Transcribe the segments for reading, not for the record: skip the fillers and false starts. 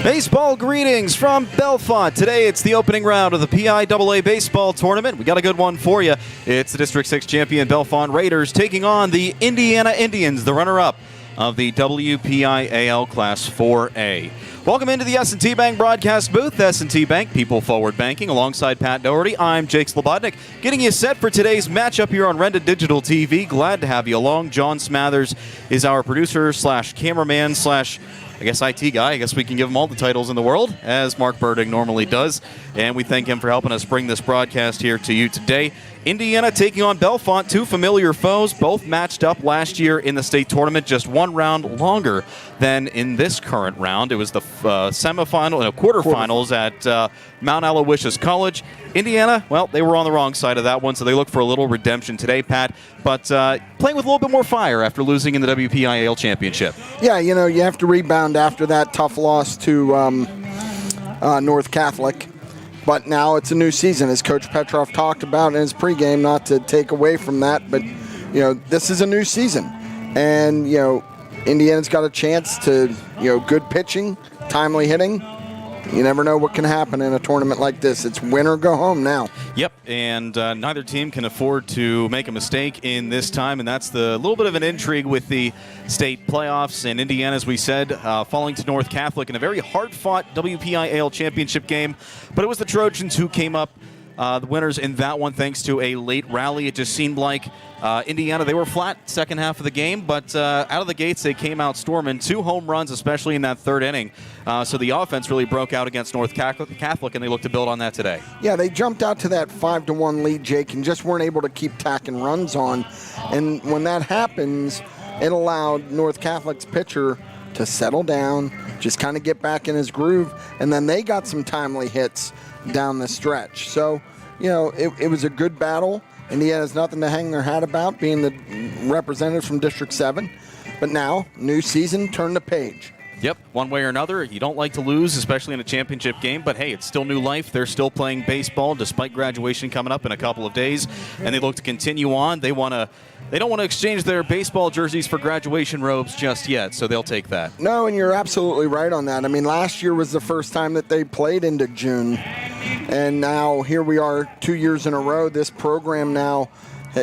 Baseball greetings from Bellefonte. Today it's the opening round of the PIAA baseball tournament. We got a good one for you. It's the District 6 champion Bellefonte Raiders taking on the Indiana Indians, the runner-up of the WPIAL Class 4A. Welcome into the S&T Bank broadcast booth. S&T Bank, People Forward Banking, alongside Pat Doherty. I'm Jake Slobodnik, getting you set for today's matchup here on Renda Digital TV. Glad to have you along. John Smathers is our producer slash cameraman slash IT guy. I guess we can give him all the titles in the world, as Mark Burdick normally does. And we thank him for helping us bring this broadcast here to you today. Indiana taking on Bellefonte, two familiar foes, both matched up last year in the state tournament, just one round longer than in this current round. It was the quarterfinals at Mount Aloysius College. Indiana, well, they were on the wrong side of that one, so they look for a little redemption today, Pat. But playing with a little bit more fire after losing in the WPIAL championship. Yeah, you have to rebound after that tough loss to North Catholic. But now it's a new season, as Coach Petrov talked about in his pregame, not to take away from that. But, this is a new season. And, Indiana's got a chance to, good pitching, timely hitting. You never know what can happen in a tournament like this. It's win or go home now. Yep, and neither team can afford to make a mistake in this time, and that's the little bit of an intrigue with the state playoffs. And Indiana, as we said, falling to North Catholic in a very hard-fought WPIAL championship game. But it was the Trojans who came up the winners in that one thanks to a late rally. It just seemed like Indiana, they were flat second half of the game, but out of the gates they came out storming. 2 home runs, especially in that third inning. So the offense really broke out against North Catholic, and they look to build on that today. Yeah, they jumped out to that 5-1 lead, Jake, and just weren't able to keep tacking runs on. And when that happens, it allowed North Catholic's pitcher to settle down, just kind of get back in his groove, and then they got some timely hits down the stretch. So, it was a good battle. Indiana has nothing to hang their hat about, being the representatives from District 7. But now, new season, turn the page. Yep, one way or another, you don't like to lose, especially in a championship game, but hey, it's still new life. They're still playing baseball despite graduation coming up in a couple of days, and they look to continue on. They don't want to exchange their baseball jerseys for graduation robes just yet, so they'll take that. No, and you're absolutely right on that. I mean, last year was the first time that they played into June, and now here we are 2 years in a row. This program now,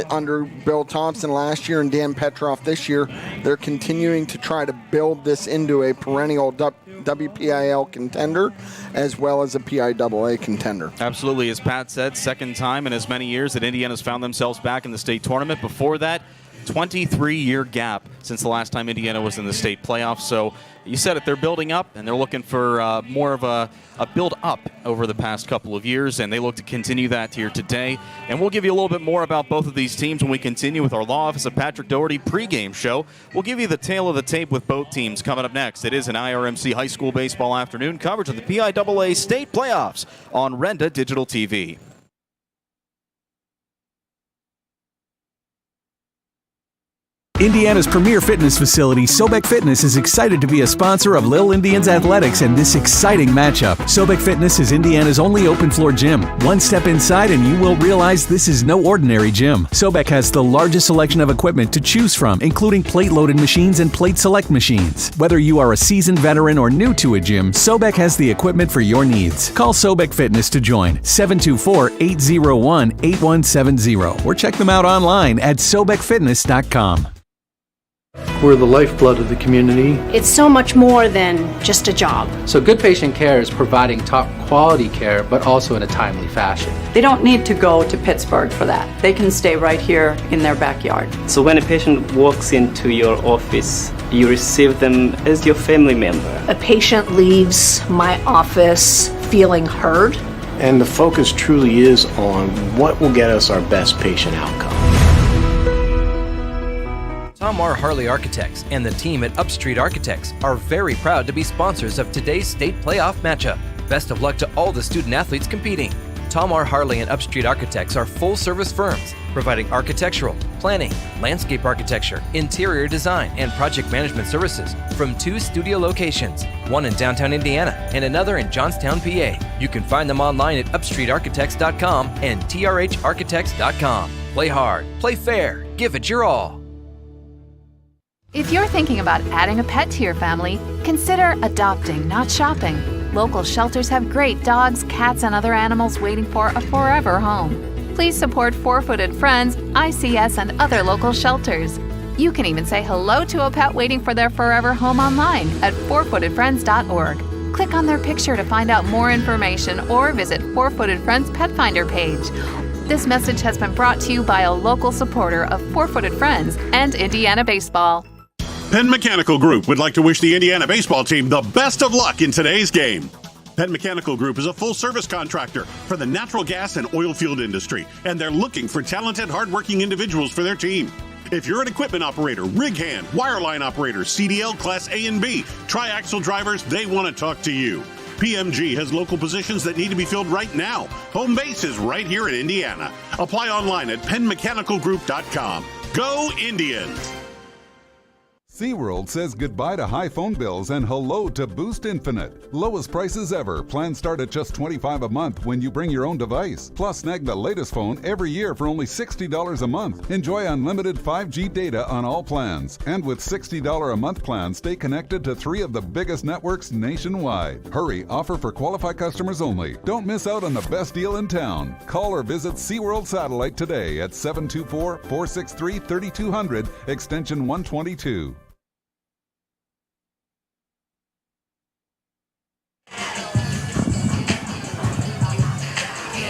under Bill Thompson last year and Dan Petrov this year, they're continuing to try to build this into a perennial WPIAL contender as well as a PIAA contender. Absolutely. As Pat said, second time in as many years that Indiana's found themselves back in the state tournament. Before that, 23-year gap since the last time Indiana was in the state playoffs. So you said it, they're building up, and they're looking for more of a build-up over the past couple of years, and they look to continue that here today. And we'll give you a little bit more about both of these teams when we continue with our Law Office of Patrick Doherty pregame show. We'll give you the tale of the tape with both teams coming up next. It is an IRMC high school baseball afternoon coverage of the PIAA state playoffs on Renda Digital TV. Indiana's premier fitness facility, Sobek Fitness, is excited to be a sponsor of Little Indians Athletics and this exciting matchup. Sobek Fitness is Indiana's only open-floor gym. One step inside and you will realize this is no ordinary gym. Sobek has the largest selection of equipment to choose from, including plate-loaded machines and plate select machines. Whether you are a seasoned veteran or new to a gym, Sobek has the equipment for your needs. Call Sobek Fitness to join, 724-801-8170, or check them out online at sobekfitness.com. We're the lifeblood of the community. It's so much more than just a job. So good patient care is providing top quality care, but also in a timely fashion. They don't need to go to Pittsburgh for that. They can stay right here in their backyard. So when a patient walks into your office, you receive them as your family member. A patient leaves my office feeling heard. And the focus truly is on what will get us our best patient outcome. Tom R. Harley Architects and the team at Upstreet Architects are very proud to be sponsors of today's state playoff matchup. Best of luck to all the student athletes competing. Tom R. Harley and Upstreet Architects are full-service firms providing architectural, planning, landscape architecture, interior design, and project management services from 2 studio locations, one in downtown Indiana and another in Johnstown, PA. You can find them online at upstreetarchitects.com and trharchitects.com. Play hard, play fair, give it your all. If you're thinking about adding a pet to your family, consider adopting, not shopping. Local shelters have great dogs, cats, and other animals waiting for a forever home. Please support Four-Footed Friends, ICS, and other local shelters. You can even say hello to a pet waiting for their forever home online at fourfootedfriends.org. Click on their picture to find out more information or visit Four-Footed Friends Pet Finder page. This message has been brought to you by a local supporter of Four-Footed Friends and Indiana baseball. Penn Mechanical Group would like to wish the Indiana baseball team the best of luck in today's game. Penn Mechanical Group is a full-service contractor for the natural gas and oil field industry, and they're looking for talented, hardworking individuals for their team. If you're an equipment operator, rig hand, wireline operator, CDL Class A and B, triaxle drivers, they want to talk to you. PMG has local positions that need to be filled right now. Home base is right here in Indiana. Apply online at PennMechanicalGroup.com. Go Indians! SeaWorld says goodbye to high phone bills and hello to Boost Infinite. Lowest prices ever. Plans start at just $25 a month when you bring your own device. Plus, snag the latest phone every year for only $60 a month. Enjoy unlimited 5G data on all plans. And with $60 a month plans, stay connected to 3 of the biggest networks nationwide. Hurry, offer for qualified customers only. Don't miss out on the best deal in town. Call or visit SeaWorld Satellite today at 724-463-3200, extension 122.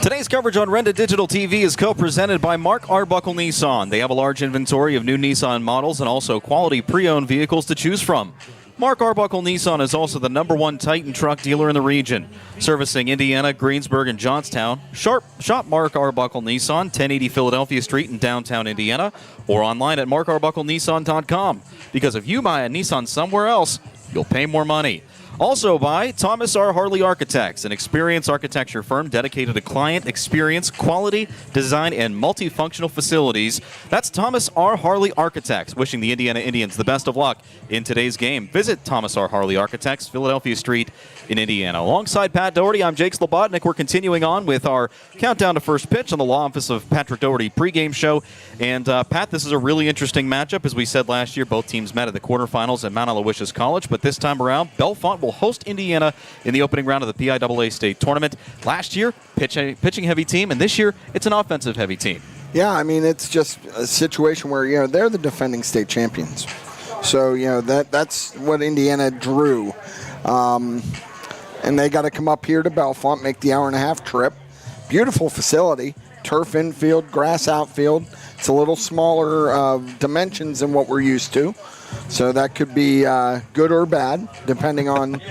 Today's coverage on Renda Digital TV is co-presented by Mark Arbuckle Nissan. They have a large inventory of new Nissan models and also quality pre-owned vehicles to choose from. Mark Arbuckle Nissan is also the #1 Titan truck dealer in the region, servicing Indiana, Greensburg, and Johnstown. Shop Mark Arbuckle Nissan, 1080 Philadelphia Street in downtown Indiana, or online at markarbucklenissan.com. Because if you buy a Nissan somewhere else, you'll pay more money. Also by Thomas R. Harley Architects, an experienced architecture firm dedicated to client experience, quality, design, and multifunctional facilities. That's Thomas R. Harley Architects, wishing the Indiana Indians the best of luck in today's game. Visit Thomas R. Harley Architects, Philadelphia Street in Indiana. Alongside Pat Doherty, I'm Jake Slobodnik. We're continuing on with our countdown to first pitch on the law office of Patrick Doherty pregame show. And Pat, this is a really interesting matchup. As we said last year, both teams met at the quarterfinals at Mount Aloysius College, but this time around, Bellefonte will host Indiana in the opening round of the PIAA state tournament. Last year, pitching-heavy team, and this year, it's an offensive-heavy team. Yeah, I mean, it's just a situation where, they're the defending state champions. So, that's what Indiana drew. And they got to come up here to Bellefonte, make the hour-and-a-half trip. Beautiful facility, turf infield, grass outfield. It's a little smaller dimensions than what we're used to. So that could be good or bad, depending on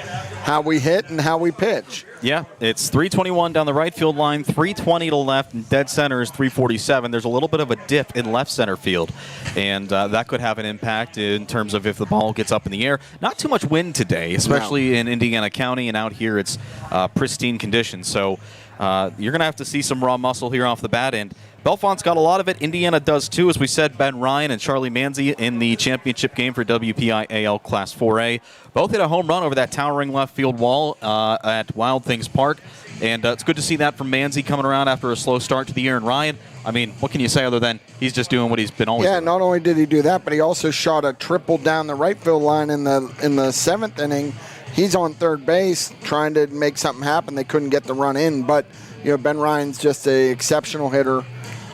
how we hit and how we pitch. Yeah, it's 321 down the right field line, 320 to left, and dead center is 347. There's a little bit of a dip in left center field, and that could have an impact in terms of if the ball gets up in the air. Not too much wind today, especially in Indiana County, and out here it's pristine conditions. So you're going to have to see some raw muscle here off the bat, and Bellefonte's got a lot of it. Indiana does too. As we said, Ben Ryan and Charlie Manzi in the championship game for WPIAL Class 4A. Both hit a home run over that towering left field wall at Wild Things Park. And it's good to see that from Manzi coming around after a slow start to the year. And Ryan, I mean, what can you say other than he's just doing what he's been always doing? Yeah, not only did he do that, but he also shot a triple down the right field line in the seventh inning. He's on third base trying to make something happen. They couldn't get the run in. But, Ben Ryan's just an exceptional hitter.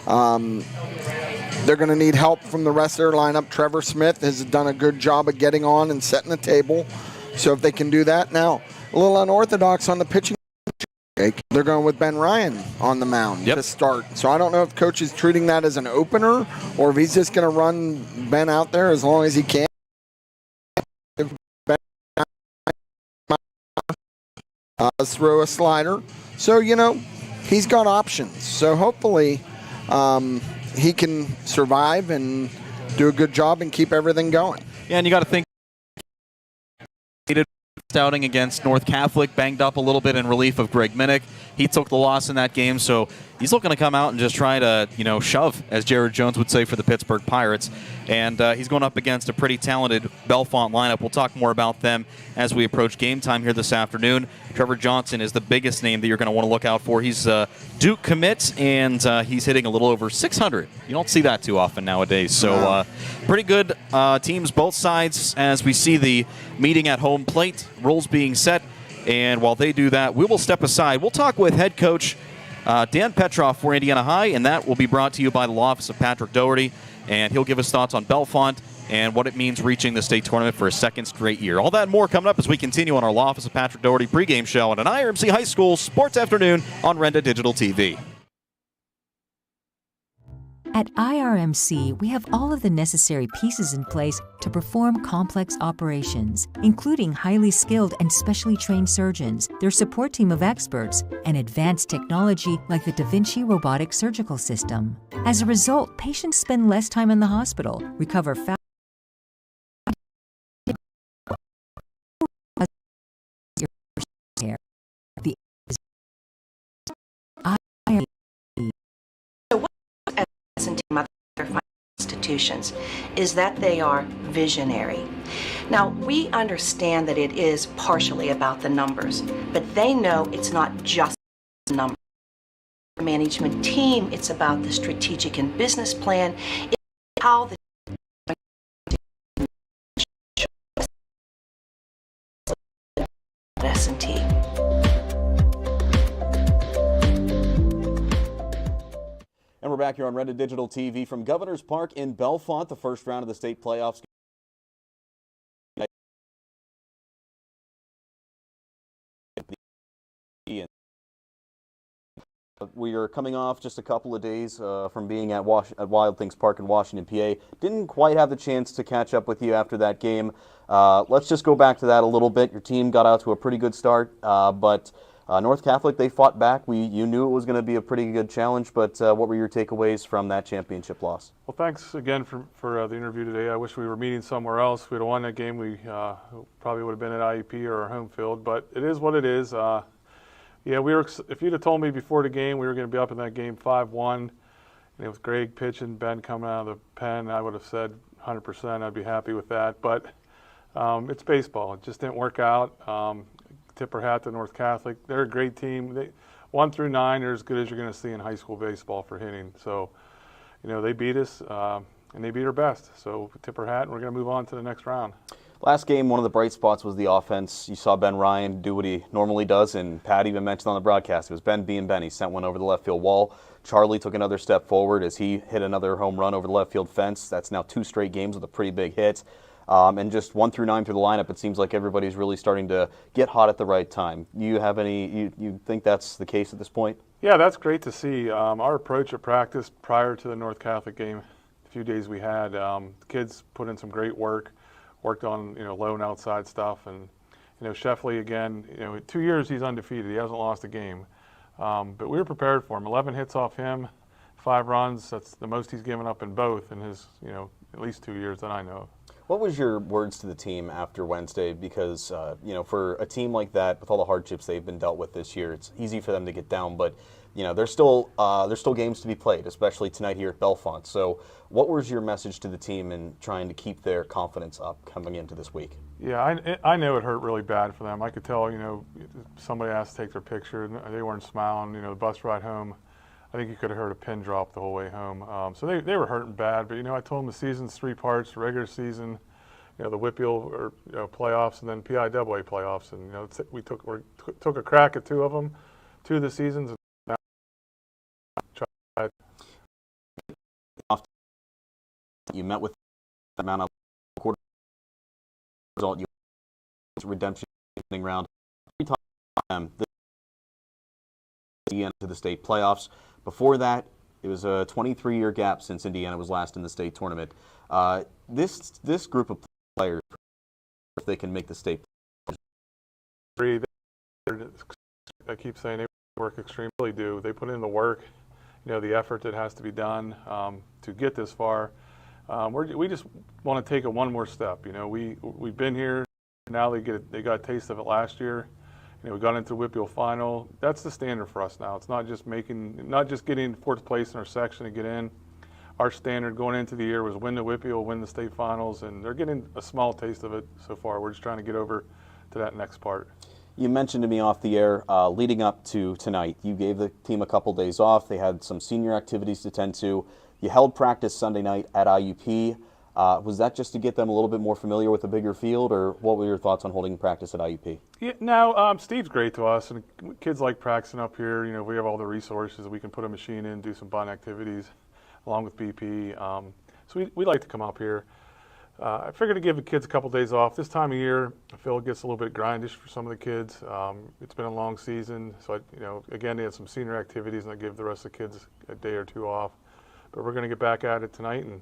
They're going to need help from the rest of their lineup. Trevor Smith has done a good job of getting on and setting the table. So if they can do that. Now, a little unorthodox on the pitching. They're going with Ben Ryan on the mound to start. So I don't know if coach is treating that as an opener or if he's just going to run Ben out there as long as he can. Throw a slider. So, he's got options. So hopefully he can survive and do a good job and keep everything going. Yeah, and you got to think outing against North Catholic, banged up a little bit in relief of Greg Minnick. He took the loss in that game, so he's looking to come out and just try to, shove, as Jared Jones would say for the Pittsburgh Pirates. And he's going up against a pretty talented Bellefonte lineup. We'll talk more about them as we approach game time here this afternoon. Trevor Johnson is the biggest name that you're going to want to look out for. He's Duke commit, and he's hitting a little over 600. You don't see that too often nowadays. So pretty good teams, both sides, as we see the meeting at home plate, rules being set. And while they do that, we will step aside. We'll talk with head coach Dan Petroff for Indiana High, and that will be brought to you by the law office of Patrick Doherty, and he'll give us thoughts on Bellefonte and what it means reaching the state tournament for a second straight year. All that and more coming up as we continue on our law office of Patrick Doherty pregame show on an IRMC High School Sports Afternoon on Renda Digital TV. At IRMC, we have all of the necessary pieces in place to perform complex operations, including highly skilled and specially trained surgeons, their support team of experts, and advanced technology like the Da Vinci robotic surgical system. As a result, patients spend less time in the hospital, recover faster. Institutions is that they are visionary. Now, we understand that it is partially about the numbers, but they know it's not just the numbers. The management team, it's about the strategic and business plan, it's how the S&T. And we're back here on Renda Digital TV from Governor's Park in Bellefonte, the first round of the state playoffs. We are coming off just a couple of days from being at Wild Things Park in Washington, PA. Didn't quite have the chance to catch up with you after that game. Let's just go back to that a little bit. Your team got out to a pretty good start, but North Catholic, they fought back. You knew it was going to be a pretty good challenge, but what were your takeaways from that championship loss? Well, thanks again for the interview today. I wish we were meeting somewhere else. If we'd have won that game, we probably would have been at IUP or our home field, but it is what it is. Yeah, if you'd have told me before the game we were going to be up in that game 5-1, and with Greg pitching, Ben coming out of the pen, I would have said 100%. I'd be happy with that, but it's baseball. It just didn't work out. Tipper hat to North Catholic. They're a great team. 1 through 9 are as good as you're going to see in high school baseball for hitting. So, they beat us, and they beat our best. So, Tipper hat, and we're going to move on to the next round. Last game, one of the bright spots was the offense. You saw Ben Ryan do what he normally does, and Pat even mentioned on the broadcast, it was Ben being Ben. He sent one over the left field wall. Charlie took another step forward as he hit another home run over the left field fence. That's now 2 straight games with a pretty big hit. And just 1 through 9 through the lineup, it seems like everybody's really starting to get hot at the right time. You think that's the case at this point? Yeah, that's great to see. Our approach at practice prior to the North Catholic game, a few days we had, the kids put in some great work, worked on low and outside stuff, and Sheffley again, 2 years he's undefeated. He hasn't lost a game, but we were prepared for him. 11 hits off him, 5 runs. That's the most he's given up in both in his at least 2 years that I know of. What was your words to the team after Wednesday? Because, for a team like that, with all the hardships they've been dealt with this year, it's easy for them to get down. But, there's still games to be played, especially tonight here at Bellefonte. So what was your message to the team in trying to keep their confidence up coming into this week? Yeah, I know it hurt really bad for them. I could tell, somebody asked to take their picture, and they weren't smiling. The bus ride home, I think you could have heard a pin drop the whole way home. So they were hurting bad, but I told them the season's 3 parts: the regular season, the WPIAL or playoffs, and then PIAA playoffs. And we took a crack at 2 of them, 2 of the seasons. And you met with the amount of quarter result. You redemption round. We talked about the end to the state playoffs. Before that, it was a 23-year gap since Indiana was last in the state tournament. This group of players, if they can make the state. I keep saying they work extremely do. They put in the work, the effort that has to be done to get this far. We just want to take it one more step. We've been here. Now they got a taste of it last year. we got into the WPIAL final. That's the standard for us now. It's not just getting 4th place in our section to get in. Our standard going into the year was win the WPIAL, win the state finals, and they're getting a small taste of it so far. We're just trying to get over to that next part. You mentioned to me off the air, leading up to tonight, you gave the team a couple days off. They had some senior activities to tend to. You held practice Sunday night at IUP. Was that just to get them a little bit more familiar with the bigger field, or what were your thoughts on holding practice at IUP? Yeah, no, Steve's great to us, and kids like practicing up here. We have all the resources. We can put a machine in, do some bond activities, along with BP. So we like to come up here. I figured to give the kids a couple days off. This time of year, I feel it gets a little bit grindish for some of the kids. It's been a long season, so again, they had some senior activities, and I give the rest of the kids a day or two off. But we're going to get back at it tonight, and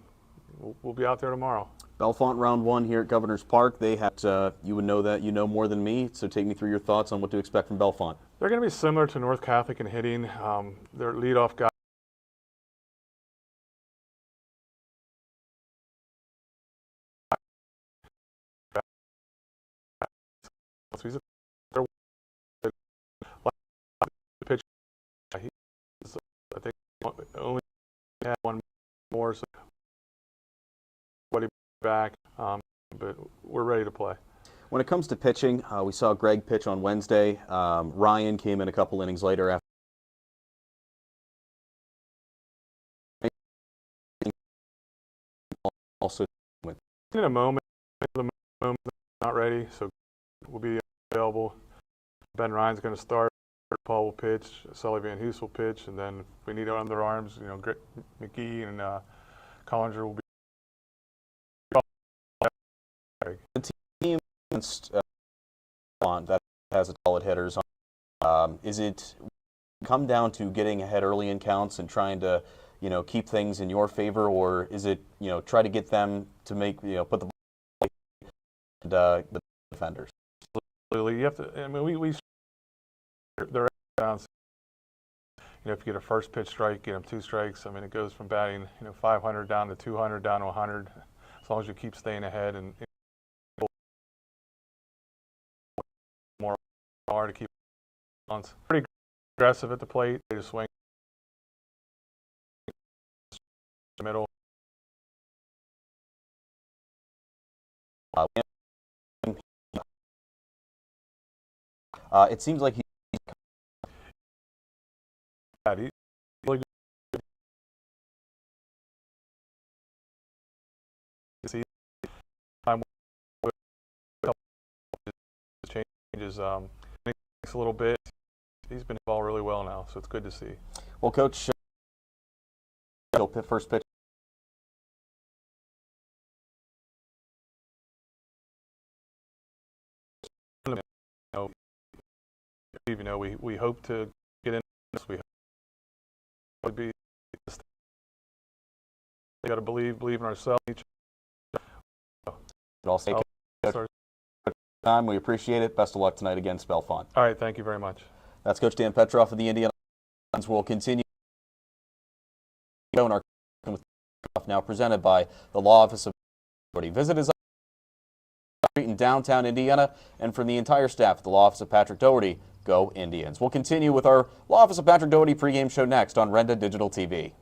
we'll be out there tomorrow. Bellefonte round 1 here at Governor's Park. They had, you would know that, more than me, so take me through your thoughts on what to expect from Bellefonte. They're going to be similar to North Catholic in hitting. Their leadoff guy. He's a pitch. I think only had one more, so back, but we're ready to play. When it comes to pitching, we saw Greg pitch on Wednesday. Ryan came in a couple innings later after. Also, in a moment, not ready, so we'll be available. Ben Ryan's going to start. Paul will pitch. Sully Van Hoos will pitch, and then if we need underarms, McGee and Collinger will be. The team that has a solid hitters. Is it come down to getting ahead early in counts and trying to, keep things in your favor, or is it, try to get them to make, put the ball and the defenders? You have to. I mean, they're down. If you get a first pitch strike, get them 2 strikes. I mean, it goes from batting, 500 down to 200, down to 100. As long as you keep staying ahead and more hard to keep on. Pretty aggressive at the plate. They just swing the middle. It seems like he's really good. See, time changes a little bit. He's been involved really well now, so it's good to see. Well, Coach, first pitch. We hope to get in this. We hope to be. We got to believe in ourselves. I'll say time. We appreciate it. Best of luck tonight against Bellefonte. All right, thank you very much. That's Coach Dan Petroff of the Indiana. We'll continue. Now presented by the Law Office of Visit us in downtown Indiana, and from the entire staff at the Law Office of Patrick Doherty, go Indians. We'll continue with our Law Office of Patrick Doherty pregame show next on Renda Digital TV.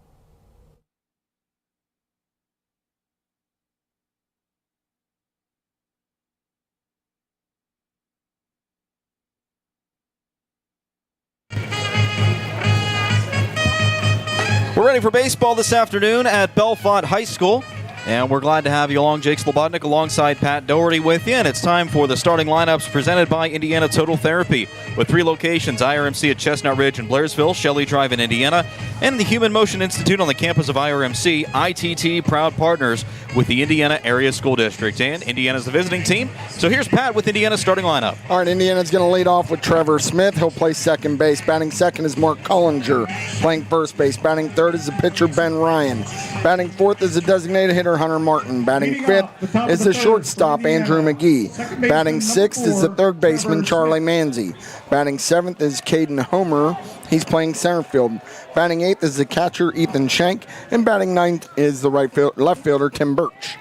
We're ready for baseball this afternoon at Bellefonte High School. And we're glad to have you along, Jake Slobodnik, alongside Pat Doherty with you. And it's time for the starting lineups presented by Indiana Total Therapy. With 3 locations, IRMC at Chestnut Ridge and Blairsville, Shelley Drive in Indiana, and the Human Motion Institute on the campus of IRMC. ITT, proud partners with the Indiana Area School District. And Indiana's the visiting team. So here's Pat with Indiana's starting lineup. All right, Indiana's going to lead off with Trevor Smith. He'll play second base. Batting second is Mark Collinger. Playing first base. Batting third is the pitcher Ben Ryan. Batting fourth is the designated hitter Hunter Martin. Batting fifth is the shortstop Andrew McGee. Batting sixth is the third baseman Charlie Manzi. Batting seventh is Caden Homer. He's playing center field. Batting eighth is the catcher Ethan Shank. And batting ninth is the left fielder Tim Birch.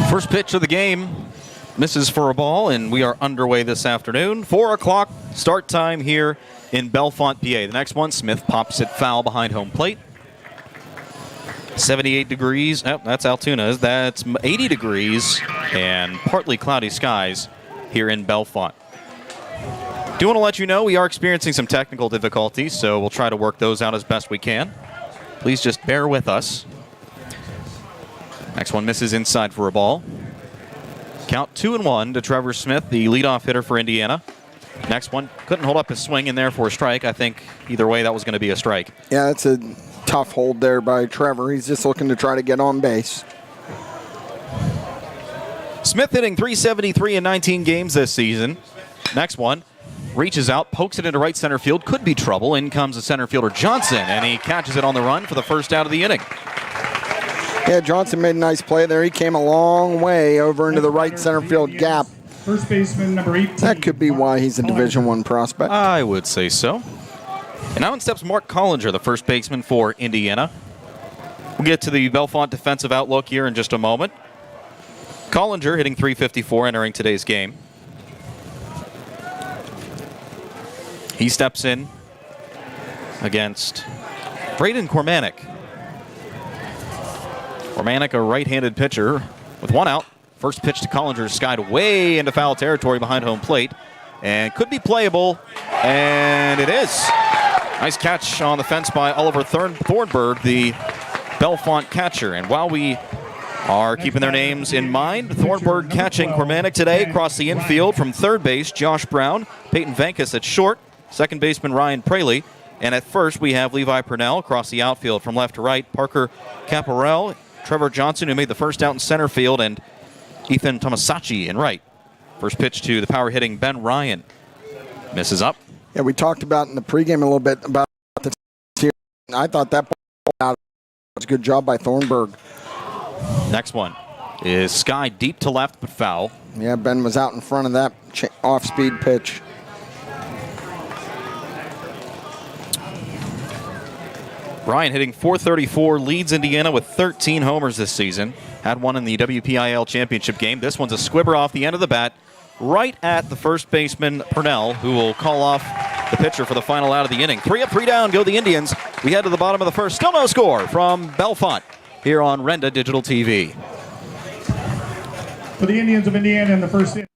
First pitch of the game. misses for a ball, and we are underway this afternoon. 4 o'clock start time here in Bellefonte, PA. The next one, Smith pops it foul behind home plate. 78 degrees. Oh, that's Altuna. That's 80 degrees and partly cloudy skies here in Bellefonte. Do want to let you know we are experiencing some technical difficulties, so we'll try to work those out as best we can. Please just bear with us. Next one misses inside for a ball. Count 2-1 to Trevor Smith, the leadoff hitter for Indiana. Next one couldn't hold up his swing in there for a strike. I think either way that was going to be a strike. Yeah, that's a tough hold there by Trevor. He's just looking to try to get on base. Smith hitting .373 in 19 games this season. Next one reaches out, pokes it into right center field. Could be trouble. In comes the center fielder Johnson, and he catches it on the run for the first out of the inning. Yeah, Johnson made a nice play there. He came a long way over into the right center field gap. First baseman number 18. That could be why he's a Division I prospect. I would say so. And now in steps Mark Collinger, the first baseman for Indiana. We'll get to the Bellefonte defensive outlook here in just a moment. Collinger hitting .354 entering today's game. He steps in against Braden Cormanic. Cormanic, a right-handed pitcher with one out. First pitch to Collinger, skied way into foul territory behind home plate, and could be playable, and it is. Nice catch on the fence by Oliver Thornburg, the Bellefonte catcher. And while we are keeping their names in mind, Thornburg catching Cormanic today across the infield from third base, Josh Brown, Peyton Venkus at short, second baseman Ryan Praley, and at first we have Levi Purnell across the outfield from left to right, Parker Caparel, Trevor Johnson, who made the first out in center field, and Ethan Tomasacci in right. First pitch to the power-hitting Ben Ryan. Misses up. Yeah, we talked about in the pregame a little bit about the here. I thought that ball out was a good job by Thornburg. Next one is sky deep to left, but foul. Yeah, Ben was out in front of that off-speed pitch. Ryan hitting .434, leads Indiana with 13 homers this season. Had one in the WPIAL championship game. This one's a squibber off the end of the bat, right at the first baseman, Purnell, who will call off the pitcher for the final out of the inning. 3 up, 3 down, go the Indians. We head to the bottom of the first. Still no score from Bellefonte here on Renda Digital TV. For the Indians of Indiana in the first inning.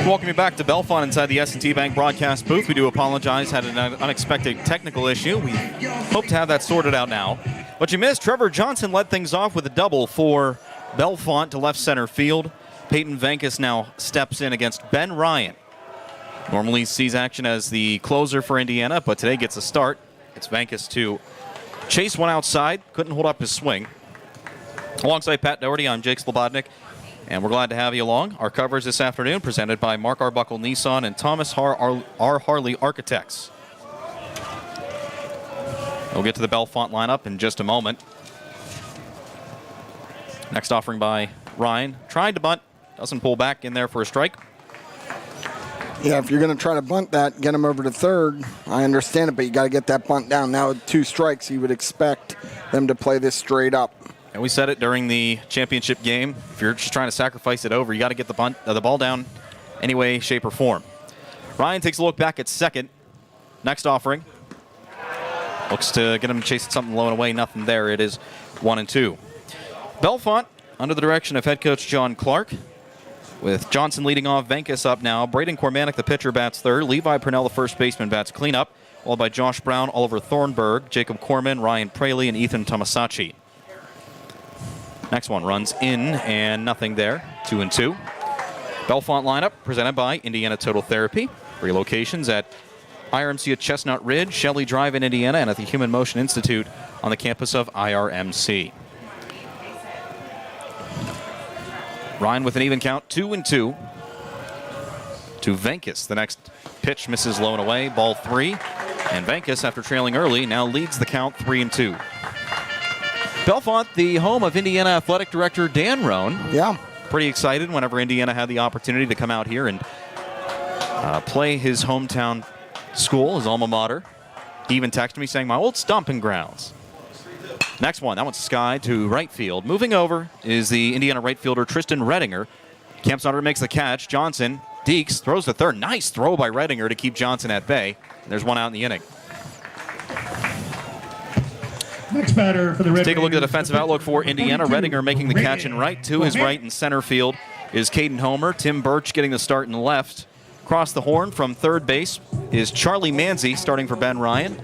Welcome you back to Bellefonte inside the S&T Bank broadcast booth. We do apologize, had an unexpected technical issue. We hope to have that sorted out now. But you missed, Trevor Johnson led things off with a double for Bellefonte to left center field. Peyton Venkis now steps in against Ben Ryan. Normally sees action as the closer for Indiana, but today gets a start. It's Venkis to chase one outside. Couldn't hold up his swing. Alongside Pat Doherty, I'm Jake Slobodnik, and we're glad to have you along. Our coverage this afternoon presented by Mark Arbuckle Nissan and Thomas R. Harley Architects. We'll get to the Bellefonte lineup in just a moment. Next offering by Ryan. Tried to bunt. Doesn't pull back in there for a strike. Yeah, if you're going to try to bunt that, get him over to third, I understand it, but you got to get that bunt down. Now with 2 strikes, you would expect them to play this straight up. And we said it during the championship game. If you're just trying to sacrifice it over, you got to get the ball down any way, shape, or form. Ryan takes a look back at second. Next offering. Looks to get him chasing something low and away. Nothing there. It is 1-2. Bellefonte under the direction of head coach John Clark. With Johnson leading off, Venkis up now. Braden Cormanick, the pitcher, bats third. Levi Purnell, the first baseman, bats cleanup. Followed by Josh Brown, Oliver Thornburg, Jacob Corman, Ryan Praley, and Ethan Tomasacci. Next one runs in and nothing there. 2-2. Bellefonte lineup presented by Indiana Total Therapy. 3 locations at IRMC at Chestnut Ridge, Shelley Drive in Indiana, and at the Human Motion Institute on the campus of IRMC. Ryan with an even count, 2-2. To Venkis. The next pitch misses low and away, ball 3. And Venkis, after trailing early, now leads the count 3-2. Bellefonte, the home of Indiana Athletic Director Dan Roan. Yeah. Pretty excited whenever Indiana had the opportunity to come out here and play his hometown school, his alma mater. He even texted me saying, my old stomping grounds. Next one, that one's sky to right field. Moving over is the Indiana right fielder Tristan Redinger. Camps under, makes the catch. Johnson, Deeks, throws to third. Nice throw by Redinger to keep Johnson at bay. There's one out in the inning. Next batter for the Red Take a look at the Raiders, defensive outlook for Indiana. Redinger making the catch in right. To his right in center field is Caden Homer. Tim Birch getting the start in left. Across the horn from third base is Charlie Manzi starting for Ben Ryan.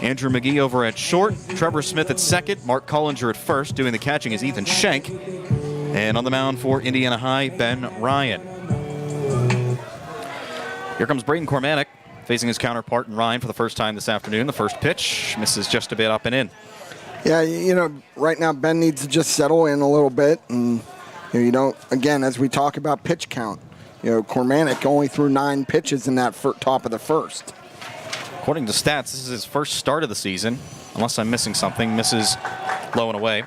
Andrew McGee over at short. Trevor Smith at second. Mark Collinger at first. Doing the catching is Ethan Schenk. And on the mound for Indiana High, Ben Ryan. Here comes Braden Cormanick facing his counterpart in Ryan for the first time this afternoon. The first pitch misses just a bit up and in. Yeah, you know, right now Ben needs to just settle in a little bit. And you don't, again, as we talk about pitch count, Cormanick only threw 9 pitches in that top of the first. According to stats, this is his first start of the season. Unless I'm missing something, misses low and away.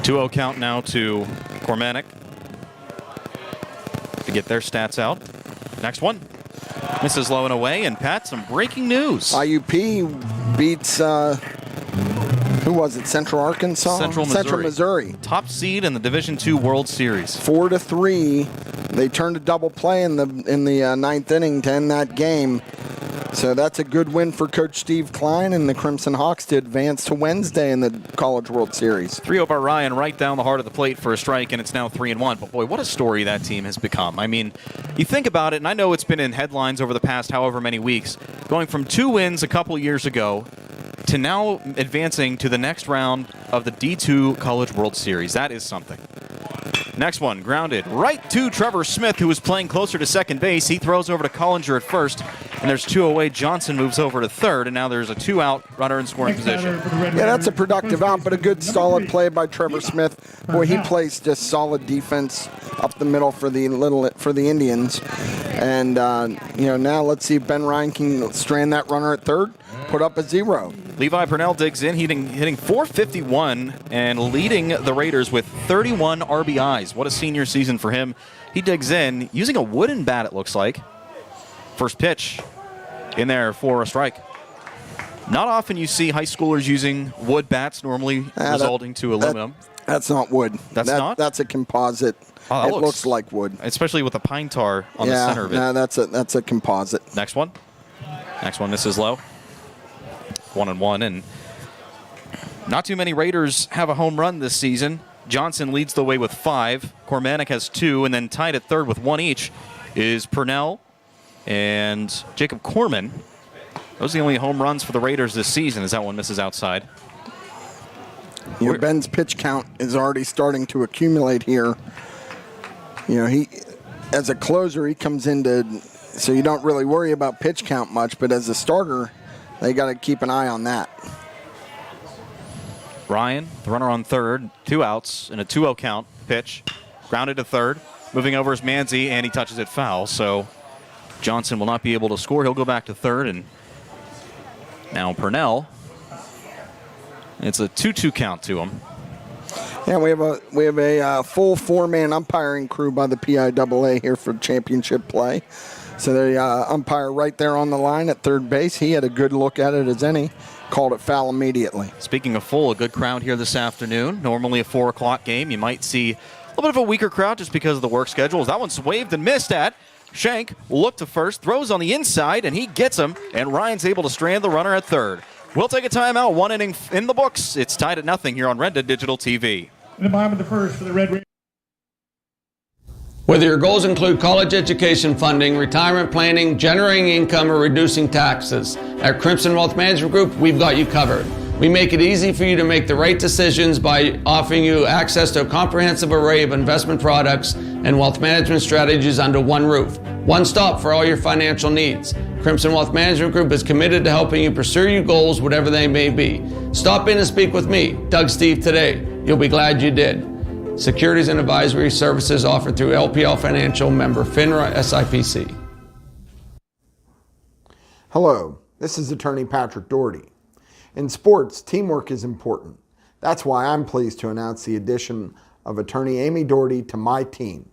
Two-0 count now to Cormanick to get their stats out. Next one. Misses low and away, and Pat, some breaking news. IUP beats, who was it, Central Arkansas? Central Missouri. Top seed in the Division II World Series. 4-3. They turned a double play in the ninth inning to end that game. So that's a good win for Coach Steve Klein and the Crimson Hawks to advance to Wednesday in the College World Series. 3-0 by Ryan right down the heart of the plate for a strike, and it's now 3-1. But boy, what a story that team has become. I mean, you think about it, and I know it's been in headlines over the past however many weeks, going from 2 wins a couple years ago to now advancing to the next round of the D2 College World Series. That is something. Next one, grounded right to Trevor Smith, who was playing closer to second base. He throws over to Collinger at first, and there's 2 away. Johnson moves over to third, and now there's a 2-out runner in scoring position. Yeah, that's a productive out, but a good solid play by Trevor Smith. Boy, he plays just solid defense up the middle for the Indians. And now let's see if Ben Ryan can strand that runner at third, put up a 0. Levi Purnell digs in, hitting .451 and leading the Raiders with 31 RBIs. What a senior season for him. He digs in using a wooden bat, it looks like. First pitch in there for a strike. Not often you see high schoolers using wood bats, normally resulting to aluminum. That's not wood. That's not? That's a composite. Oh, it looks like wood. Especially with the pine tar on the center of it. Yeah, that's a composite. Next one. Next one misses low. 1-1, and not too many Raiders have a home run this season. Johnson leads the way with 5. Cormanick has 2, and then tied at third with 1 each is Purnell and Jacob Corman. Those are the only home runs for the Raiders this season, as that one misses outside. Ben's pitch count is already starting to accumulate here. He, as a closer, he comes into, so you don't really worry about pitch count much, but as a starter, they got to keep an eye on that. Ryan, the runner on third, 2 outs in a 2-0 count. Pitch, grounded to third. Moving over is Manzi, and he touches it foul. So Johnson will not be able to score. He'll go back to third, and now Purnell. It's a 2-2 count to him. Yeah, we have a full 4-man umpiring crew by the PIAA here for championship play. So the umpire right there on the line at third base, he had a good look at it as any. Called it foul immediately. Speaking of full, a good crowd here this afternoon. Normally a 4 o'clock game. You might see a little bit of a weaker crowd just because of the work schedules. That one's waved and missed at. Shank will look to first, throws on the inside, and he gets him, and Ryan's able to strand the runner at third. We'll take a timeout. 1 inning in the books. It's tied at 0 here on Renda Digital TV. In the bottom of the first for the Red Raiders. Whether your goals include college education funding, retirement planning, generating income, or reducing taxes, at Crimson Wealth Management Group, we've got you covered. We make it easy for you to make the right decisions by offering you access to a comprehensive array of investment products and wealth management strategies under one roof. One stop for all your financial needs. Crimson Wealth Management Group is committed to helping you pursue your goals, whatever they may be. Stop in and speak with me, Doug Steve, today. You'll be glad you did. Securities and advisory services offered through LPL Financial, member FINRA SIPC. Hello, this is attorney Patrick Doherty. In sports, teamwork is important. That's why I'm pleased to announce the addition of attorney Amy Doherty to my team.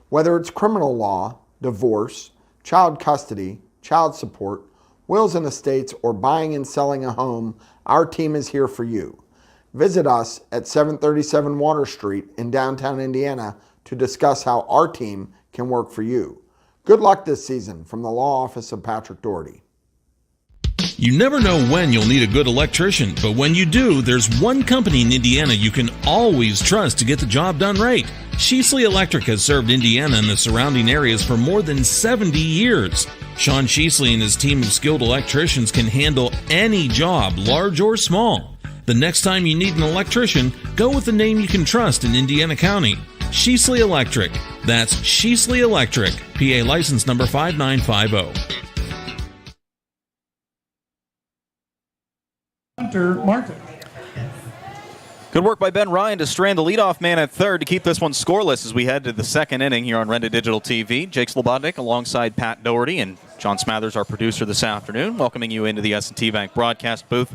Whether it's criminal law, divorce, child custody, child support, wills and estates, or buying and selling a home, our team is here for you. Visit us at 737 Water Street in downtown Indiana to discuss how our team can work for you. Good luck this season from the law office of Patrick Doherty. You never know when you'll need a good electrician, but when you do, there's one company in Indiana you can always trust to get the job done right. Sheasley Electric has served Indiana and the surrounding areas for more than 70 years. Sean Sheasley and his team of skilled electricians can handle any job, large or small. The next time you need an electrician, go with the name you can trust in Indiana County. Sheasley Electric. That's Sheasley Electric. PA license number 5950. Hunter Martin. Good work by Ben Ryan to strand the leadoff man at third to keep this one scoreless as we head to the second inning here on Renda Digital TV. Jake Slobodnik alongside Pat Doherty and John Smathers, our producer this afternoon, welcoming you into the S&T Bank broadcast booth.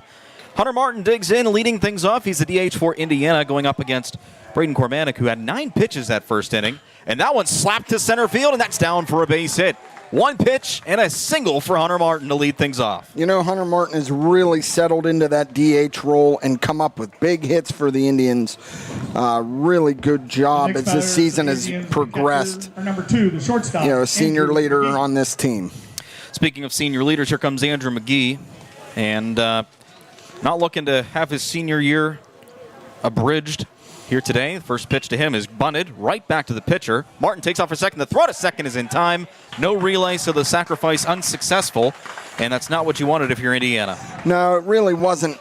Hunter Martin digs in, leading things off. He's the DH for Indiana, going up against Braden Kormanek, who had 9 pitches that first inning. And that one slapped to center field, and that's down for a base hit. 1 pitch and a single for Hunter Martin to lead things off. Hunter Martin has really settled into that DH role and come up with big hits for the Indians. Really good job as this season has progressed. Number 2, the shortstop. A senior leader on this team. Speaking of senior leaders, here comes Andrew McGee. And not looking to have his senior year abridged here today. The first pitch to him is bunted right back to the pitcher. Martin takes off for second. The throw to second is in time. No relay, so the sacrifice unsuccessful. And that's not what you wanted if you're Indiana. No, it really wasn't.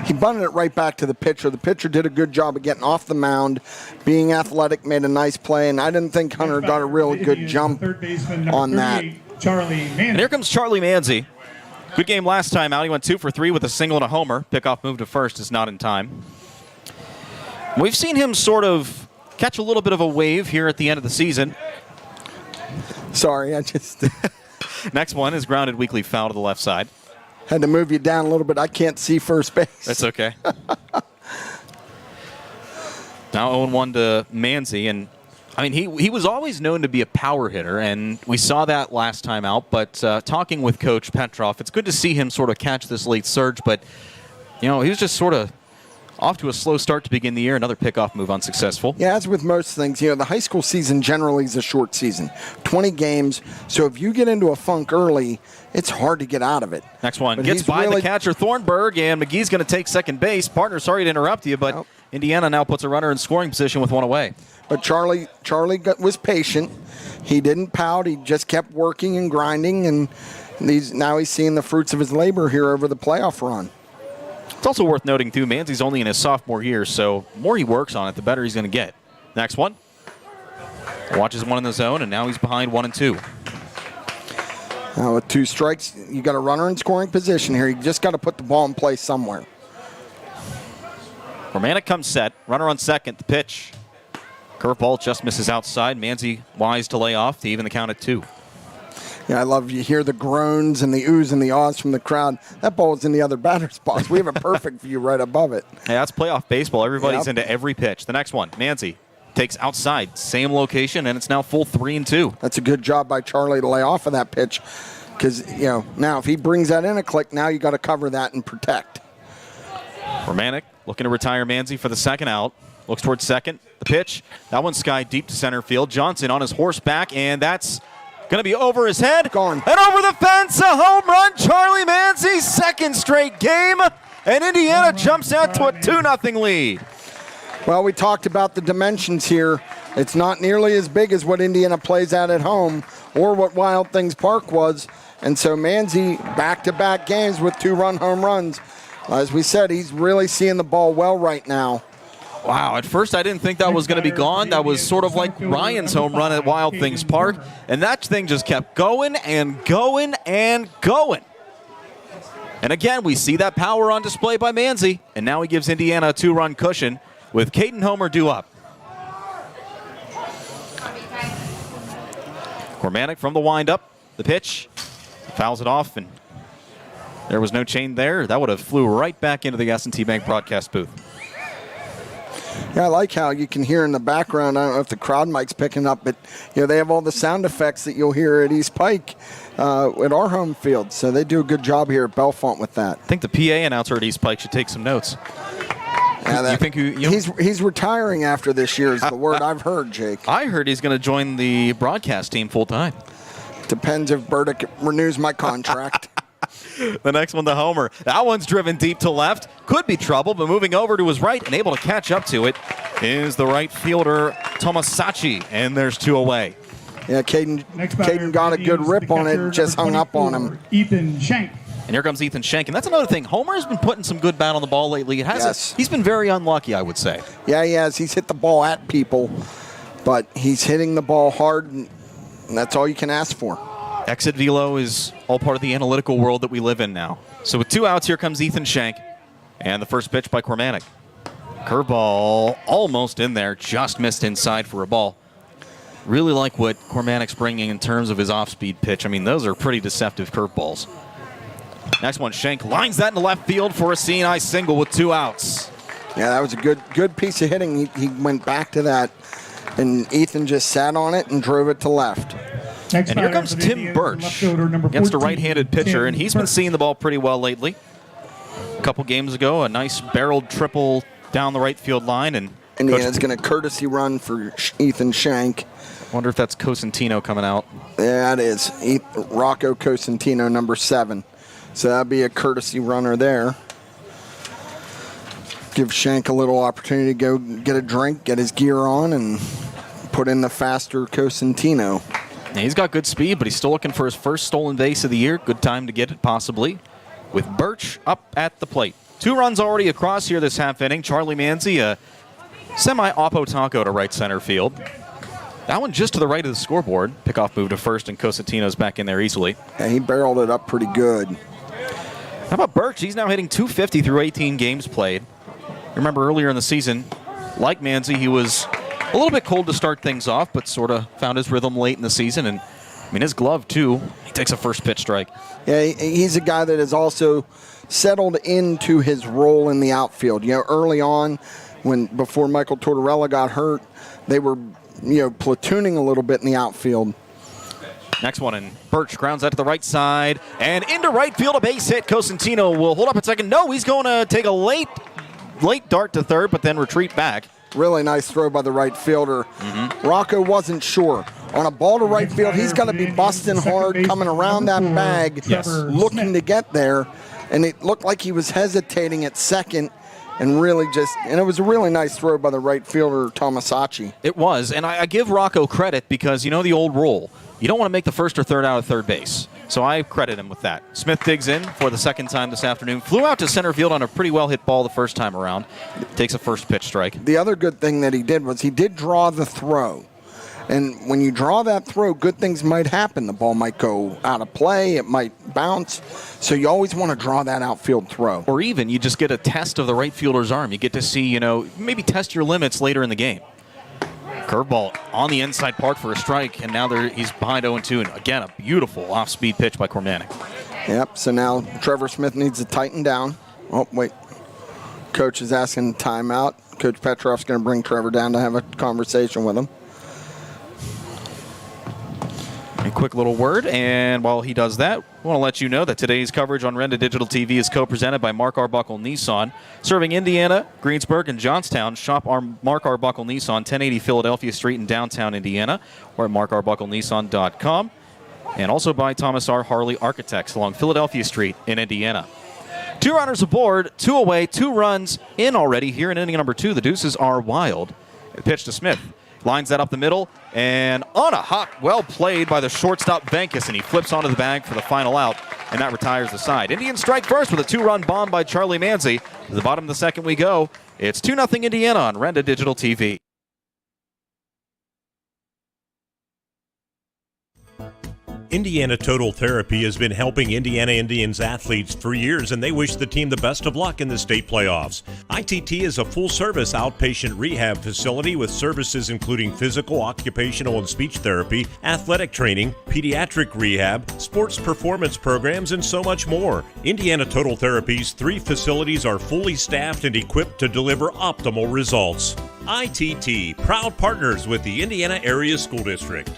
He bunted it right back to the pitcher. The pitcher did a good job of getting off the mound, being athletic, made a nice play, and I didn't think Hunter got a really good jump on that. And here comes Charlie Manzi. Good game last time out. He went 2 for 3 with a single and a homer. Pickoff move to first is not in time. We've seen him sort of catch a little bit of a wave here at the end of the season. Sorry, I just... Next one is grounded weakly foul to the left side. Had to move you down a little bit. I can't see first base. That's okay. Now 0-1 to Manzi, and he was always known to be a power hitter, and we saw that last time out. But talking with Coach Petrov, it's good to see him sort of catch this late surge. But he was just sort of off to a slow start to begin the year. Another pickoff move unsuccessful. Yeah, as with most things, the high school season generally is a short season, 20 games. So if you get into a funk early, it's hard to get out of it. Next one gets by the catcher Thornburg, and McGee's going to take second base. Partner, sorry to interrupt you, but Indiana now puts a runner in scoring position with 1 away. But Charlie was patient. He didn't pout. He just kept working and grinding, and Now he's seeing the fruits of his labor here over the playoff run. It's also worth noting, too, Manzi's only in his sophomore year, so the more he works on it, the better he's going to get. Next one. Watches one in the zone, and now he's behind 1-2. Now with 2 strikes, you got a runner in scoring position here. You just got to put the ball in play somewhere. Romanek comes set. Runner on second. The pitch. Curveball just misses outside. Manzi wise to lay off to even the count at 2. Yeah, I love you hear the groans and the oohs and the ahs from the crowd. That ball is in the other batter's box. We have a perfect view right above it. Hey, that's playoff baseball. Everybody's into every pitch. The next one, Manzi takes outside, same location, and it's now full 3-2. That's a good job by Charlie to lay off of that pitch, because now if he brings that in a click, now you got to cover that and protect. Romanek looking to retire Manzi for the second out. Looks towards second. The pitch, that one's sky deep to center field. Johnson on his horseback, and that's going to be over his head. Gone. And over the fence, a home run. Charlie Manzi, second straight game, and Indiana jumps out to a 2-0 lead. Well, we talked about the dimensions here. It's not nearly as big as what Indiana plays at home or what Wild Things Park was. And so Manzi, back-to-back games with 2-run home runs. As we said, he's really seeing the ball well right now. Wow, at first I didn't think that was going to be gone. That was sort of like Ryan's home run at Wild Things Park. And that thing just kept going and going and going. And again, we see that power on display by Manzi. And now he gives Indiana a 2-run cushion with Caden Homer due up. Romanek from the windup. The pitch. Fouls it off, and there was no chain there. That would have flew right back into the S&T Bank broadcast booth. Yeah, I like how you can hear in the background. I don't know if the crowd mic's picking up, but they have all the sound effects that you'll hear at East Pike at our home field. So they do a good job here at Bellefonte with that. I think the PA announcer at East Pike should take some notes. Yeah, you think he's retiring after this year is the word I've heard, Jake. I heard he's going to join the broadcast team full time. Depends if Burdick renews my contract. The next one, the homer. That one's driven deep to left. Could be trouble, but moving over to his right and able to catch up to it is the right fielder, Tomasacci, and there's 2 away. Yeah, Caden got a good rip on it, just hung up on him. Ethan Shank. And here comes Ethan Shank. And that's another thing. Homer has been putting some good bat on the ball lately. He's been very unlucky, I would say. Yeah, he has. He's hit the ball at people, but he's hitting the ball hard, and that's all you can ask for. Exit velo is all part of the analytical world that we live in now. So with 2 outs, here comes Ethan Shank. And the first pitch by Cormanic. Curveball almost in there, just missed inside for a ball. Really like what Cormanic's bringing in terms of his off-speed pitch. I mean, those are pretty deceptive curveballs. Next one, Shank lines that in the left field for a seeing-eye single with 2 outs. Yeah, that was a good piece of hitting. He went back to that, and Ethan just sat on it and drove it to left. And here comes Tim Birch against a right-handed pitcher, and he's been seeing the ball pretty well lately. A couple games ago, a nice barreled triple down the right field line. And Indiana's going to courtesy run for Ethan Shank. Wonder if that's Cosentino coming out. Yeah, it is. Rocco Cosentino, number 7. So that'll be a courtesy runner there. Give Shank a little opportunity to go get a drink, get his gear on, and put in the faster Cosentino. Yeah, he's got good speed, but he's still looking for his first stolen base of the year. Good time to get it, possibly. With Birch up at the plate. 2 runs already across here this half inning. Charlie Manzi, a semi-oppo taco to right center field. That one just to the right of the scoreboard. Pickoff move to first, and Cosentino's back in there easily. Yeah, he barreled it up pretty good. How about Birch? He's now hitting .250 through 18 games played. Remember earlier in the season, like Manzi, he was a little bit cold to start things off, but sort of found his rhythm late in the season. And, I mean, his glove, too. He takes a first pitch strike. Yeah, he's a guy that has also settled into his role in the outfield. Early on, before Michael Tortorella got hurt, they were platooning a little bit in the outfield. Next one, and Birch grounds out to the right side, and into right field, a base hit. Cosentino will hold up at second. No, he's going to take a late dart to third, but then retreat back. Really nice throw by the right fielder. Rocco wasn't sure. On a ball to right field, he's got to be busting hard, coming around that bag, looking to get there. And it looked like he was hesitating at second, and it was a really nice throw by the right fielder, Tomasacci. It was, and I give Rocco credit because, the old rule. You don't want to make the first or third out of third base. So I credit him with that. Smith digs in for the second time this afternoon. Flew out to center field on a pretty well-hit ball the first time around. Takes a first pitch strike. The other good thing that he did was he did draw the throw. And when you draw that throw, good things might happen. The ball might go out of play. It might bounce. So you always want to draw that outfield throw. Or even you just get a test of the right fielder's arm. You get to see, maybe test your limits later in the game. Curveball on the inside part for a strike, and now he's behind 0-2. And again, a beautiful off-speed pitch by Cormanic. Yep, so now Trevor Smith needs to tighten down. Oh, wait. Coach is asking timeout. Coach Petrov's going to bring Trevor down to have a conversation with him. A quick little word, and while he does that, I want to let you know that today's coverage on Renda Digital TV is co-presented by Mark Arbuckle Nissan. Serving Indiana, Greensburg, and Johnstown, shop our Mark Arbuckle Nissan, 1080 Philadelphia Street in downtown Indiana, or at markarbucklenissan.com. And also by Thomas R. Harley Architects along Philadelphia Street in Indiana. 2 runners aboard, 2 away, 2 runs in already here in inning number 2. The Deuces are wild. The pitch to Smith. Lines that up the middle, and on a hop, well played by the shortstop Venkis, and he flips onto the bag for the final out, and that retires the side. Indians strike first with a 2-run bomb by Charlie Manzi. To the bottom of the second we go. It's 2-0 Indiana on Renda Digital TV. Indiana Total Therapy has been helping Indiana Indians athletes for years, and they wish the team the best of luck in the state playoffs. ITT is a full-service outpatient rehab facility with services including physical, occupational, and speech therapy, athletic training, pediatric rehab, sports performance programs, and so much more. Indiana Total Therapy's 3 facilities are fully staffed and equipped to deliver optimal results. ITT, proud partners with the Indiana Area School District.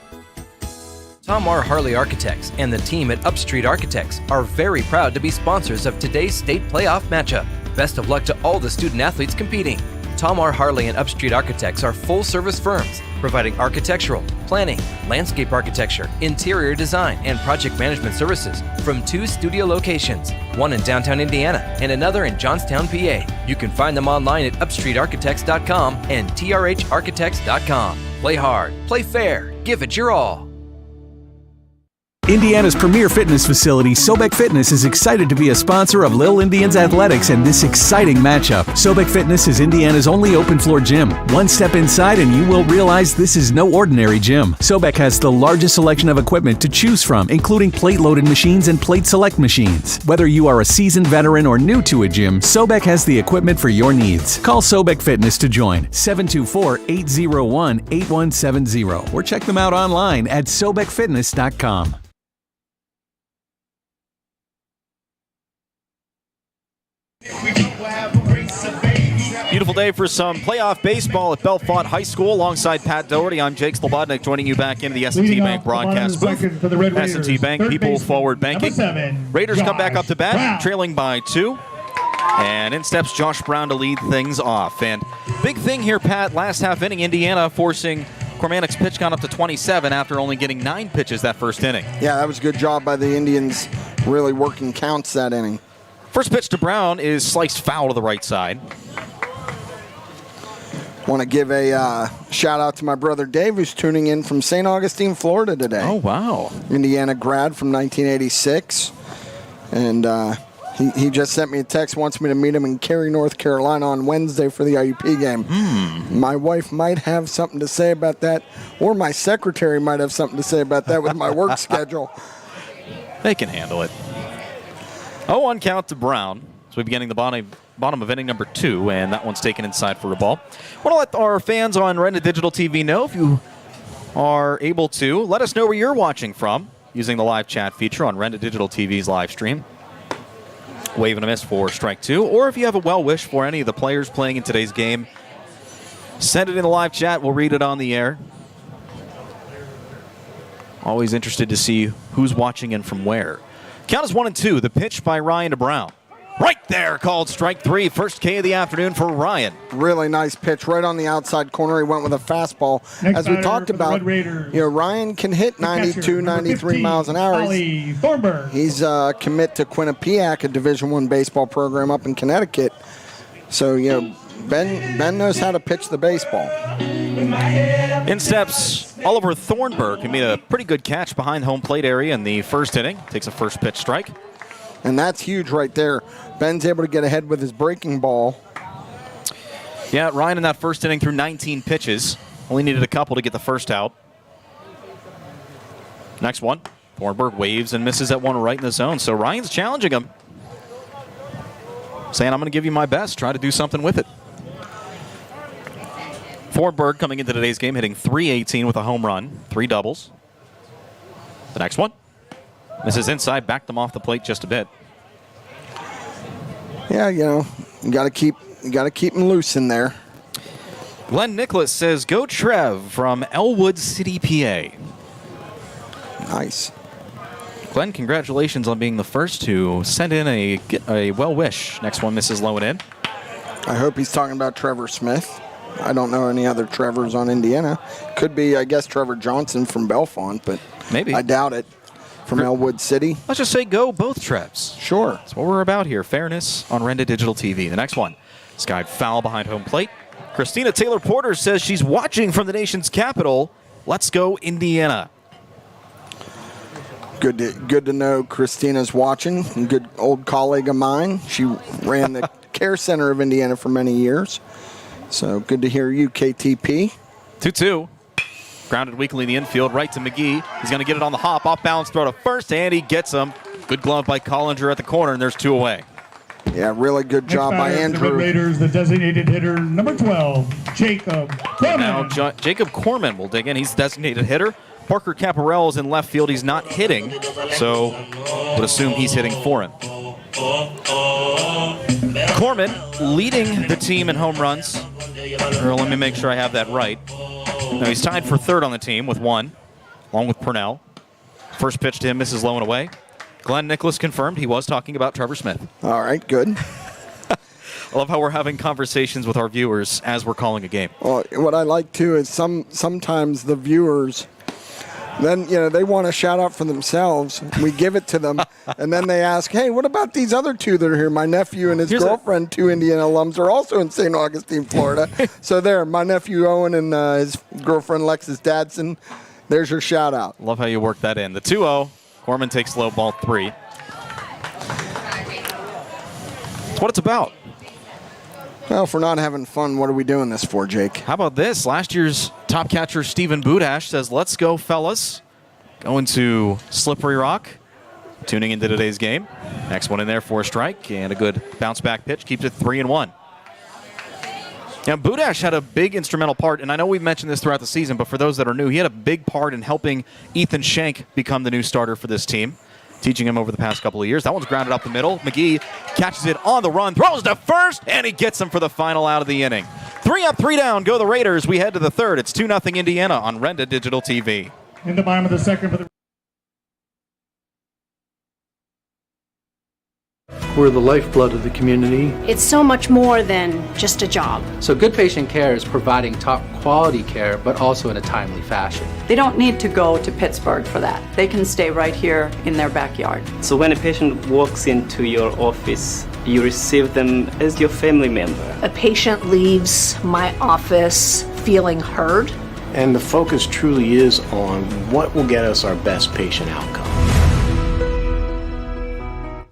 Tom R. Harley Architects and the team at Upstreet Architects are very proud to be sponsors of today's state playoff matchup. Best of luck to all the student athletes competing. Tom R. Harley and Upstreet Architects are full-service firms providing architectural, planning, landscape architecture, interior design, and project management services from 2 studio locations, one in downtown Indiana and another in Johnstown, PA. You can find them online at upstreetarchitects.com and trharchitects.com. Play hard, play fair, give it your all. Indiana's premier fitness facility, Sobek Fitness, is excited to be a sponsor of Lil Indians Athletics and this exciting matchup. Sobek Fitness is Indiana's only open-floor gym. One step inside and you will realize this is no ordinary gym. Sobek has the largest selection of equipment to choose from, including plate-loaded machines and plate select machines. Whether you are a seasoned veteran or new to a gym, Sobek has the equipment for your needs. Call Sobek Fitness to join, 724-801-8170, or check them out online at sobekfitness.com. Beautiful day for some playoff baseball at Bellefonte High School. Alongside Pat Doherty, I'm Jake Slobodnik, joining you back into the S&T Bank broadcast booth. S&T Bank, people forward banking. Raiders come back up to bat, trailing by 2. And in steps Josh Brown to lead things off. And big thing here, Pat, last half inning, Indiana forcing Cormanic's pitch count up to 27 after only getting 9 pitches that first inning. Yeah, that was a good job by the Indians, really working counts that inning. First pitch to Brown is sliced foul to the right side. Want to give a shout out to my brother Dave, who's tuning in from St. Augustine, Florida today. Oh, wow. Indiana grad from 1986. And he just sent me a text, wants me to meet him in Cary, North Carolina on Wednesday for the IUP game. My wife might have something to say about that, or my secretary might have something to say about that with my work schedule. They can handle it. 0-1 count to Brown. So we're beginning the bottom of inning number 2, and that one's taken inside for a ball. I want to let our fans on Renda Digital TV know, if you are able to, let us know where you're watching from using the live chat feature on Renda Digital TV's live stream. Wave and a miss for strike 2. Or if you have a well wish for any of the players playing in today's game, send it in the live chat. We'll read it on the air. Always interested to see who's watching and from where. Count is 1-2. The pitch by Ryan to Brown. Right there, called strike 3. First K of the afternoon for Ryan. Really nice pitch right on the outside corner. He went with a fastball. As we talked about, Ryan can hit 92, 93 miles an hour. He's commit to Quinnipiac, a Division I baseball program up in Connecticut. So, Ben knows how to pitch the baseball. In steps Oliver Thornburg, who made a pretty good catch behind home plate area in the first inning. Takes a first pitch strike. And that's huge right there. Ben's able to get ahead with his breaking ball. Yeah, Ryan in that first inning threw 19 pitches. Only needed a couple to get the first out. Next one. Thornburg waves and misses that one right in the zone. So Ryan's challenging him. Saying, I'm going to give you my best. Try to do something with it. Thornburg coming into today's game hitting .318 with a home run. 3 doubles. The next one. Misses inside. Backed him off the plate just a bit. Yeah, you got to keep him loose in there. Glenn Nicholas says, go Trev from Elwood City, PA. Nice. Glenn, congratulations on being the first to send in a well wish. Next one misses low and in. I hope he's talking about Trevor Smith. I don't know any other Trevors on Indiana. Could be, I guess, Trevor Johnson from Bellefonte, but maybe. I doubt it. From Elwood City. Let's just say go both Trevs. Sure. That's what we're about here. Fairness on Renda Digital TV. The next one. Skied foul behind home plate. Christina Taylor Porter says she's watching from the nation's capital. Let's go Indiana. Good to know Christina's watching. A good old colleague of mine. She ran the care center of Indiana for many years. So good to hear you, KTP. 2-2. Grounded weakly in the infield, right to McGee. He's going to get it on the hop, off balance throw to first, and he gets him. Good glove by Collinger at the corner, and there's 2 away. Yeah, really good job by Andrew. The Red Raiders, the designated hitter, number 12, Jacob Corman. Now Jacob Corman will dig in. He's the designated hitter. Parker Caparell is in left field. He's not hitting, so would assume he's hitting for him. Corman leading the team in home runs. Or let me make sure I have that right. Now he's tied for 3rd on the team with 1, along with Purnell. First pitch to him misses low and away. Glenn Nicholas confirmed he was talking about Trevor Smith. All right, good. I love how we're having conversations with our viewers as we're calling a game. Well, what I like too is sometimes the viewers, then they want a shout out for themselves. We give it to them, and then they ask, "Hey, what about these other 2 that are here? My nephew and his girlfriend, 2 Indiana alums, are also in St. Augustine, Florida." So there, my nephew Owen and his girlfriend Lexis Dadson. There's your shout out. Love how you work that in. The 2-0. Corman takes low, ball 3. That's what it's about. Well, if we're not having fun, what are we doing this for, Jake? How about this? Last year's top catcher, Stephen Budash, says, let's go, fellas. Going to Slippery Rock. Tuning into today's game. Next one in there for a strike, and a good bounce-back pitch. Keeps it 3-1. Now, Budash had a big instrumental part, and I know we've mentioned this throughout the season, but for those that are new, he had a big part in helping Ethan Schenk become the new starter for this team, teaching him over the past couple of years. That one's grounded up the middle. McGee catches it on the run, throws to first, and he gets him for the final out of the inning. 3 up, 3 down, go the Raiders. We head to the 3rd. It's 2-0 Indiana on Renda Digital TV. In the bottom of the 2nd for the We're the lifeblood of the community. It's so much more than just a job. So good patient care is providing top quality care, but also in a timely fashion. They don't need to go to Pittsburgh for that. They can stay right here in their backyard. So when a patient walks into your office, you receive them as your family member. A patient leaves my office feeling heard. And the focus truly is on what will get us our best patient outcome.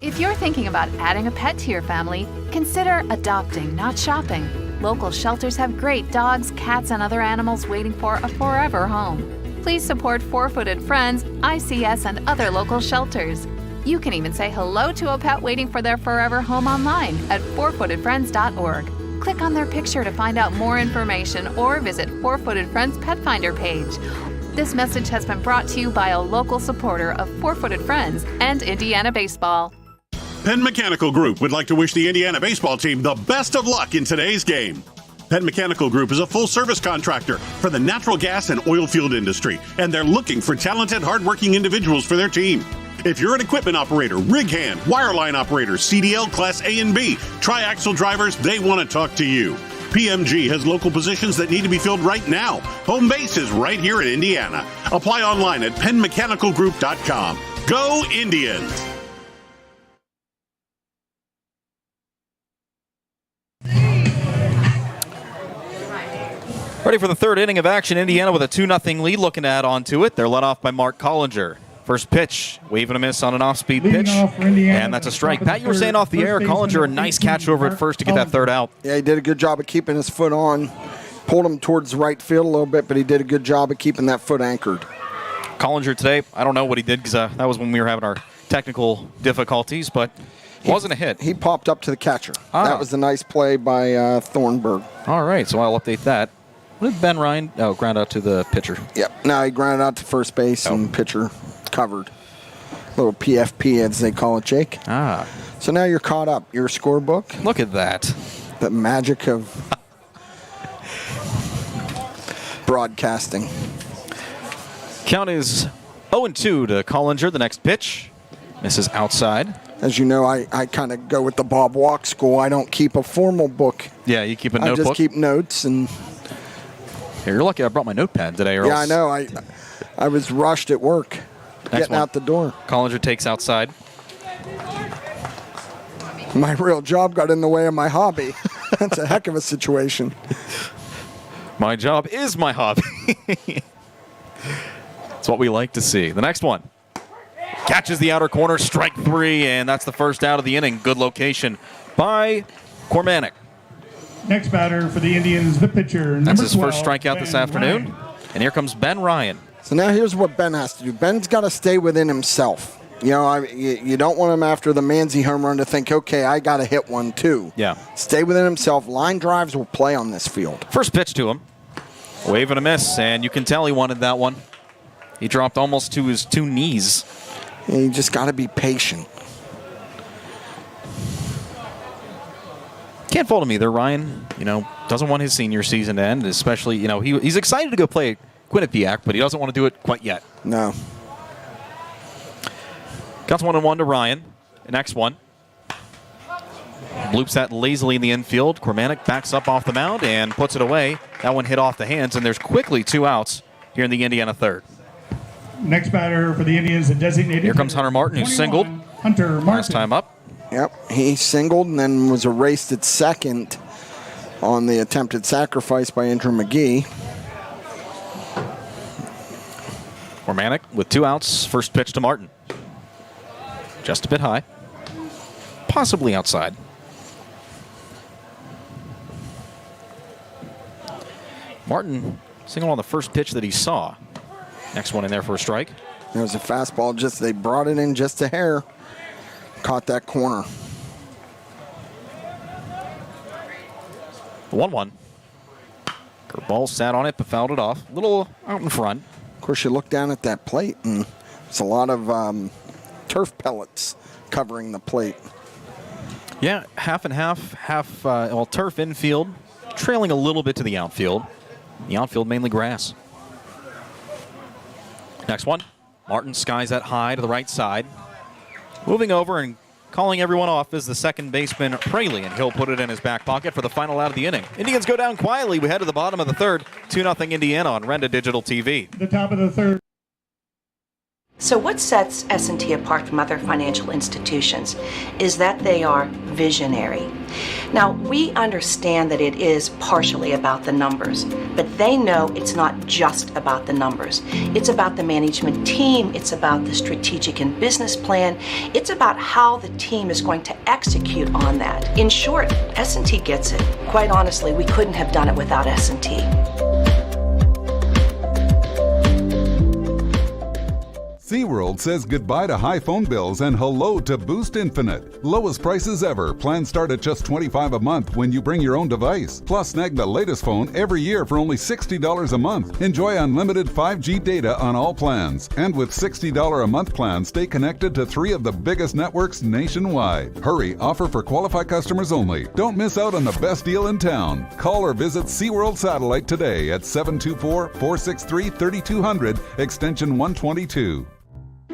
If you're thinking about adding a pet to your family, consider adopting, not shopping. Local shelters have great dogs, cats, and other animals waiting for a forever home. Please support Four-Footed Friends, ICS, and other local shelters. You can even say hello to a pet waiting for their forever home online at fourfootedfriends.org. Click on their picture to find out more information or visit Four-Footed Friends Pet Finder page. This message has been brought to you by a local supporter of Four-Footed Friends and Indiana Baseball. Penn Mechanical Group would like to wish the Indiana baseball team the best of luck in today's game. Penn Mechanical Group is a full-service contractor for the natural gas and oil field industry, and they're looking for talented, hardworking individuals for their team. If you're an equipment operator, rig hand, wireline operator, CDL Class A and B, triaxle drivers, they want to talk to you. PMG has local positions that need to be filled right now. Home base is right here in Indiana. Apply online at PennMechanicalGroup.com. Go Indians! Ready for the third inning of action. Indiana with a 2-0 lead, looking to add on to it. They're led off by Mark Collinger. First pitch, wave and a miss on an off-speed pitch, and that's a strike. Pat, you were saying off the air, Collinger, a nice catch over at first to get that third out. Yeah, he did a good job of keeping his foot on. Pulled him towards the right field a little bit, but he did a good job of keeping that foot anchored. Collinger today, I don't know what he did because that was when we were having our technical difficulties, but it wasn't a hit. He popped up to the catcher. That was a nice play by Thornburg. All right, so I'll update that. What did Ben Ryan ground out to the pitcher? Yep. No, he grounded out to first base and pitcher covered. Little PFP, as they call it, Jake. So now you're caught up. Your scorebook. Look at that. The magic of broadcasting. Count is 0-2 to Collinger. The next pitch misses outside. As you know, I kind of go with the Bob Walk school. I don't keep a formal book. Yeah, you keep a notebook. I just keep notes. And here, you're lucky I brought my notepad today. Yeah, I know. I was rushed at work. Getting out the door. Collinger takes outside. My real job got in the way of my hobby. That's a heck of a situation. My job is my hobby. That's what we like to see. The next one. Catches the outer corner, strike 3, and that's the first out of the inning. Good location by Cormanic. Next batter for the Indians, the pitcher. That's his first strikeout this afternoon. And here comes Ben Ryan. So now here's what Ben has to do. Ben's got to stay within himself. You know, you don't want him after the Manzi home run to think, okay, I got to hit one too. Yeah. Stay within himself. Line drives will play on this field. First pitch to him. Wave and a miss, and you can tell he wanted that one. He dropped almost to his 2 knees. Yeah, you just got to be patient. Can't fault him either. Ryan, doesn't want his senior season to end, especially, he's excited to go play at Quinnipiac, but he doesn't want to do it quite yet. No. Counts 1-1 to Ryan. The next one. Bloops that lazily in the infield. Cormanic backs up off the mound and puts it away. That one hit off the hands, and there's quickly 2 outs here in the Indiana third. Next batter for the Indians, the designated. Here comes Hunter Martin, who singled. Hunter Martin. Last time up. Yep, he singled and then was erased at second on the attempted sacrifice by Andrew McGee. Cormanic with 2 outs. First pitch to Martin. Just a bit high. Possibly outside. Martin singled on the first pitch that he saw. Next one in there for a strike. There was a fastball. They brought it in just a hair. Caught that corner. 1-1. Curveball sat on it, but fouled it off. A little out in front. Of course, you look down at that plate, and there's a lot of turf pellets covering the plate. Yeah, half and half. Turf infield, trailing a little bit to the outfield. The outfield mainly grass. Next one. Martin skies that high to the right side. Moving over and calling everyone off is the second baseman, Praley, and he'll put it in his back pocket for the final out of the inning. Indians go down quietly. We head to the bottom of the third. 2-0 Indiana on Renda Digital TV. The top of the third. So what sets S&T apart from other financial institutions is that they are visionary. Now, we understand that it is partially about the numbers, but they know it's not just about the numbers. It's about the management team, it's about the strategic and business plan, it's about how the team is going to execute on that. In short, S&T gets it. Quite honestly, we couldn't have done it without S&T. SeaWorld says goodbye to high phone bills and hello to Boost Infinite. Lowest prices ever. Plans start at just $25 a month when you bring your own device. Plus, snag the latest phone every year for only $60 a month. Enjoy unlimited 5G data on all plans. And with $60 a month plans, stay connected to 3 of the biggest networks nationwide. Hurry, offer for qualified customers only. Don't miss out on the best deal in town. Call or visit SeaWorld Satellite today at 724-463-3200, extension 122.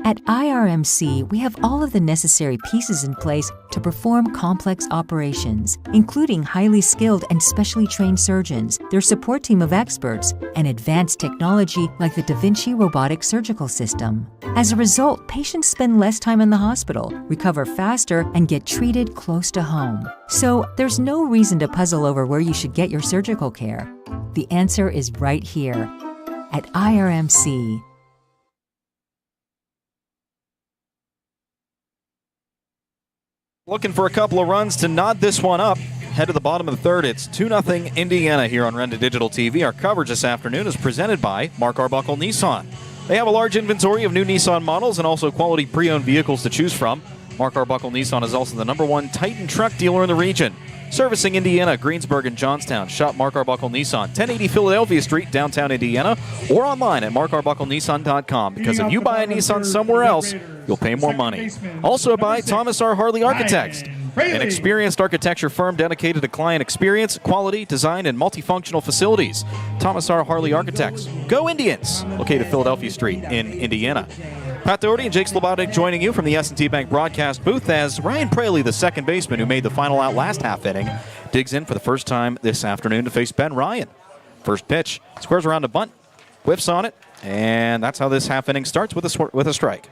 At IRMC, we have all of the necessary pieces in place to perform complex operations, including highly skilled and specially trained surgeons, their support team of experts, and advanced technology like the Da Vinci robotic surgical system. As a result, patients spend less time in the hospital, recover faster, and get treated close to home. So, there's no reason to puzzle over where you should get your surgical care. The answer is right here at IRMC. Looking for a couple of runs to nod this one up. Head to the bottom of the third. It's 2-0 Indiana here on Renda Digital TV. Our coverage this afternoon is presented by Mark Arbuckle Nissan. They have a large inventory of new Nissan models and also quality pre-owned vehicles to choose from. Mark Arbuckle Nissan is also the #1 Titan truck dealer in the region. Servicing Indiana, Greensburg, and Johnstown. Shop Mark Arbuckle Nissan, 1080 Philadelphia Street, downtown Indiana, or online at markarbucklenissan.com. Because if you buy a Nissan somewhere else, you'll pay more money. Also by Thomas R. Harley Architects, an experienced architecture firm dedicated to client experience, quality, design, and multifunctional facilities. Thomas R. Harley Architects. Go Indians! Located Philadelphia Street in Indiana. Pat Doherty and Jake Slobotic joining you from the S&T Bank broadcast booth as Ryan Praley, the second baseman who made the final out last half inning, digs in for the first time this afternoon to face Ben Ryan. First pitch, squares around a bunt, whiffs on it, and that's how this half inning starts with a strike.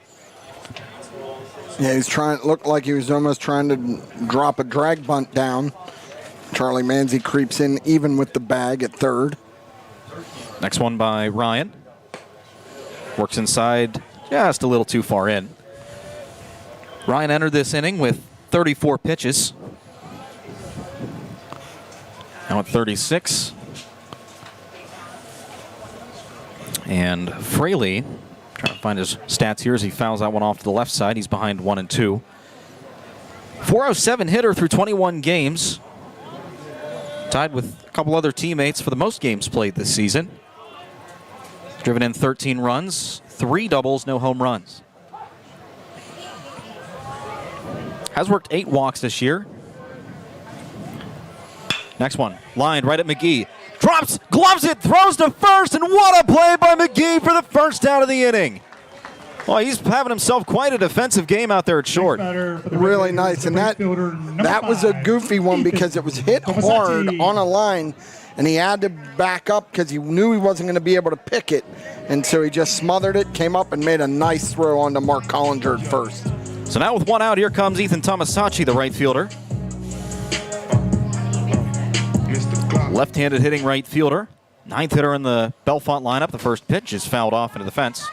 Yeah, looked like he was almost trying to drop a drag bunt down. Charlie Manzi creeps in even with the bag at third. Next one by Ryan. Works inside just a little too far in. Ryan entered this inning with 34 pitches. Now at 36. And Fraley, trying to find his stats here as he fouls that one off to the left side. He's behind 1 and 2. 407 hitter through 21 games. Tied with a couple other teammates for the most games played this season. Driven in 13 runs, 3 doubles, no home runs. Has worked 8 walks this year. Next one, lined right at McGee. Drops, gloves it, throws to first, and what a play by McGee for the first out of the inning. Well, he's having himself quite a defensive game out there at short. Really nice, and that was a goofy one because it was hit hard on a line, and he had to back up because he knew he wasn't going to be able to pick it, and so he just smothered it, came up, and made a nice throw onto Mark Collinger at first. So now with 1 out, here comes Ethan Tomasacci, the right fielder. Left-handed hitting right fielder. 9th hitter in the Bellefonte lineup. The first pitch is fouled off into the fence.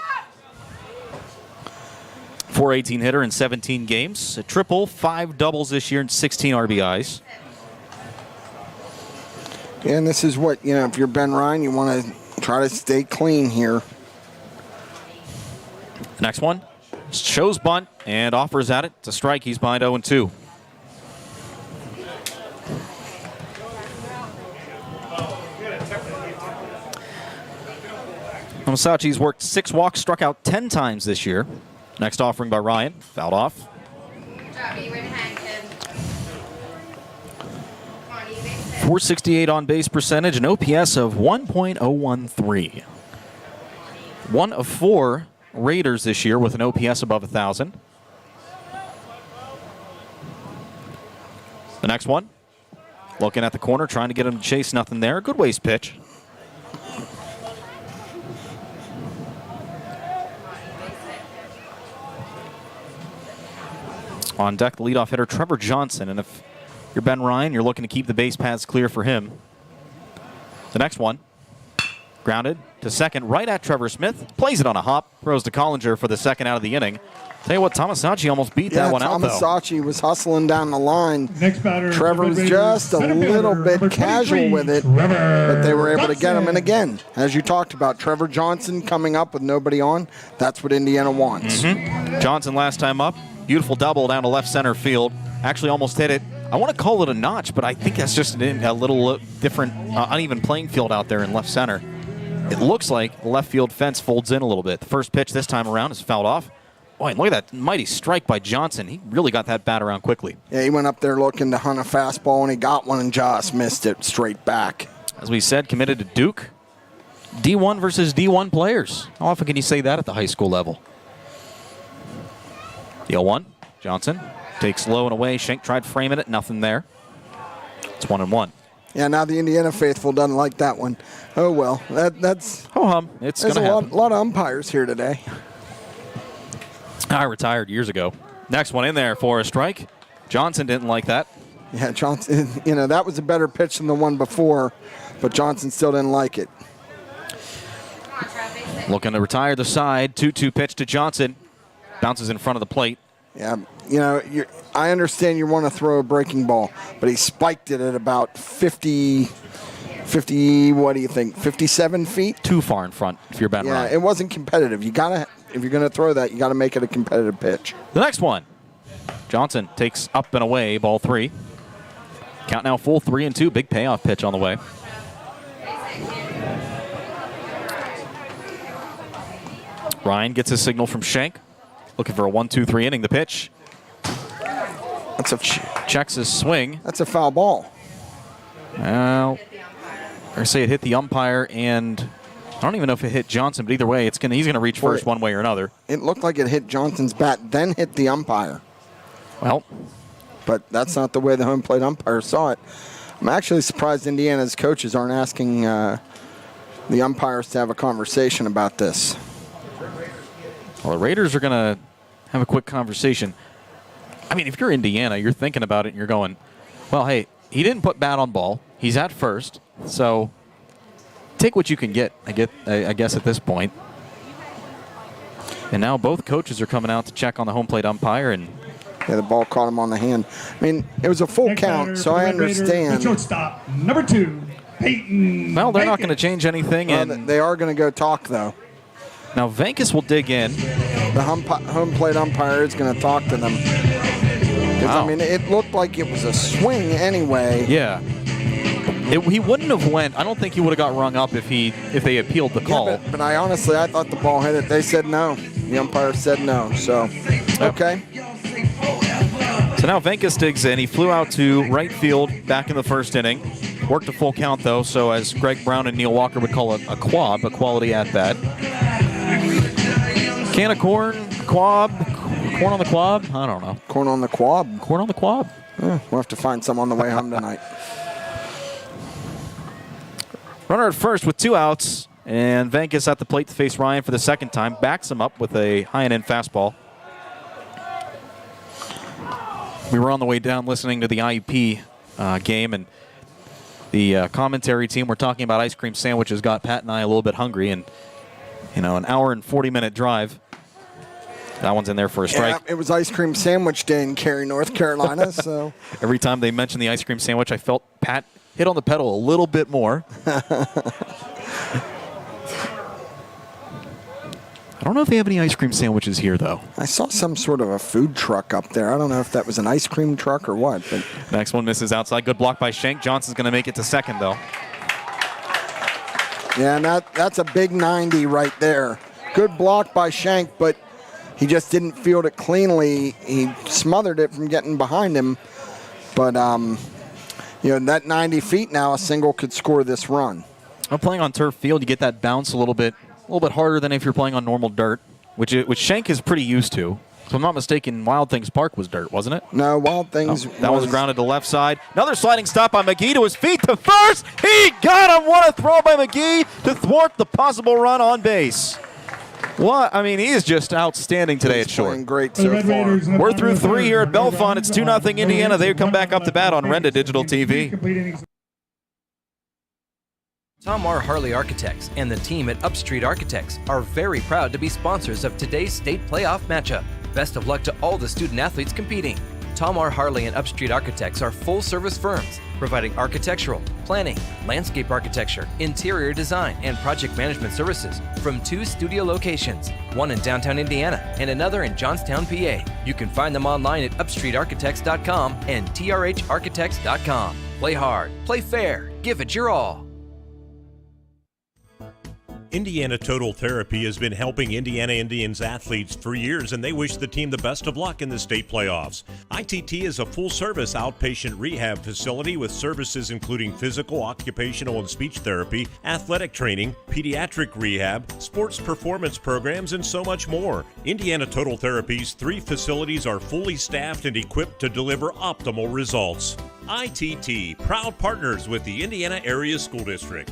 418 hitter in 17 games. A triple, 5 doubles this year, and 16 RBIs. And this is what, if you're Ben Ryan, you want to try to stay clean here. Next one. Shows bunt and offers at it. It's a strike. He's behind 0 and 2. Tomasacci's worked 6 walks, struck out 10 times this year. Next offering by Ryan, fouled off. 468 on base percentage, an OPS of 1.013. 1 of 4 Raiders this year with an OPS above 1,000. The next one, looking at the corner, trying to get him to chase, nothing there. Good ways pitch. On deck, the leadoff hitter, Trevor Johnson. And if you're Ben Ryan, you're looking to keep the base paths clear for him. The next one, grounded to second, right at Trevor Smith. Plays it on a hop, throws to Collinger for the second out of the inning. Tell you what, Tomasacci almost beat that one out, though. Tomasacci was hustling down the line. Trevor was just a little bit casual with it, but they were able to get him. And again, as you talked about, Trevor Johnson coming up with nobody on, that's what Indiana wants. Johnson last time up. Beautiful double down to left center field. Actually almost hit it. I want to call it a notch, but I think that's just a little different, uneven playing field out there in left center. It looks like the left field fence folds in a little bit. The first pitch this time around is fouled off. Boy, and look at that mighty strike by Johnson. He really got that bat around quickly. Yeah, he went up there looking to hunt a fastball, and he got one and just missed it straight back. As we said, committed to Duke. D1 versus D1 players. How often can you say that at the high school level? The 0-1, Johnson takes low and away. Schenk tried framing it, nothing there. It's 1-1. Yeah, now the Indiana faithful doesn't like that one. Oh well, that's ho-hum. It's going to happen. A lot of umpires here today. I retired years ago. Next one in there for a strike. Johnson didn't like that. Yeah, Johnson, that was a better pitch than the one before, but Johnson still didn't like it. Looking to retire the side. 2-2 pitch to Johnson. Bounces in front of the plate. Yeah, I understand you want to throw a breaking ball, but he spiked it at about 50, what do you think, 57 feet? Too far in front if you're batting right. Yeah, it wasn't competitive. If you're going to throw that, you got to make it a competitive pitch. The next one. Johnson takes up and away, ball 3. Count now full 3-2. Big payoff pitch on the way. Ryan gets a signal from Schenk. Looking for a 1-2-3 inning. The pitch. Checks his swing. That's a foul ball. Well, I say it hit the umpire, and I don't even know if it hit Johnson, but either way, he's going to reach first one way or another. It looked like it hit Johnson's bat, then hit the umpire. Well, but that's not the way the home plate umpire saw it. I'm actually surprised Indiana's coaches aren't asking the umpires to have a conversation about this. Well, the Raiders are going to have a quick conversation. I mean, if you're Indiana, you're thinking about it and you're going, well, hey, he didn't put bat on ball. He's at first, so take what you can get, I guess, at this point. And now both coaches are coming out to check on the home plate umpire, and yeah, the ball caught him on the hand. I mean, it was a full count, so I understand. Shortstop, number 2, Peyton. Well, they're not going to change anything. And they are going to go talk, though. Now, Venkis will dig in. The home plate umpire is going to talk to them. Wow. I mean, it looked like it was a swing anyway. Yeah. He wouldn't have went. I don't think he would have got rung up if they appealed the call. Yeah, but I thought the ball hit it. They said no. The umpire said no. So, okay. So now Venkis digs in. He flew out to right field back in the first inning. Worked a full count, though, so as Greg Brown and Neil Walker would call it, a quab, a quality at-bat. Can of corn, quab, corn on the quab? I don't know. Corn on the quab? Corn on the quab. Yeah, we'll have to find some on the way home tonight. Runner at first with 2 outs, and Venkis at the plate to face Ryan for the second time. Backs him up with a high and in fastball. We were on the way down listening to the IUP game, and the commentary team were talking about ice cream sandwiches. Got Pat and I a little bit hungry, and an hour and 40-minute drive. That one's in there for a strike. Yeah, it was ice cream sandwich day in Cary, North Carolina. So every time they mentioned the ice cream sandwich, I felt Pat hit on the pedal a little bit more. I don't know if they have any ice cream sandwiches here, though. I saw some sort of a food truck up there. I don't know if that was an ice cream truck or what. But next one misses outside. Good block by Schenk. Johnson's going to make it to second, though. Yeah, and that's a big 90 right there. Good block by Schenk, but he just didn't field it cleanly. He smothered it from getting behind him. But, that 90 feet now, a single could score this run. I'm playing on turf field. You get that bounce a little bit harder than if you're playing on normal dirt, which Schenk is pretty used to. If I'm not mistaken, Wild Things Park was dirt, wasn't it? No, Wild Things. That was grounded to left side. Another sliding stop by McGee to his feet to first. He got him. What a throw by McGee to thwart the possible run on base. What? I mean, he is just outstanding today at short. Great so far. We're through 3 here at Bellefonte. It's 2-0 Indiana. They come back up to bat on Renda Digital TV. Tom R. Harley Architects and the team at Upstreet Architects are very proud to be sponsors of today's state playoff matchup. Best of luck to all the student athletes competing. Tom R. Harley and Upstreet Architects are full-service firms providing architectural, planning, landscape architecture, interior design, and project management services from 2 studio locations, one in downtown Indiana and another in Johnstown, PA. You can find them online at upstreetarchitects.com and trharchitects.com. Play hard, play fair, give it your all. Indiana Total Therapy has been helping Indiana Indians athletes for years, and they wish the team the best of luck in the state playoffs. ITT is a full-service outpatient rehab facility with services including physical, occupational, and speech therapy, athletic training, pediatric rehab, sports performance programs, and so much more. Indiana Total Therapy's 3 facilities are fully staffed and equipped to deliver optimal results. ITT, proud partners with the Indiana Area School District.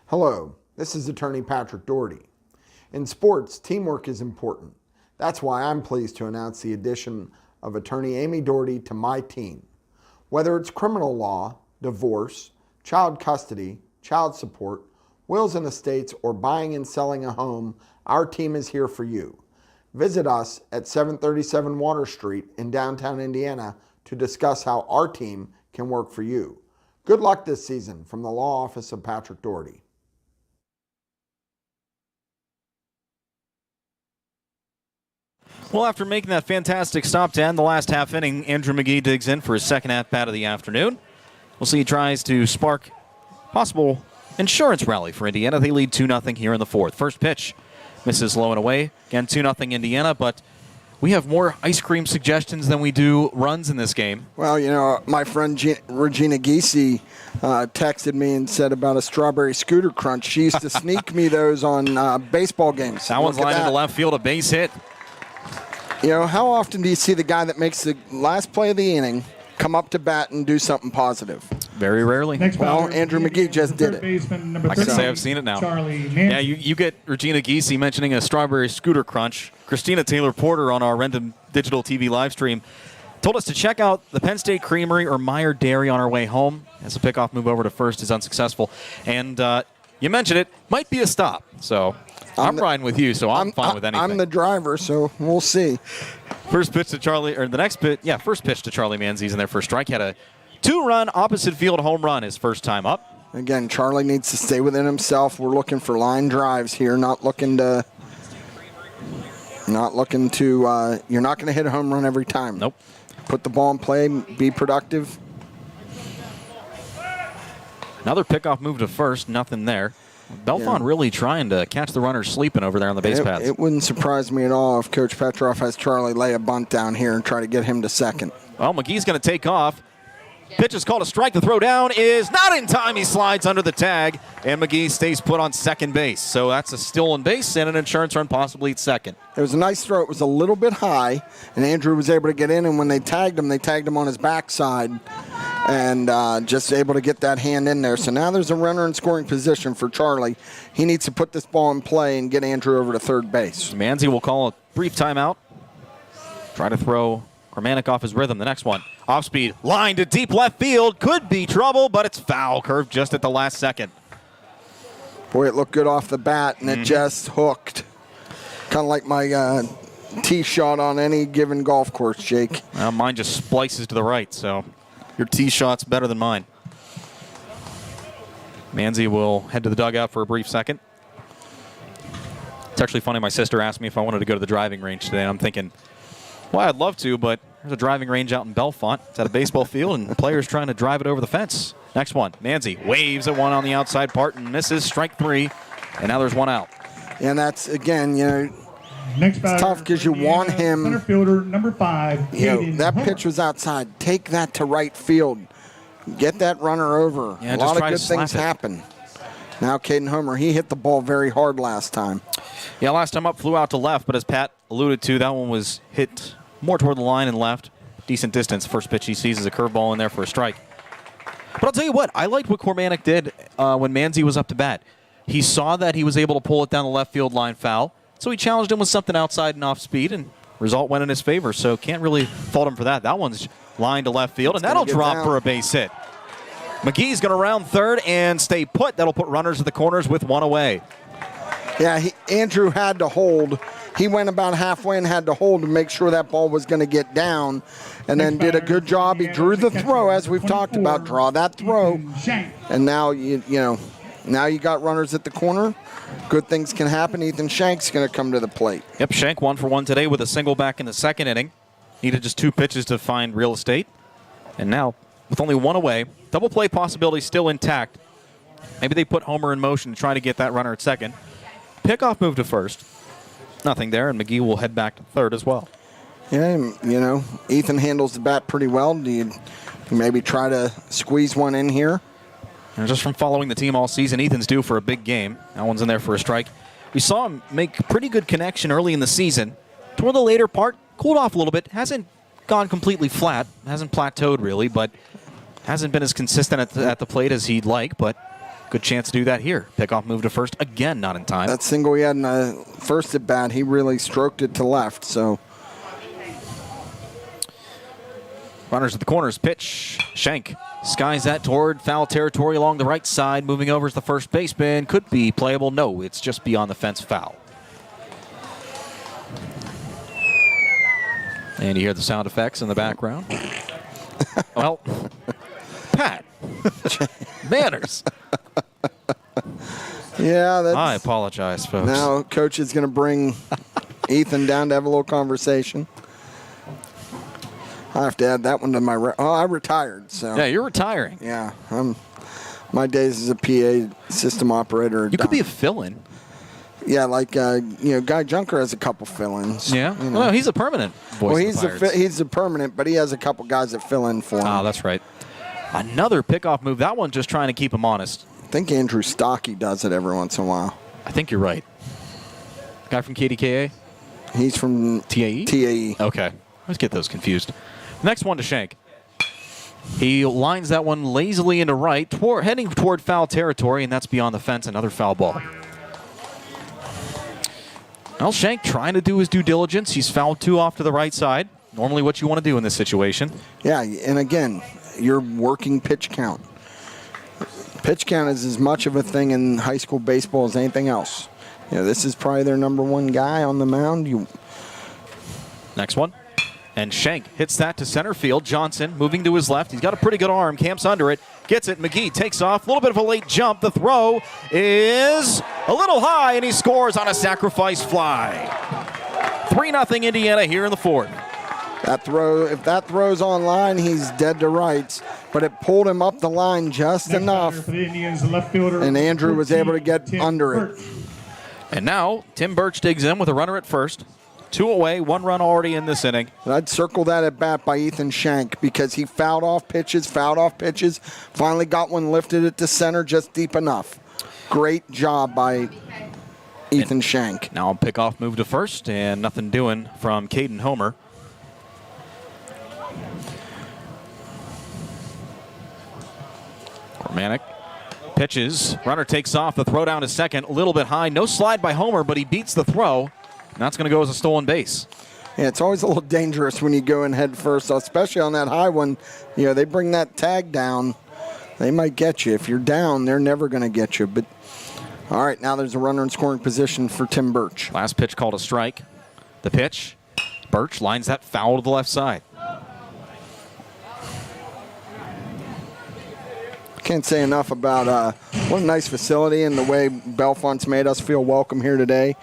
Hello, this is attorney Patrick Doherty. In sports, teamwork is important. That's why I'm pleased to announce the addition of attorney Amy Doherty to my team. Whether it's criminal law, divorce, child custody, child support, wills and estates, or buying and selling a home, our team is here for you. Visit us at 737 Water Street in downtown Indiana to discuss how our team can work for you. Good luck this season from the Law Office of Patrick Doherty. Well, after making that fantastic stop to end the last half inning, Andrew McGee digs in for his second at-bat of the afternoon. We'll see he tries to spark possible insurance rally for Indiana. They lead 2-0 here in the fourth. First pitch misses low and away. Again, 2-0 Indiana, but we have more ice cream suggestions than we do runs in this game. Well, you know, my friend Regina Giese texted me and said about a strawberry scooter crunch. She used to sneak me those on baseball games. That one's lined into left field, a base hit. You know, how often do you see the guy that makes the last play of the inning come up to bat and do something positive? Very rarely. Well, Andrew McGee just did it. I can say I've seen it now. Yeah, you get Regina Giese mentioning a strawberry scooter crunch. Christina Taylor Porter on our Rendon Digital TV live stream told us to check out the Penn State Creamery or Meyer Dairy on our way home, as a pickoff move over to first is unsuccessful. And you mentioned it, might be a stop. So I'm riding with you, so I'm fine with anything. I'm the driver, so we'll see. First pitch to Charlie, or the next pitch, first pitch to Charlie Manzies in there for a strike. Had a 2-run opposite field home run his first time up. Again, Charlie needs to stay within himself. We're looking for line drives here, not looking to, you're not going to hit a home run every time. Nope. Put the ball in play, be productive. Another pickoff move to first, nothing there. Bellefonte really trying to catch the runners sleeping over there on the base paths. It wouldn't surprise me at all if Coach Petroff has Charlie lay a bunt down here and try to get him to second. Well, McGee's going to take off. Pitch is called a strike. The throw down is not in time. He slides under the tag, and McGee stays put on second base. So that's a stolen base and an insurance run possibly at second. It was a nice throw. It was a little bit high, and Andrew was able to get in, and when they tagged him on his backside and just able to get that hand in there. So now there's a runner in scoring position for Charlie. He needs to put this ball in play and get Andrew over to third base. Manzi will call a brief timeout. Try to throw Romanek off his rhythm. The next one, off speed, line to deep left field. Could be trouble, but it's foul. Curved just at the last second. Boy, it looked good off the bat, and it just hooked. Kind of like my tee shot on any given golf course, Jake. Well, mine just splices to the right, so your tee shot's better than mine. Manzi will head to the dugout for a brief second. It's actually funny. My sister asked me if I wanted to go to the driving range today, and I'm thinking, well, I'd love to, but there's a driving range out in Bellefonte. It's at a baseball field, and the players trying to drive it over the fence. Next one, Manzi waves at one on the outside part and misses, strike three, and now there's one out. And that's, again, Next it's tough because you want him. Center fielder, number 5. That pitch was outside. Take that to right field. Get that runner over. Yeah, a lot of good things happen. Now Caden Homer, he hit the ball very hard last time. Yeah, last time up flew out to left, but as Pat alluded to, that one was hit more toward the line and left. Decent distance. First pitch he sees is a curveball in there for a strike. But I'll tell you what, I liked what Cormanek did when Manzi was up to bat. He saw that he was able to pull it down the left field line foul, so he challenged him with something outside and off speed, and result went in his favor, so can't really fault him for that. That one's lined to left field, and that'll drop for a base hit. McGee's going to round third and stay put. That'll put runners at the corners with one away. Yeah, Andrew had to hold. He went about halfway and had to hold to make sure that ball was going to get down, and then did a good job. He drew the throw, as we've talked about. Draw that throw, and now now you got runners at the corner. Good things can happen. Ethan Shank's going to come to the plate. Yep, Shank 1 for 1 today with a single back in the second inning. Needed just 2 pitches to find real estate, and now with only one away, double play possibility still intact. Maybe they put Homer in motion to try to get that runner at second. Pickoff move to first. Nothing there, and McGee will head back to third as well. Yeah, Ethan handles the bat pretty well. Do you maybe try to squeeze one in here? And just from following the team all season, Ethan's due for a big game. That one's in there for a strike. We saw him make pretty good connection early in the season. Toward the later part, cooled off a little bit. Hasn't gone completely flat. Hasn't plateaued really, but hasn't been as consistent at the plate as he'd like, but good chance to do that here. Pickoff move to first, again, not in time. That single he had in the first at bat, he really stroked it to left, so. Runners at the corners. Pitch. Shank skies that toward foul territory along the right side. Moving over is the first baseman. Could be playable. No, it's just beyond the fence foul. And you hear the sound effects in the background. Well, Pat. Manners. Yeah, that's... I apologize, folks. Now Coach is going to bring Ethan down to have a little conversation. I have to add that one to my... I retired, so... Yeah, you're retiring. Yeah, my days as a PA system operator are You done. could be a fill-in. Yeah, like, Guy Junker has a couple fill-ins. Yeah? You know. Well, he's a permanent voice of the Pirates. He's a permanent, but he has a couple guys that fill in for him. Oh, that's right. Another pickoff move. That one just trying to keep him honest. I think Andrew Stocky does it every once in a while. I think you're right. Guy from KDKA? He's from TAE? TAE. Okay. Let's get those confused. Next one to Shank. He lines that one lazily into right, heading toward foul territory, and that's beyond the fence. Another foul ball. Well, Shank trying to do his due diligence. He's fouled 2 off to the right side. Normally what you want to do in this situation. Yeah, and again, you're working pitch count. Pitch count is as much of a thing in high school baseball as anything else. This is probably their number one guy on the mound. Next one. And Shank hits that to center field. Johnson moving to his left. He's got a pretty good arm. Camps under it. Gets it. McGee takes off. A little bit of a late jump. The throw is a little high, and he scores on a sacrifice fly. 3-0 Indiana here in the fourth. That throw, if that throw's on line, he's dead to rights. But it pulled him up the line just enough. For the Indians, the left fielder, and Andrew was able to get under it. And now Tim Birch digs in with a runner at first. 2 away, 1 run already in this inning. And I'd circle that at bat by Ethan Shank because he fouled off pitches, finally got one, lifted it to center just deep enough. Great job by Ethan Shank. Now a pickoff move to first, and nothing doing from Caden Homer. Romanek pitches. Runner takes off. The throw down to second. A little bit high. No slide by Homer, but he beats the throw. And that's going to go as a stolen base. Yeah, it's always a little dangerous when you go in head first, especially on that high one. They bring that tag down. They might get you. If you're down, they're never going to get you. But all right, now there's a runner in scoring position for Tim Birch. Last pitch called a strike. The pitch. Birch lines that foul to the left side. Can't say enough about what a nice facility and the way Bellefonte's made us feel welcome here today.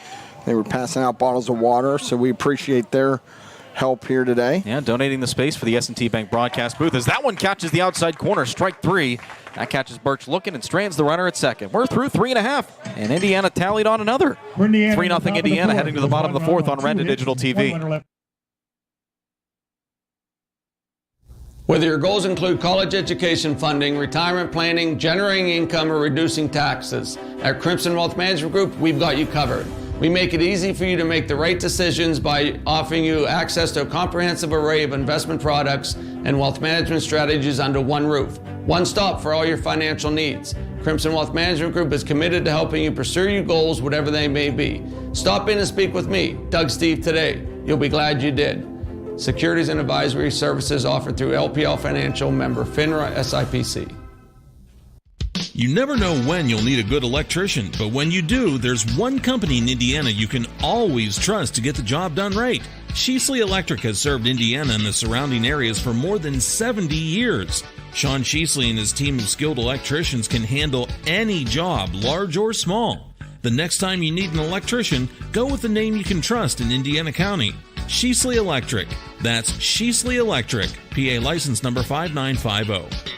They were passing out bottles of water, so we appreciate their help here today. Yeah, donating the space for the S&T Bank broadcast booth as that one catches the outside corner, strike 3. That catches Birch looking and strands the runner at second. We're through 3.5, and Indiana tallied on another. 3-0 Indiana heading to the bottom of the fourth on Red and Digital TV. Whether your goals include college education funding, retirement planning, generating income, or reducing taxes, at Crimson Wealth Management Group, we've got you covered. We make it easy for you to make the right decisions by offering you access to a comprehensive array of investment products and wealth management strategies under one roof. One stop for all your financial needs. Crimson Wealth Management Group is committed to helping you pursue your goals, whatever they may be. Stop in and speak with me, Doug Steve, today. You'll be glad you did. Securities and advisory services offered through LPL Financial, member FINRA SIPC. You never know when you'll need a good electrician, but when you do, there's one company in Indiana you can always trust to get the job done right. Sheasley Electric has served Indiana and the surrounding areas for more than 70 years. Sean Sheasley and his team of skilled electricians can handle any job, large or small. The next time you need an electrician, go with the name you can trust in Indiana County. Sheasley Electric. That's Sheasley Electric. PA license number 5950.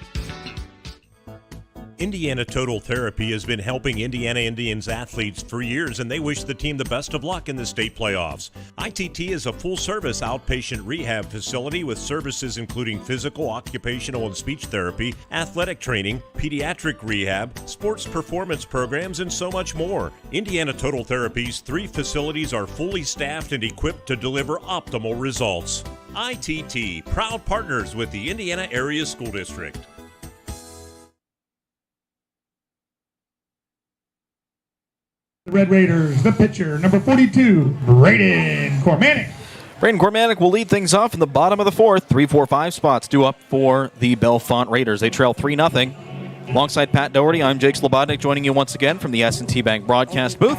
Indiana Total Therapy has been helping Indiana Indians athletes for years, and they wish the team the best of luck in the state playoffs. ITT is a full-service outpatient rehab facility with services including physical, occupational, and speech therapy, athletic training, pediatric rehab, sports performance programs, and so much more. Indiana Total Therapy's 3 facilities are fully staffed and equipped to deliver optimal results. ITT, proud partners with the Indiana Area School District. The Red Raiders, the pitcher, number 42, Braden Cormanic. Braden Cormanic will lead things off in the bottom of the fourth. 3, 4, 5 spots due up for the Bellefonte Raiders. They trail 3-0. Alongside Pat Doherty, I'm Jake Slobodnik, joining you once again from the S&T Bank broadcast booth.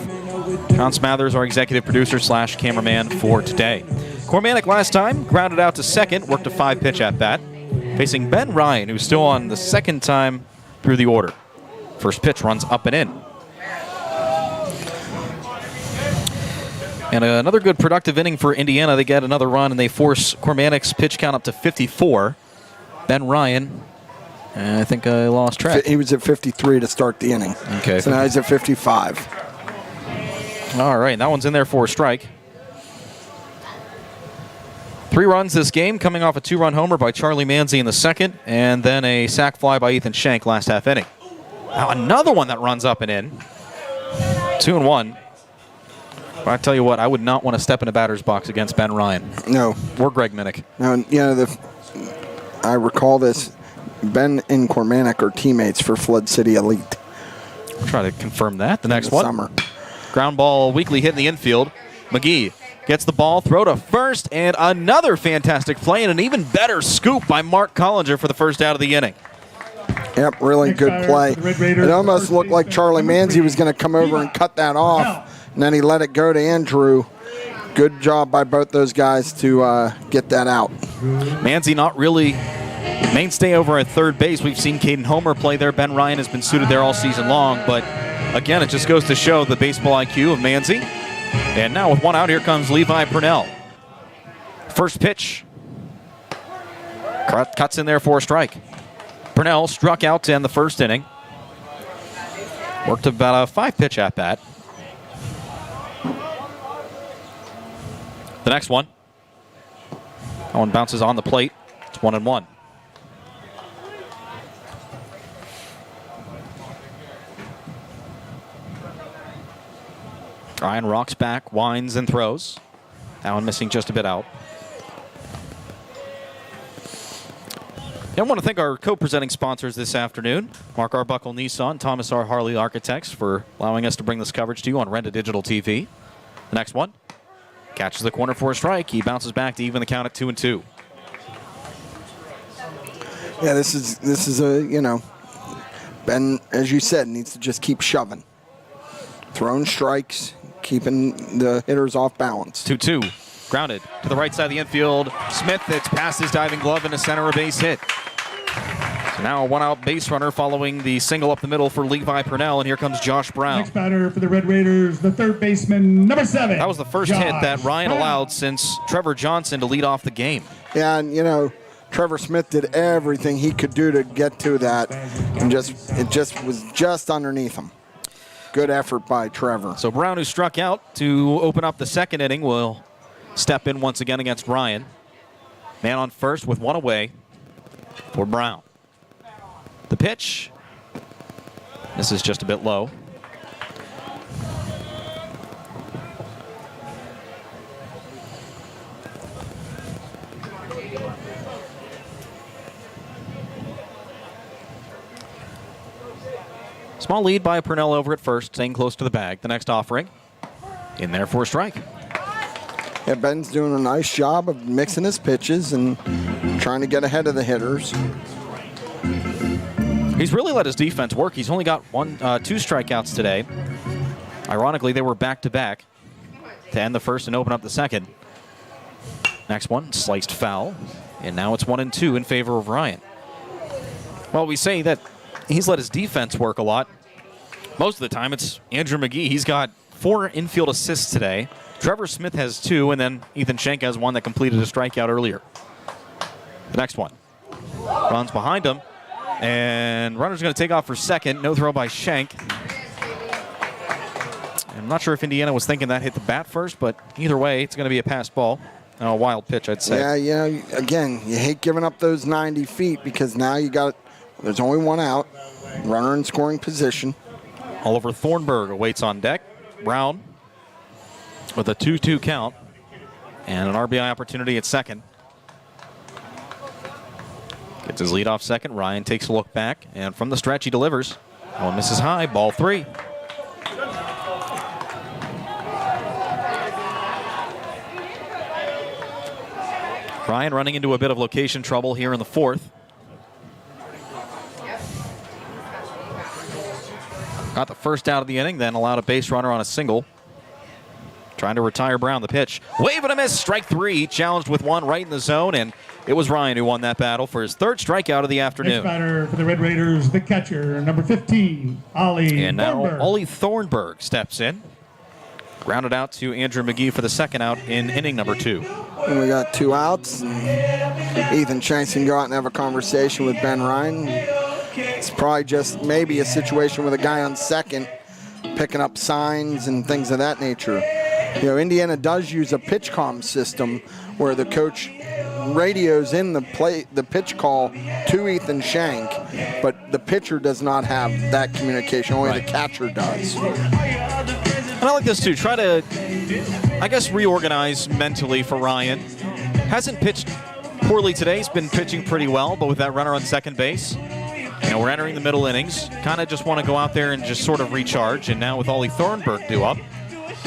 John Smathers, our executive producer / cameraman for today. Cormanic last time grounded out to second, worked a 5-pitch at bat, facing Ben Ryan, who's still on the second time through the order. First pitch runs up and in. And another good productive inning for Indiana. They get another run, and they force Cormanic's pitch count up to 54. Ben Ryan, I think I lost track. He was at 53 to start the inning. Okay. So now he's at 55. All right, that one's in there for a strike. 3 runs this game, coming off a 2-run homer by Charlie Manzi in the second, and then a sac fly by Ethan Schenk last half inning. Now another one that runs up and in. 2-1. But I tell you what, I would not want to step in a batter's box against Ben Ryan. No. Or Greg Minnick. No, you know, I recall this. Ben and Cormanic are teammates for Flood City Elite. I'll try to confirm that. The next one. Summer. Ground ball weakly hit in the infield. McGee gets the ball, throw to first, and another fantastic play and an even better scoop by Mark Collinger for the first out of the inning. Yep, really good play. It almost looked like Charlie Manzi was going to come over and cut that off, and then he let it go to Andrew. Good job by both those guys to get that out. Manzi not really mainstay over at third base. We've seen Caden Homer play there. Ben Ryan has been suited there all season long, but again, it just goes to show the baseball IQ of Manzi. And now with one out, here comes Levi Purnell. First pitch. Cuts in there for a strike. Purnell struck out to end the first inning. Worked about a 5-pitch at bat. The next one. That one bounces on the plate. It's 1-1. Ryan rocks back, winds and throws. That one missing just a bit out. I want to thank our co-presenting sponsors this afternoon, Mark Arbuckle Nissan, Thomas R. Harley Architects, for allowing us to bring this coverage to you on Renda Digital TV. The next one. Catches the corner for a strike. He bounces back to even the count at 2-2. Yeah, this is a, you know, Ben, as you said, needs to just keep shoving. Throwing strikes, keeping the hitters off balance. 2-2. Grounded to the right side of the infield. Smith, it's past his diving glove and a center base hit. So now a one-out base runner following the single up the middle for Levi Purnell, and here comes Josh Brown. Next batter for the Red Raiders, the third baseman, number 7. That was the first hit that Ryan allowed since Trevor Johnson to lead off the game. Yeah, and you know, Trevor Smith did everything he could do to get to that, and it just was just underneath him. Good effort by Trevor. So Brown, who struck out to open up the second inning, will step in once again against Ryan. Man on first with one away for Brown. The pitch. This is just a bit low. Small lead by Purnell over at first, staying close to the bag. The next offering, in there for a strike. Yeah, Ben's doing a nice job of mixing his pitches and trying to get ahead of the hitters. He's really let his defense work. He's only got 2 strikeouts today. Ironically, they were back-to-back to end the first and open up the second. Next one, sliced foul. And now it's 1-2 in favor of Ryan. Well, we say that he's let his defense work a lot. Most of the time, it's Andrew McGee. He's got 4 infield assists today. Trevor Smith has 2, and then Ethan Schenk has 1 that completed a strikeout earlier. The next one. Runs behind him, and runner's going to take off for second. No throw by Schenk. I'm not sure if Indiana was thinking that hit the bat first, but either way, it's going to be a pass ball. A wild pitch, I'd say. Yeah, again, you hate giving up those 90 feet because now there's only one out. Runner in scoring position. Oliver Thornburg awaits on deck. Brown with a 2-2 count and an RBI opportunity at second. Gets his lead off second. Ryan takes a look back, and from the stretch he delivers. One misses high, ball 3. Ryan running into a bit of location trouble here in the fourth. Got the first out of the inning, then allowed a base runner on a single. Trying to retire Brown. The pitch. Wave and a miss. Strike three. Challenged with one right in the zone, and it was Ryan who won that battle for his third strikeout of the afternoon. Next batter for the Red Raiders, the catcher, number 15, Ollie And now Thornburg. Ollie Thornburg steps in. Grounded out to Andrew McGee for the second out in inning number 2. And we got 2 outs. Ethan Shanks can go out and have a conversation with Ben Ryan. It's probably just maybe a situation with a guy on second picking up signs and things of that nature. You know, Indiana does use a pitch comm system where the coach radios in the pitch call to Ethan Shank, but the pitcher does not have that communication. Only the catcher does. And I like this too. Try to, I guess, reorganize mentally for Ryan. Hasn't pitched poorly today. He's been pitching pretty well, but with that runner on second base, you know, we're entering the middle innings. Kind of just want to go out there and just sort of recharge. And now with Ollie Thornburg due up,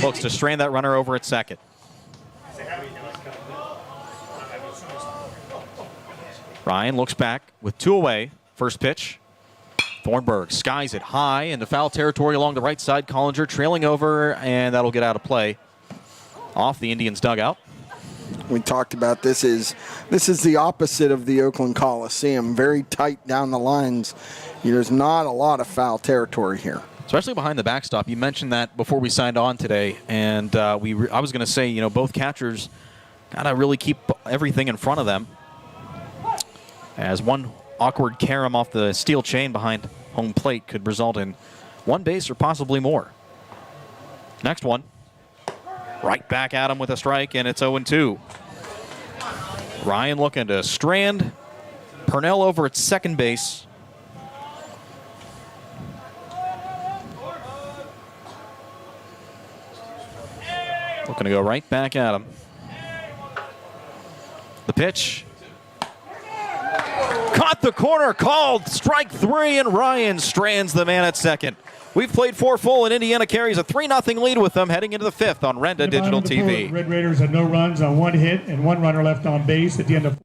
looks to strain that runner over at second. Ryan looks back with 2 away. First pitch. Thornburg skies it high into foul territory along the right side. Collinger trailing over, and that'll get out of play off the Indians' dugout. We talked about this is the opposite of the Oakland Coliseum. Very tight down the lines. There's not a lot of foul territory here. Especially behind the backstop. You mentioned that before we signed on today, and I was going to say, you know, both catchers got to really keep everything in front of them. As one awkward carom off the steel chain behind home plate could result in 1 base or possibly more. Next one. Right back at him with a strike, and it's 0-2. Ryan looking to strand Purnell over at second base. Looking to go right back at him. The pitch. Caught the corner, called strike 3, and Ryan strands the man at second. We've played 4 full, and Indiana carries a 3-0 lead with them heading into the 5th on Renda Digital TV. Red Raiders had no runs on 1 hit and 1 runner left on base at the end of.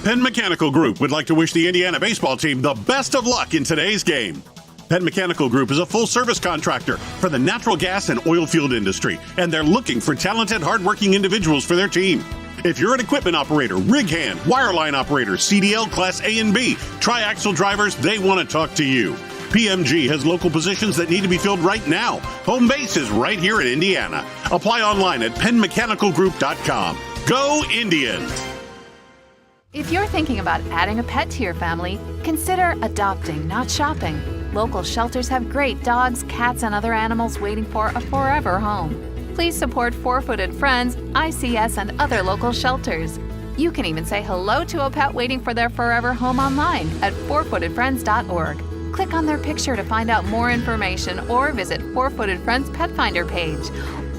Penn Mechanical Group would like to wish the Indiana baseball team the best of luck in today's game. Penn Mechanical Group is a full-service contractor for the natural gas and oil field industry, and they're looking for talented, hardworking individuals for their team. If you're an equipment operator, rig hand, wireline operator, CDL Class A and B, triaxle drivers, they want to talk to you. PMG has local positions that need to be filled right now. Home base is right here in Indiana. Apply online at PennMechanicalGroup.com. Go Indians! If you're thinking about adding a pet to your family, consider adopting, not shopping. Local shelters have great dogs, cats, and other animals waiting for a forever home. Please support Four-Footed Friends, ICS, and other local shelters. You can even say hello to a pet waiting for their forever home online at fourfootedfriends.org. Click on their picture to find out more information or visit Four-Footed Friends Pet Finder page.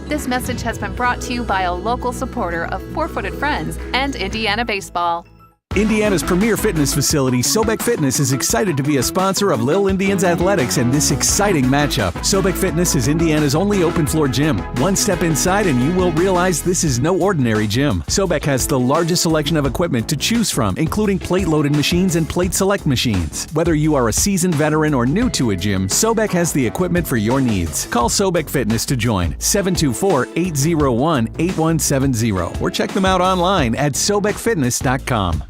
This message has been brought to you by a local supporter of Four-Footed Friends and Indiana Baseball. Indiana's premier fitness facility, Sobek Fitness, is excited to be a sponsor of Lil Indians Athletics and this exciting matchup. Sobek Fitness is Indiana's only open-floor gym. One step inside and you will realize this is no ordinary gym. Sobek has the largest selection of equipment to choose from, including plate-loaded machines and plate select machines. Whether you are a seasoned veteran or new to a gym, Sobek has the equipment for your needs. Call Sobek Fitness to join, 724-801-8170, or check them out online at sobekfitness.com.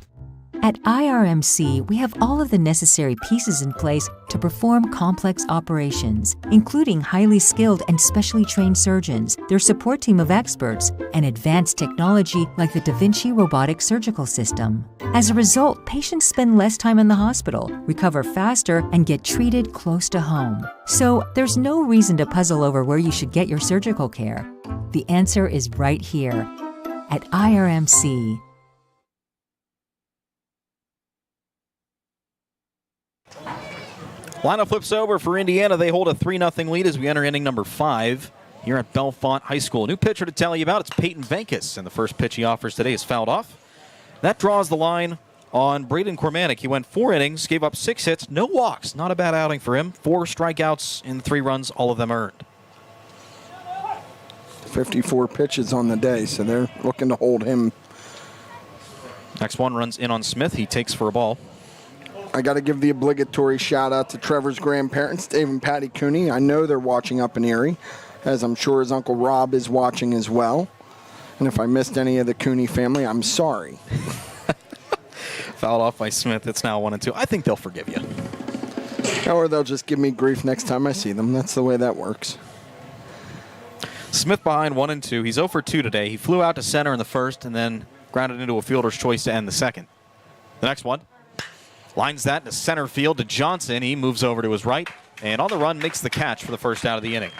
At IRMC, we have all of the necessary pieces in place to perform complex operations, including highly skilled and specially trained surgeons, their support team of experts, and advanced technology like the Da Vinci robotic surgical system. As a result, patients spend less time in the hospital, recover faster, and get treated close to home. So there's no reason to puzzle over where you should get your surgical care. The answer is right here at IRMC. Lineup flips over for Indiana. They hold a 3-0 lead as we enter inning number 5 here at Bellefonte High School. New pitcher to tell you about, it's Peyton Venkis, and the first pitch he offers today is fouled off. That draws the line on Braden Cormanic. He went 4 innings, gave up 6 hits, no walks. Not a bad outing for him. 4 strikeouts in 3 runs, all of them earned. 54 pitches on the day, so they're looking to hold him. Next one runs in on Smith. He takes for a ball. I got to give the obligatory shout out to Trevor's grandparents, Dave and Patty Cooney. I know they're watching up in Erie, as I'm sure his Uncle Rob is watching as well. And if I missed any of the Cooney family, I'm sorry. Fouled off by Smith. It's now 1-2. I think they'll forgive you. Or they'll just give me grief next time I see them. That's the way that works. Smith behind 1-2. He's 0 for 2 today. He flew out to center in the first and then grounded into a fielder's choice to end the second. The next one. Lines that to center field to Johnson. He moves over to his right and on the run makes the catch for the first out of the inning.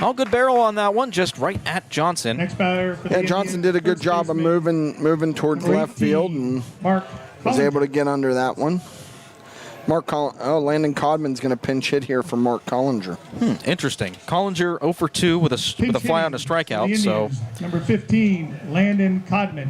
All good barrel on that one, just right at Johnson. Next batter for the Johnson did a good job of moving towards left field and was able to get under that one. Landon Codman's going to pinch hit here for Mark Collinger. Interesting. Collinger 0 for 2 with a fly on a strikeout. So number 15, Landon Codman.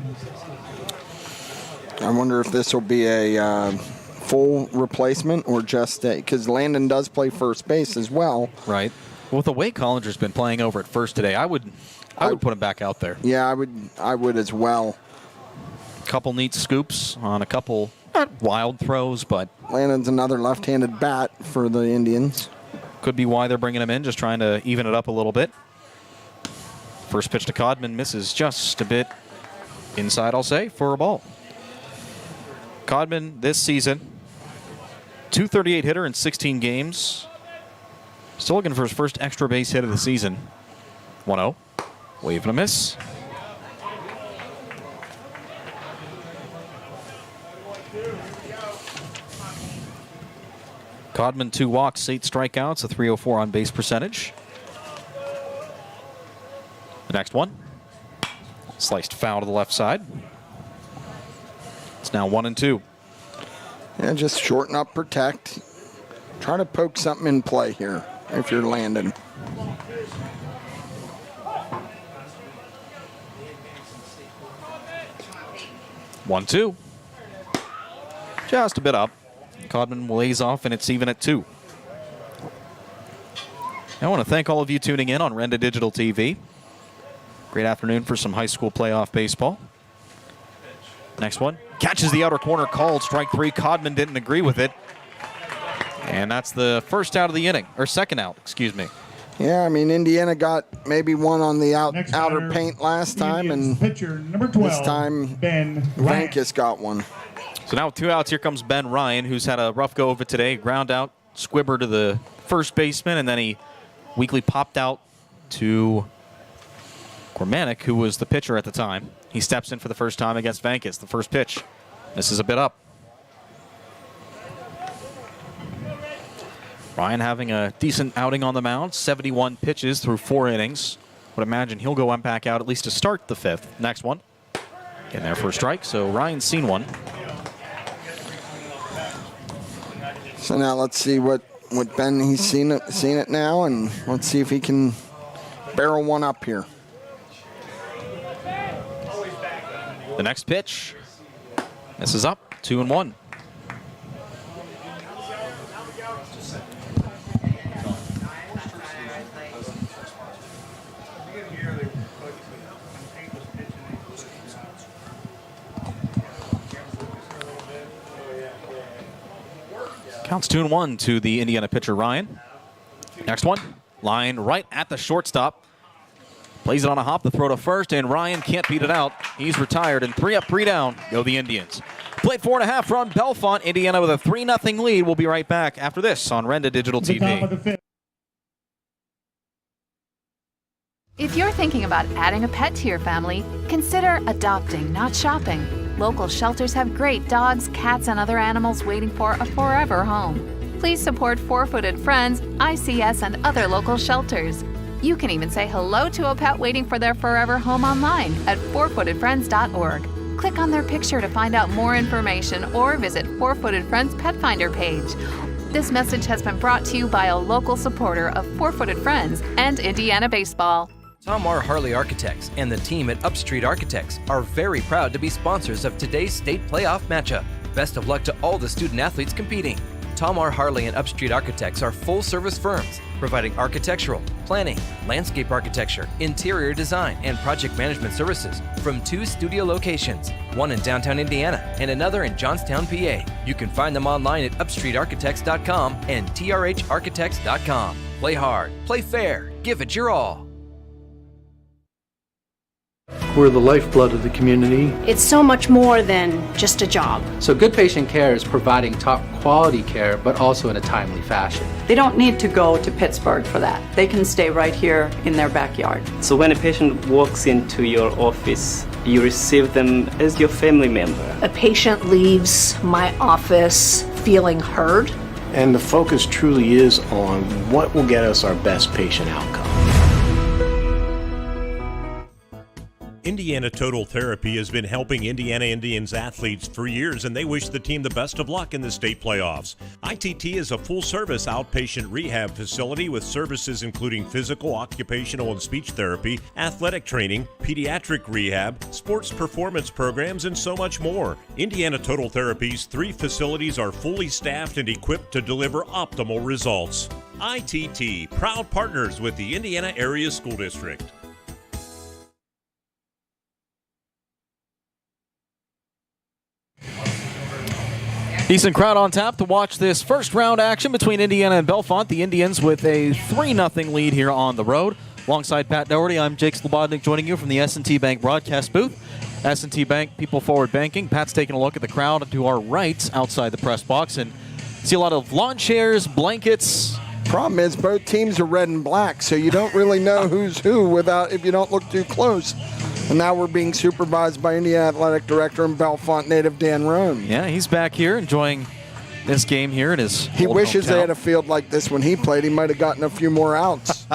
I wonder if this will be a full replacement or just because Landon does play first base as well. Right. Well, with the way Collinger's been playing over at first today, I would put him back out there. Yeah, I would as well. Couple neat scoops on a couple not wild throws, but Landon's another left-handed bat for the Indians. Could be why they're bringing him in, just trying to even it up a little bit. First pitch to Codman misses just a bit inside, I'll say, for a ball. Codman this season, .238 hitter in 16 games. Still looking for his first extra base hit of the season. 1-0. Wave and a miss. Codman 2 walks, 8 strikeouts, a .304 on base percentage. The next one. Sliced foul to the left side. It's now 1-2. Yeah, just shorten up, protect. Try to poke something in play here if you're Landon. One, 2. Just a bit up. Codman lays off, and it's even at 2. I want to thank all of you tuning in on Renda Digital TV. Great afternoon for some high school playoff baseball. Next one. Catches the outer corner, called strike 3. Codman didn't agree with it. And that's the first out of the inning, or second out, excuse me. Yeah, I mean, Indiana got maybe one on the outer paint last time, and pitcher, number 12, this time Ben Vankis got one. So now with 2 outs, here comes Ben Ryan, who's had a rough go of it today. Ground out, squibber to the first baseman, and then he weakly popped out to Gormanic, who was the pitcher at the time. He steps in for the first time against Vankis. The first pitch. This is a bit up. Ryan having a decent outing on the mound. 71 pitches through 4 innings. Would imagine he'll go back out at least to start the 5th. Next one. In there for a strike, so Ryan's seen one. So now let's see what Ben, he's seen it now, and let's see if he can barrel one up here. The next pitch. This is up, 2-1. Counts 2-1 to the Indiana pitcher, Ryan. Next one, line right at the shortstop. Plays it on a hop, the throw to first, and Ryan can't beat it out. He's retired, and 3 up, 3 down go the Indians. Played 4.5 from Bellefonte. Indiana with a 3-0 lead. We'll be right back after this on Renda Digital TV. If you're thinking about adding a pet to your family, consider adopting, not shopping. Local shelters have great dogs, cats, and other animals waiting for a forever home. Please support 4-Footed Friends, ICS, and other local shelters. You can even say hello to a pet waiting for their forever home online at 4footedfriends.org. Click on their picture to find out more information or visit 4-Footed Friends Pet Finder page. This message has been brought to you by a local supporter of 4-Footed Friends and Indiana baseball. Tom R. Harley Architects and the team at Upstreet Architects are very proud to be sponsors of today's state playoff matchup. Best of luck to all the student athletes competing. Tom R. Harley and Upstreet Architects are full-service firms providing architectural, planning, landscape architecture, interior design, and project management services from 2 studio locations, one in downtown Indiana and another in Johnstown, PA. You can find them online at upstreetarchitects.com and trharchitects.com. Play hard, play fair, give it your all. We're the lifeblood of the community. It's so much more than just a job. So good patient care is providing top quality care, but also in a timely fashion. They don't need to go to Pittsburgh for that. They can stay right here in their backyard. So when a patient walks into your office, you receive them as your family member. A patient leaves my office feeling heard. And the focus truly is on what will get us our best patient outcome. Indiana Total Therapy has been helping Indiana Indians athletes for years, and they wish the team the best of luck in the state playoffs. ITT is a full-service outpatient rehab facility with services including physical, occupational, and speech therapy, athletic training, pediatric rehab, sports performance programs, and so much more. Indiana Total Therapy's 3 facilities are fully staffed and equipped to deliver optimal results. ITT, proud partners with the Indiana Area School District. Decent crowd on tap to watch this first round action between Indiana and Bellefonte. The Indians with a 3-0 lead here on the road. Alongside Pat Doherty, I'm Jake Slobodnik joining you from the S&T Bank broadcast booth. S&T Bank, People Forward Banking. Pat's taking a look at the crowd to our right outside the press box and see a lot of lawn chairs, blankets. Problem is both teams are red and black, so you don't really know who's who if you don't look too close. And now we're being supervised by Indiana Athletic Director and Bellefonte native Dan Roan. Yeah, he's back here enjoying this game here at his He wishes they had a field like this when he played. He might have gotten a few more outs.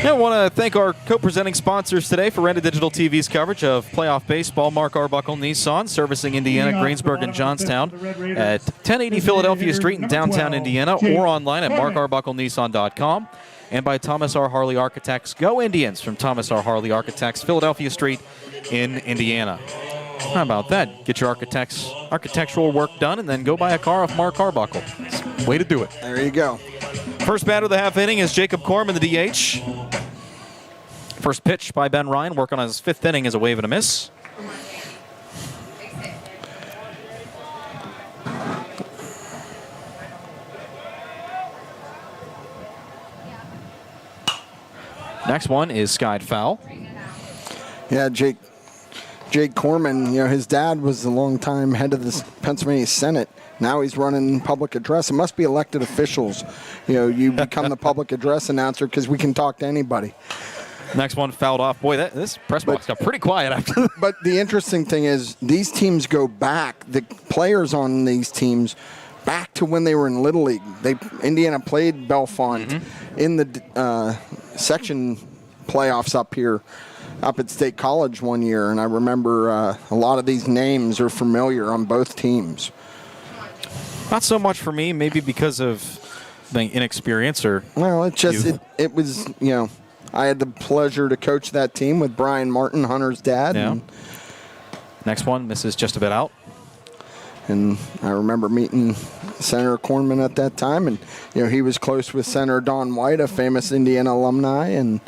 I want to thank our co-presenting sponsors today for Renda Digital TV's coverage of playoff baseball. Mark Arbuckle Nissan, servicing Indiana, Greensburg, and Johnstown at 1080 Philadelphia Street in downtown Indiana, or online at markarbucklenissan.com. And by Thomas R. Harley Architects. Go Indians from Thomas R. Harley Architects, Philadelphia Street in Indiana. How about that? Get your architectural work done and then go buy a car off Mark Arbuckle. Way to do it. There you go. First batter of the half inning is Jacob Corman, the DH. First pitch by Ben Ryan, working on his 5th inning, is a wave and a miss. Next one is skied foul. Yeah, Jake Corman, his dad was a long-time head of the Pennsylvania Senate. Now he's running public address. It must be elected officials. You become the public address announcer because we can talk to anybody. Next one fouled off. Boy, this press box got pretty quiet after. But the interesting thing is these teams go back. The players on these teams back to when they were in Little League. Indiana played Bellefonte in the section playoffs up at State College one year, and I remember a lot of these names are familiar on both teams. Not so much for me, maybe because of being inexperienced or. Well, it was I had the pleasure to coach that team with Brian Martin, Hunter's dad. Yeah. And next one misses just a bit out. And I remember meeting Senator Cornman at that time, and he was close with Senator Don White, a famous Indiana alumni, and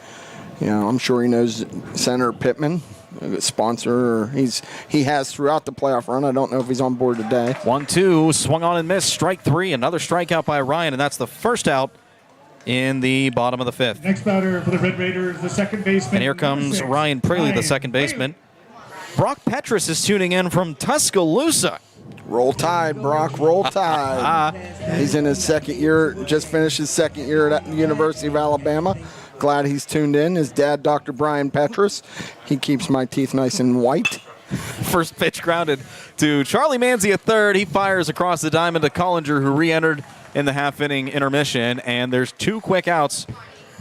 I'm sure he knows Senator Pittman, a sponsor. He has throughout the playoff run. I don't know if he's on board today. 1-2, swung on and missed. Strike 3, another strikeout by Ryan, and that's the first out in the bottom of the 5th. Next batter for the Red Raiders, the second baseman. And here comes Ryan Praley, the second baseman. Brock Petrus is tuning in from Tuscaloosa. Roll Tide, Brock, roll Tide. He's in his second year, just finished his second year at the University of Alabama. Glad he's tuned in. His dad, Dr. Brian Petrus, he keeps my teeth nice and white. First pitch grounded to Charlie Manzi at third. He fires across the diamond to Collinger, who re-entered in the half-inning intermission. And there's 2 quick outs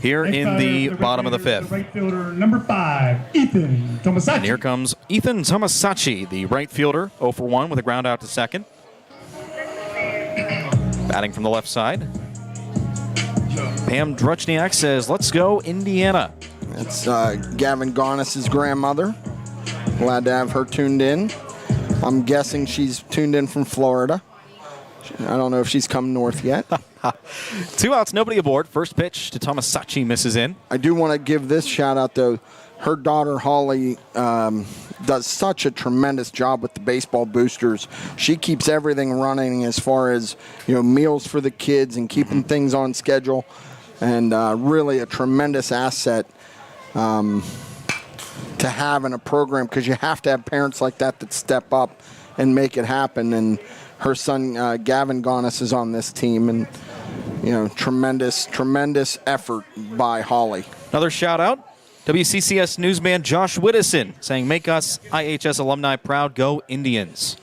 here in the bottom of the 5th. Right fielder, number 5, Ethan Tomasacci. And here comes Ethan Tomasacci, the right fielder, 0 for 1 with a ground out to second. Batting from the left side. Pam Druchniak says, let's go Indiana. That's Gavin Garnis' grandmother. Glad to have her tuned in. I'm guessing she's tuned in from Florida. I don't know if she's come north yet. 2 outs, nobody aboard. First pitch to Tomasachi misses in. I do want to give this shout out, though. Her daughter, Holly, does such a tremendous job with the baseball boosters. She keeps everything running as far as, meals for the kids and keeping things on schedule. And really a tremendous asset to have in a program, because you have to have parents like that step up and make it happen. And her son, Gavin Gonis, is on this team. And, tremendous effort by Holly. Another shout out. WCCS newsman Josh Widdison saying, "Make us IHS alumni proud. Go Indians."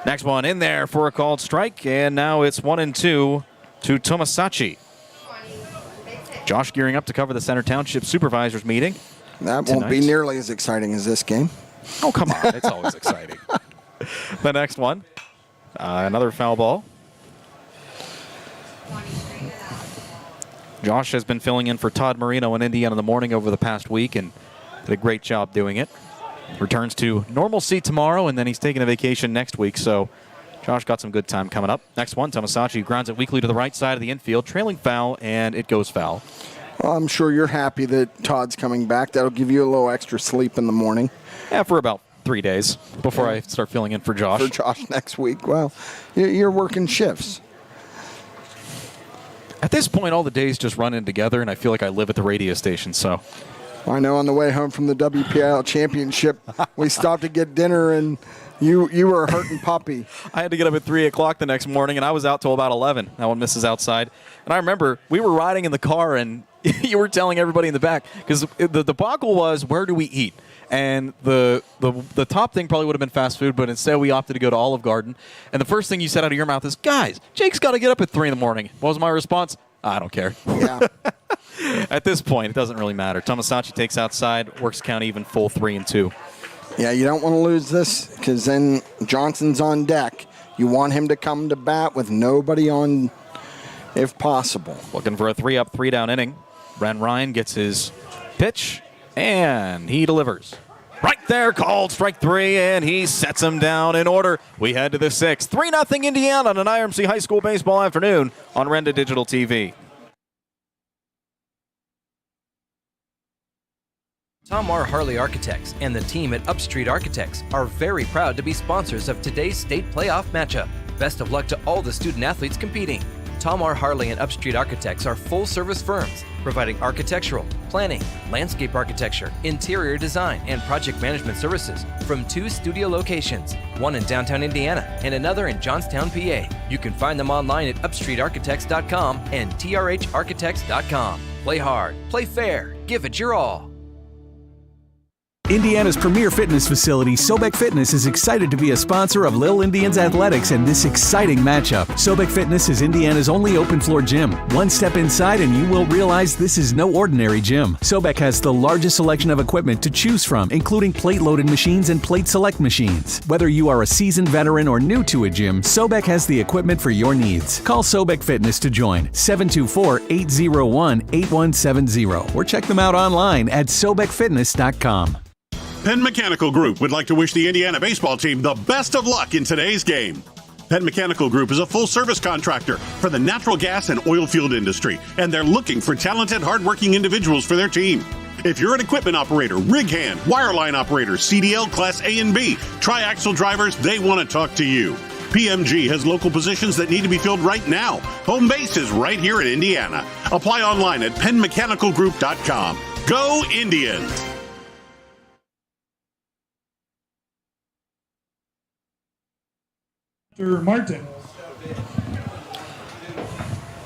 Next one in there for a called strike, and now it's 1-2 to Tomasachi. Josh gearing up to cover the Center Township Supervisors meeting. That won't be nearly as exciting as this game. Oh, come on. It's always exciting. The next one, another foul ball. Josh has been filling in for Todd Marino in Indiana in the morning over the past week and did a great job doing it. Returns to normalcy tomorrow, and then he's taking a vacation next week, so Josh got some good time coming up. Next one, Tomasachi grounds it weakly to the right side of the infield, trailing foul, and it goes foul. Well, I'm sure you're happy that Todd's coming back. That'll give you a little extra sleep in the morning. Yeah, for about 3 days before I start filling in for Josh. For Josh next week. Well, you're working shifts. At this point, all the days just run in together, and I feel like I live at the radio station, so. I know on the way home from the WPIAL championship, we stopped to get dinner, and you were a hurting puppy. I had to get up at 3 o'clock the next morning, and I was out till about 11. That one misses outside. And I remember we were riding in the car, and you were telling everybody in the back, because the debacle was, where do we eat? And the top thing probably would have been fast food, but instead we opted to go to Olive Garden. And the first thing you said out of your mouth is, "Guys, Jake's got to get up at 3 in the morning." What was my response? I don't care. Yeah. At this point, it doesn't really matter. Tomasachi takes outside, works count even, full 3-2. Yeah, you don't want to lose this, because then Johnson's on deck. You want him to come to bat with nobody on, if possible. Looking for a 3-up, 3-down inning. Bren Ryan gets his pitch, and he delivers. Right there, called strike 3, and he sets him down in order. We head to the 6th. 3-0 Indiana on an IRMC High School baseball afternoon on Renda Digital TV. Tom R. Harley Architects and the team at Upstreet Architects are very proud to be sponsors of today's state playoff matchup. Best of luck to all the student athletes competing. Tom R. Harley and Upstreet Architects are full-service firms providing architectural, planning, landscape architecture, interior design, and project management services from 2 studio locations, one in downtown Indiana and another in Johnstown, PA. You can find them online at upstreetarchitects.com and trharchitects.com. Play hard, play fair, give it your all. Indiana's premier fitness facility, Sobek Fitness, is excited to be a sponsor of Lil Indians Athletics and this exciting matchup. Sobek Fitness is Indiana's only open-floor gym. One step inside and you will realize this is no ordinary gym. Sobek has the largest selection of equipment to choose from, including plate-loaded machines and plate select machines. Whether you are a seasoned veteran or new to a gym, Sobek has the equipment for your needs. Call Sobek Fitness to join, 724-801-8170, or check them out online at sobekfitness.com. Penn Mechanical Group would like to wish the Indiana baseball team the best of luck in today's game. Penn Mechanical Group is a full-service contractor for the natural gas and oil field industry, and they're looking for talented, hardworking individuals for their team. If you're an equipment operator, rig hand, wireline operator, CDL Class A and B, triaxle drivers, they want to talk to you. PMG has local positions that need to be filled right now. Home base is right here in Indiana. Apply online at pennmechanicalgroup.com. Go Indians! Martin.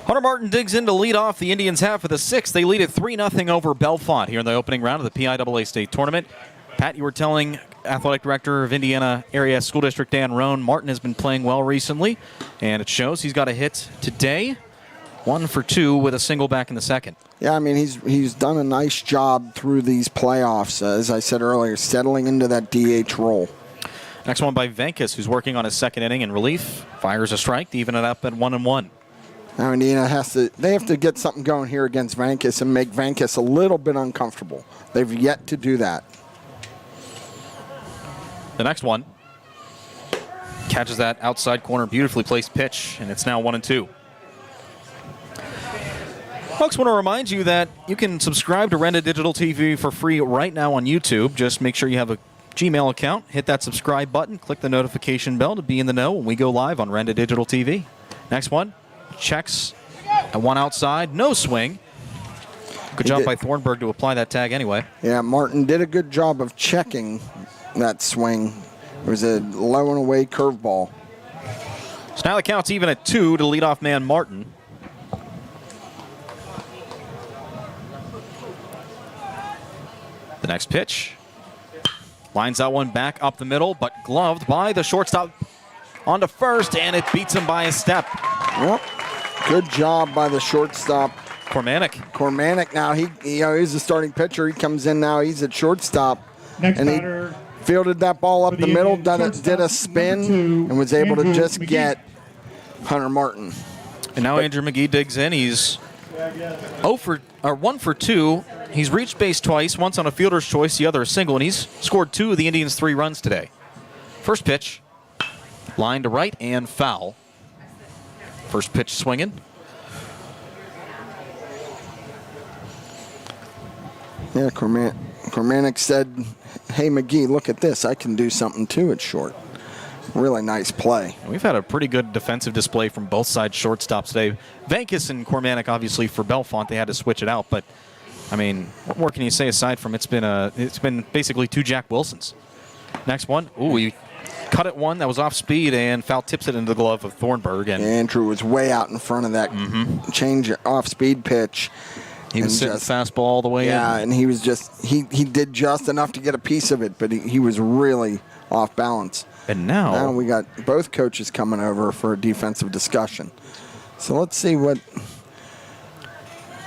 Hunter Martin digs in to lead off the Indians half of the 6th. They lead at 3-0 over Bellefonte here in the opening round of the PIAA state tournament. Pat, you were telling Athletic Director of Indiana Area School District Dan Roan, Martin has been playing well recently, and it shows. He's got a hit today, 1 for 2 with a single back in the 2nd. Yeah, I mean, he's done a nice job through these playoffs, as I said earlier, settling into that DH role. Next one by Venkis, who's working on his 2nd inning in relief. Fires a strike to even it up at 1-1. Now Indiana have to get something going here against Venkis and make Venkis a little bit uncomfortable. They've yet to do that. The next one. catches that outside corner, beautifully placed pitch, and it's now 1-2. Folks, want to remind you that you can subscribe to Renda Digital TV for free right now on YouTube. Just make sure you have a Gmail account, hit that subscribe button, click the notification bell to be in the know when we go live on Renda Digital TV. Next one, checks at one outside, no swing. Good job by Thornburg to apply that tag anyway. Yeah, Martin did a good job of checking that swing. It was a low and away curveball. So now the count's even at 2 to leadoff man Martin. The next pitch. Lines that one back up the middle, but gloved by the shortstop onto first, and it beats him by a step. Well, good job by the shortstop. Cormanic now, he's the starting pitcher. He comes in now, he's at shortstop. Next and batter, he fielded that ball up the middle, did a spin, and was able to just get Hunter Martin. And now Andrew McGee digs in. He's 1 for 2. He's reached base twice, once on a fielder's choice, the other a single, and he's scored 2 of the Indians' 3 runs today. First pitch, line to right and foul. First pitch swinging. Yeah, Cormanic said, hey, McGee, look at this. I can do something too at short. Really nice play. We've had a pretty good defensive display from both sides shortstops today. Vankis and Cormanic, obviously, for Bellefonte, they had to switch it out, but I mean, what more can you say aside from it's been basically 2 Jack Wilsons. Next one. Ooh, he cut it one that was off speed and foul tips it into the glove of Thornburg. And Andrew was way out in front of that change off speed pitch. He was sitting fastball all the way in. Yeah, and he was he did just enough to get a piece of it, but he was really off balance. And now we got both coaches coming over for a defensive discussion. So let's see what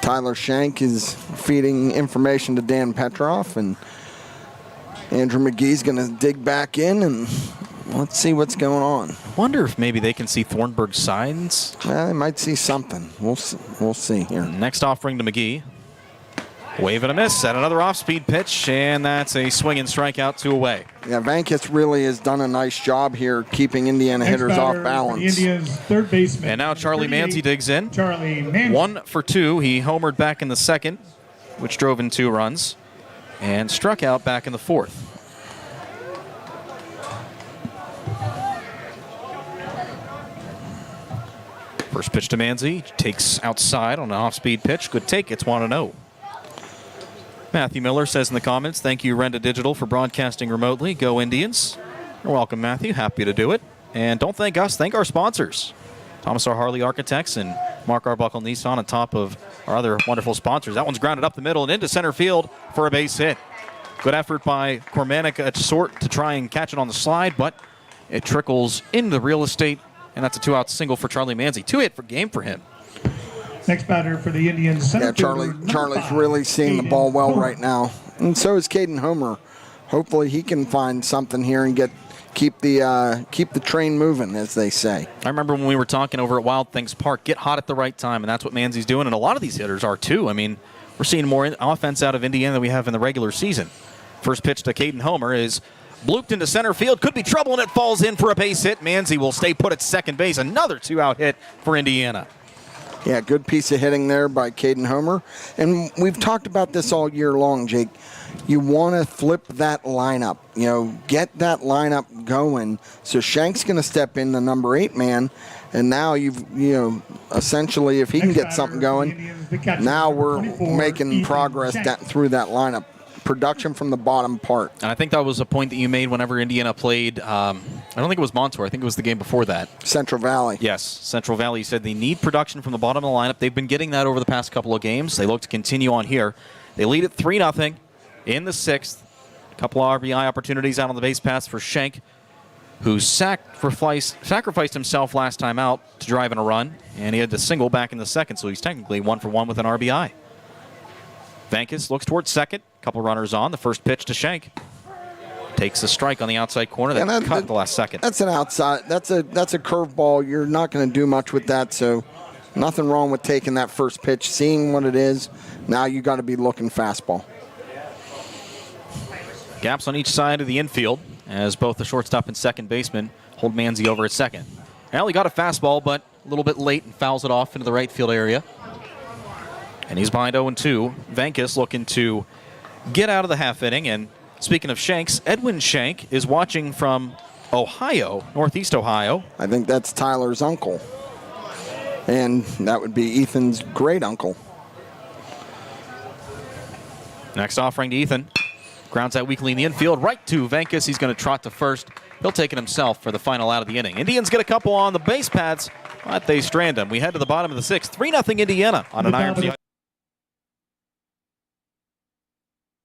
Tyler Shank is feeding information to Dan Petroff, and Andrew McGee's going to dig back in, and let's see what's going on. Wonder if maybe they can see Thornburg's signs. Well, they might see something. We'll see here. Next offering to McGee. Wave and a miss at another off-speed pitch, and that's a swing and strikeout, 2 away. Yeah, Vankis really has done a nice job here keeping Indiana hitters off balance. Indiana's third baseman. And now Charlie Manzi digs in. Charlie Manzi. 1 for 2. He homered back in the second, which drove in 2 runs, and struck out back in the fourth. First pitch to Manzi. Takes outside on an off-speed pitch. Good take. It's 1-0. Matthew Miller says in the comments, thank you, Renda Digital, for broadcasting remotely. Go Indians. You're welcome, Matthew. Happy to do it. And don't thank us. Thank our sponsors. Thomas R. Harley Architects and Mark Arbuckle Nissan on top of our other wonderful sponsors. That one's grounded up the middle and into center field for a base hit. Good effort by Cormanic at short to try and catch it on the slide, but it trickles into the real estate, and that's a 2-out single for Charlie Manzi. 2-hit game for him. Next batter for the Indians. Yeah, Charlie's really seeing the ball well right now, and so is Caden Homer. Hopefully, he can find something here and keep the train moving, as they say. I remember when we were talking over at Wild Things Park, get hot at the right time, and that's what Manzi's doing, and a lot of these hitters are too. I mean, we're seeing more offense out of Indiana than we have in the regular season. First pitch to Caden Homer is blooped into center field. Could be trouble, and it falls in for a base hit. Manzi will stay put at second base. Another 2-out hit for Indiana. Yeah, good piece of hitting there by Caden Homer. And we've talked about this all year long, Jake. You want to flip that lineup, get that lineup going. So Shank's going to step in the number 8 man, and now essentially if he can get something going, now we're making progress through that lineup. Production from the bottom part. And I think that was a point that you made whenever Indiana played, I don't think it was Montour, I think it was the game before that. Central Valley. Yes, Central Valley said they need production from the bottom of the lineup. They've been getting that over the past couple of games. They look to continue on here. They lead at 3-0 in the 6th. A couple of RBI opportunities out on the base paths for Schenk, who sacrificed himself last time out to drive in a run, and he had the single back in the second, so he's technically 1 for 1 with an RBI. Vankis looks towards second. Couple runners on. The first pitch to Schenk. Takes a strike on the outside corner. That cut at the last second. That's an outside. That's a curveball. You're not going to do much with that, so nothing wrong with taking that first pitch, seeing what it is. Now you got to be looking fastball. Gaps on each side of the infield as both the shortstop and second baseman hold Manzi over at second. Now he got a fastball, but a little bit late and fouls it off into the right field area. And he's behind 0-2. Vankus looking to get out of the half inning. And speaking of Shanks, Edwin Shank is watching from Ohio, Northeast Ohio. I think that's Tyler's uncle. And that would be Ethan's great uncle. Next offering to Ethan. Grounds out weakly in the infield, right to Vankus. He's going to trot to first. He'll take it himself for the final out of the inning. Indians get a couple on the base pads, but they strand him. We head to the bottom of the sixth. 3-0 Indiana on an IRMC.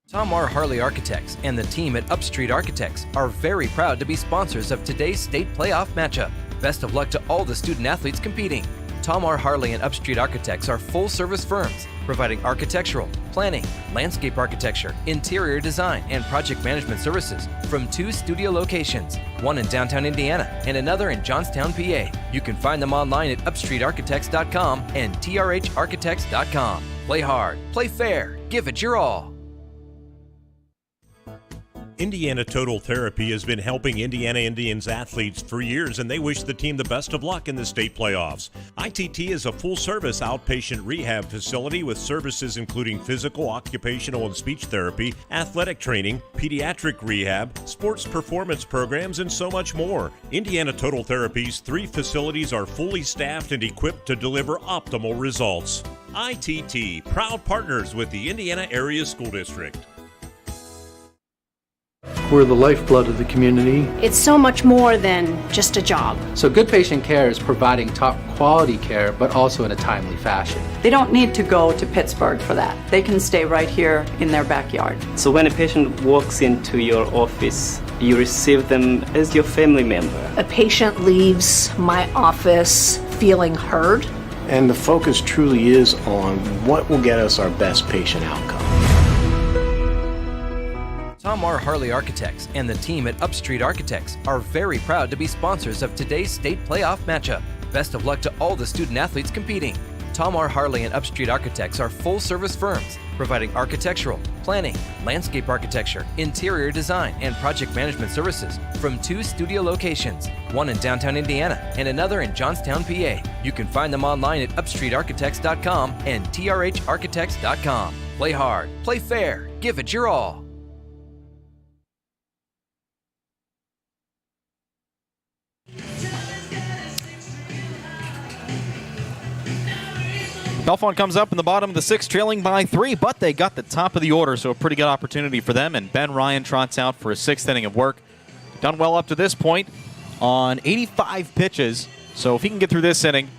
Tom R. Harley Architects and the team at Upstreet Architects are very proud to be sponsors of today's state playoff matchup. Best of luck to all the student athletes competing. Tom R. Harley and Upstreet Architects are full-service firms providing architectural, planning, landscape architecture, interior design, and project management services from 2 studio locations, one in downtown Indiana and another in Johnstown, PA. You can find them online at upstreetarchitects.com and trharchitects.com. Play hard, play fair, give it your all. Indiana Total Therapy has been helping Indiana Indians athletes for years, and they wish the team the best of luck in the state playoffs. ITT is a full-service outpatient rehab facility with services including physical, occupational, and speech therapy, athletic training, pediatric rehab, sports performance programs, and so much more. Indiana Total Therapy's 3 facilities are fully staffed and equipped to deliver optimal results. ITT, proud partners with the Indiana Area School District. We're the lifeblood of the community. It's so much more than just a job. So good patient care is providing top quality care, but also in a timely fashion. They don't need to go to Pittsburgh for that. They can stay right here in their backyard. So when a patient walks into your office, you receive them as your family member. A patient leaves my office feeling heard. And the focus truly is on what will get us our best patient outcome. Tom R. Harley Architects and the team at Upstreet Architects are very proud to be sponsors of today's state playoff matchup. Best of luck to all the student athletes competing. Tom R. Harley and Upstreet Architects are full-service firms providing architectural, planning, landscape architecture, interior design, and project management services from 2 studio locations, one in downtown Indiana and another in Johnstown, PA. You can find them online at upstreetarchitects.com and trharchitects.com. Play hard, play fair, give it your all. Bellefonte comes up in the bottom of the 6th, trailing by 3, but they got the top of the order, so a pretty good opportunity for them. And Ben Ryan trots out for a 6th inning of work. Done well up to this point on 85 pitches. So if he can get through this inning,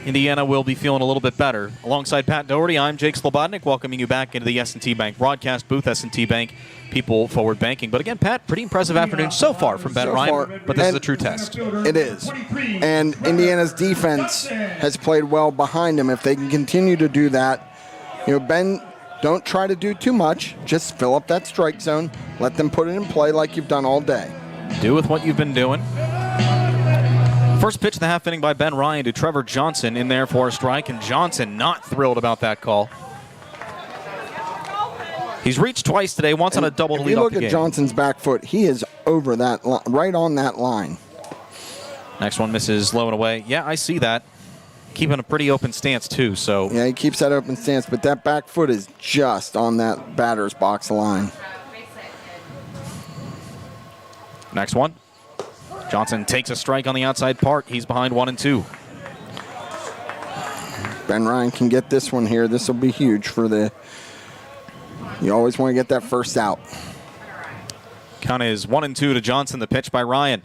Indiana will be feeling a little bit better. Alongside Pat Doherty, I'm Jake Slobodnik, welcoming you back into the S&T Bank broadcast booth. S&T Bank, people forward banking. But again, Pat, pretty impressive afternoon so far from Ben Ryan, but this is a true test. It is. And Indiana's defense has played well behind him. If they can continue to do that, Ben, don't try to do too much. Just fill up that strike zone. Let them put it in play like you've done all day. Do with what you've been doing. First pitch of the half inning by Ben Ryan to Trevor Johnson in there for a strike, and Johnson not thrilled about that call. He's reached twice today, once on a double to lead off the game. If you look at Johnson's back foot, he is over that, right on that line. Next one misses low and away. Yeah, I see that. Keeping a pretty open stance, too. So yeah, he keeps that open stance, but that back foot is just on that batter's box line. Next one. Johnson takes a strike on the outside part. He's behind 1-2. Ben Ryan can get this one here. This will be huge for the... You always want to get that first out. Count is 1-2 to Johnson. The pitch by Ryan.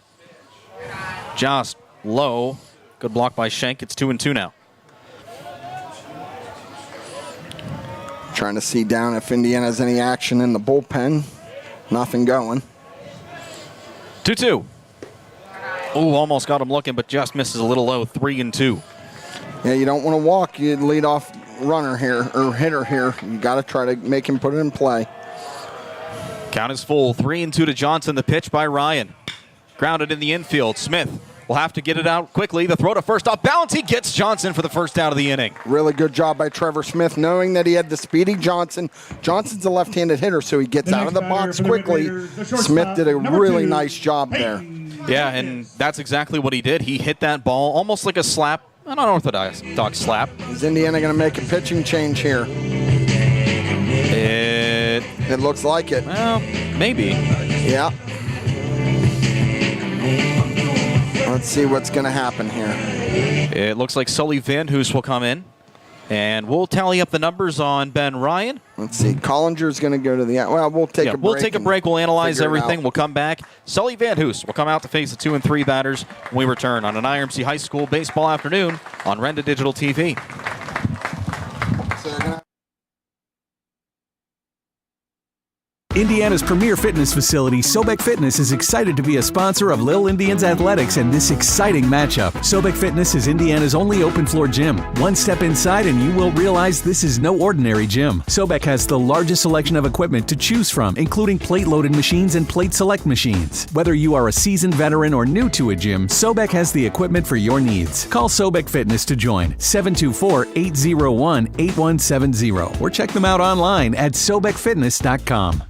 Just low. Good block by Schenk. It's 2-2 now. Trying to see down if Indiana has any action in the bullpen. Nothing going. 2-2. Oh, almost got him looking, but just misses a little low. 3-2. Yeah, you don't want to walk. You lead off runner here, or hitter here. You got to try to make him put it in play. Count is full. 3-2 to Johnson. The pitch by Ryan. Grounded in the infield. Smith will have to get it out quickly. The throw to first off balance. He gets Johnson for the first out of the inning. Really good job by Trevor Smith, knowing that he had the speedy Johnson. Johnson's a left-handed hitter, so he gets out of the box quickly. Smith did a really nice job there. Yeah, and that's exactly what he did. He hit that ball almost like a slap, an unorthodox slap. Is Indiana going to make a pitching change here? It looks like it. Well, maybe. Yeah. Let's see what's going to happen here. It looks like Sully Van Hoos will come in, and we'll tally up the numbers on Ben Ryan. Let's see. Collinger's going to go to the... Well, we'll take a break. We'll take a break. We'll analyze everything. We'll come back. Sully Van Hoos will come out to face the 2 and 3 batters when we return on an IRMC High School baseball afternoon on Renda Digital TV. Indiana's premier fitness facility, Sobek Fitness, is excited to be a sponsor of Lil Indians Athletics and this exciting matchup. Sobek Fitness is Indiana's only open-floor gym. One step inside and you will realize this is no ordinary gym. Sobek has the largest selection of equipment to choose from, including plate-loaded machines and plate select machines. Whether you are a seasoned veteran or new to a gym, Sobek has the equipment for your needs. Call Sobek Fitness to join, 724-801-8170, or check them out online at sobekfitness.com.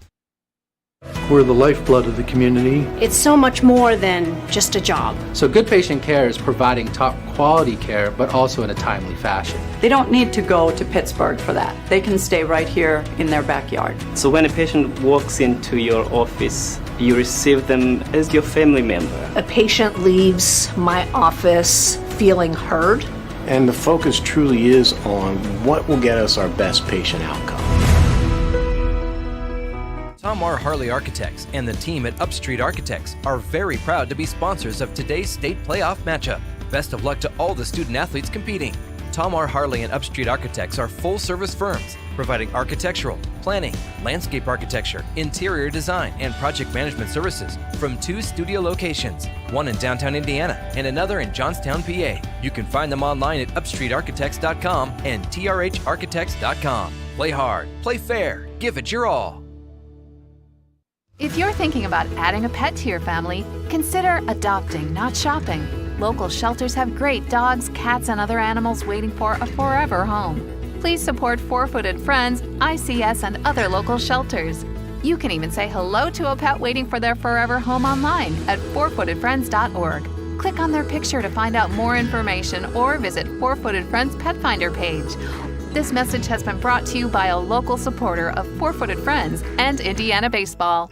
We're the lifeblood of the community. It's so much more than just a job. So good patient care is providing top quality care, but also in a timely fashion. They don't need to go to Pittsburgh for that. They can stay right here in their backyard. So when a patient walks into your office, you receive them as your family member. A patient leaves my office feeling heard. And the focus truly is on what will get us our best patient outcome. Tom R. Harley Architects and the team at Upstreet Architects are very proud to be sponsors of today's state playoff matchup. Best of luck to all the student athletes competing. Tom R. Harley and Upstreet Architects are full-service firms providing architectural, planning, landscape architecture, interior design, and project management services from 2 studio locations, one in downtown Indiana and another in Johnstown, PA. You can find them online at upstreetarchitects.com and trharchitects.com. Play hard, play fair, give it your all. If you're thinking about adding a pet to your family, consider adopting, not shopping. Local shelters have great dogs, cats, and other animals waiting for a forever home. Please support Four-Footed Friends, ICS, and other local shelters. You can even say hello to a pet waiting for their forever home online at fourfootedfriends.org. Click on their picture to find out more information or visit Four-Footed Friends Pet Finder page. This message has been brought to you by a local supporter of Four-Footed Friends and Indiana baseball.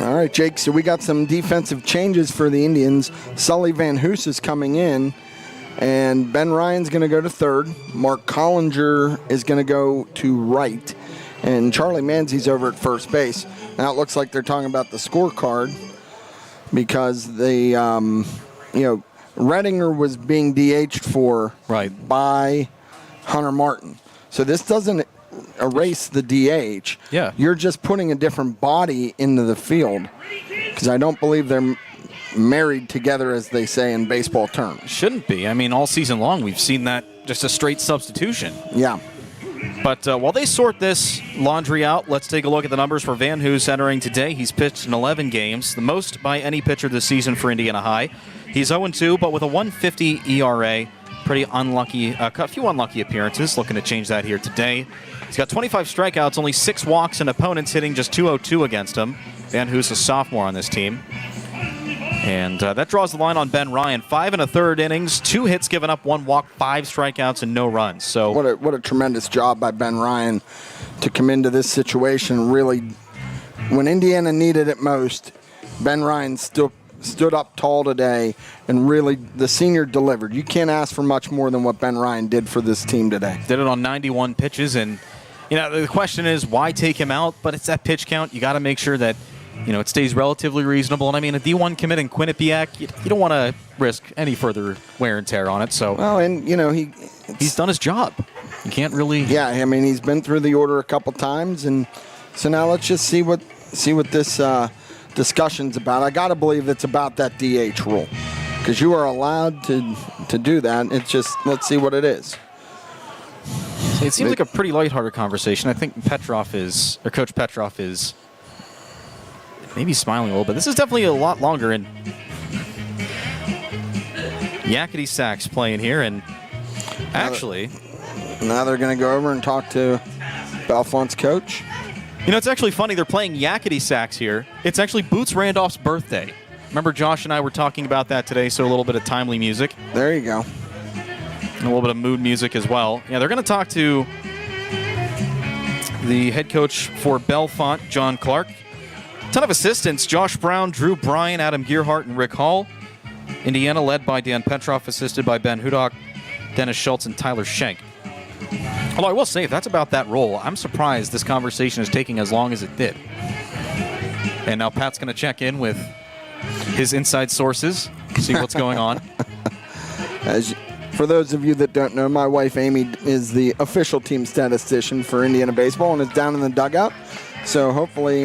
All right, Jake, so we got some defensive changes for the Indians. Sully Van Hoos is coming in, and Ben Ryan's going to go to third. Mark Collinger is going to go to right, and Charlie Manzi's over at first base. Now it looks like they're talking about the scorecard because they, Redinger was being DH'd for by Hunter Martin. So this doesn't erase the DH. Yeah. You're just putting a different body into the field because I don't believe they're married together, as they say in baseball terms. Shouldn't be. I mean, all season long we've seen that, just a straight substitution. Yeah. But while they sort this laundry out, let's take a look at the numbers for Van Hoos entering today. He's pitched in 11 games, the most by any pitcher this season for Indiana High. He's 0-2, but with a 1.50 ERA. Pretty unlucky, a few unlucky appearances. Looking to change that here today. He's got 25 strikeouts, only 6 walks, and opponents hitting just 202 against him. Van Hoos, a sophomore on this team. And that draws the line on Ben Ryan. 5 1/3 innings, 2 hits given up, 1 walk, 5 strikeouts, and no runs. So what a tremendous job by Ben Ryan to come into this situation. Really, when Indiana needed it most, Ben Ryan still stood up tall today, and really the senior delivered. You can't ask for much more than what Ben Ryan did for this team today. Did it on 91 pitches, and the question is why take him out? But it's that pitch count. You got to make sure that it stays relatively reasonable. And I mean, a D1 commit in Quinnipiac, you don't want to risk any further wear and tear on it. So well, and he's done his job. You can't really. Yeah, I mean, he's been through the order a couple times, and so now let's just see what this discussion's about. I got to believe it's about that DH rule because you are allowed to do that. It's just, let's see what it is. It seems like a pretty lighthearted conversation. I think Coach Petrov is maybe smiling a little bit. This is definitely a lot longer, and Yakety Sax playing here, and actually... Now they're going to go over and talk to Bellefonte's coach. You know, it's actually funny. They're playing Yakety Sax here. It's actually Boots Randolph's birthday. Remember, Josh and I were talking about that today, so a little bit of timely music. There you go. And a little bit of mood music as well. Yeah, they're going to talk to the head coach for Bellefonte, John Clark. A ton of assistants: Josh Brown, Drew Bryan, Adam Gearhart, and Rick Hall. Indiana led by Dan Petrov, assisted by Ben Hudock, Dennis Schultz, and Tyler Schenk. Although I will say, if that's about that role, I'm surprised this conversation is taking as long as it did. And now Pat's going to check in with his inside sources, see what's going on. For those of you that don't know, my wife Amy is the official team statistician for Indiana baseball and is down in the dugout. So hopefully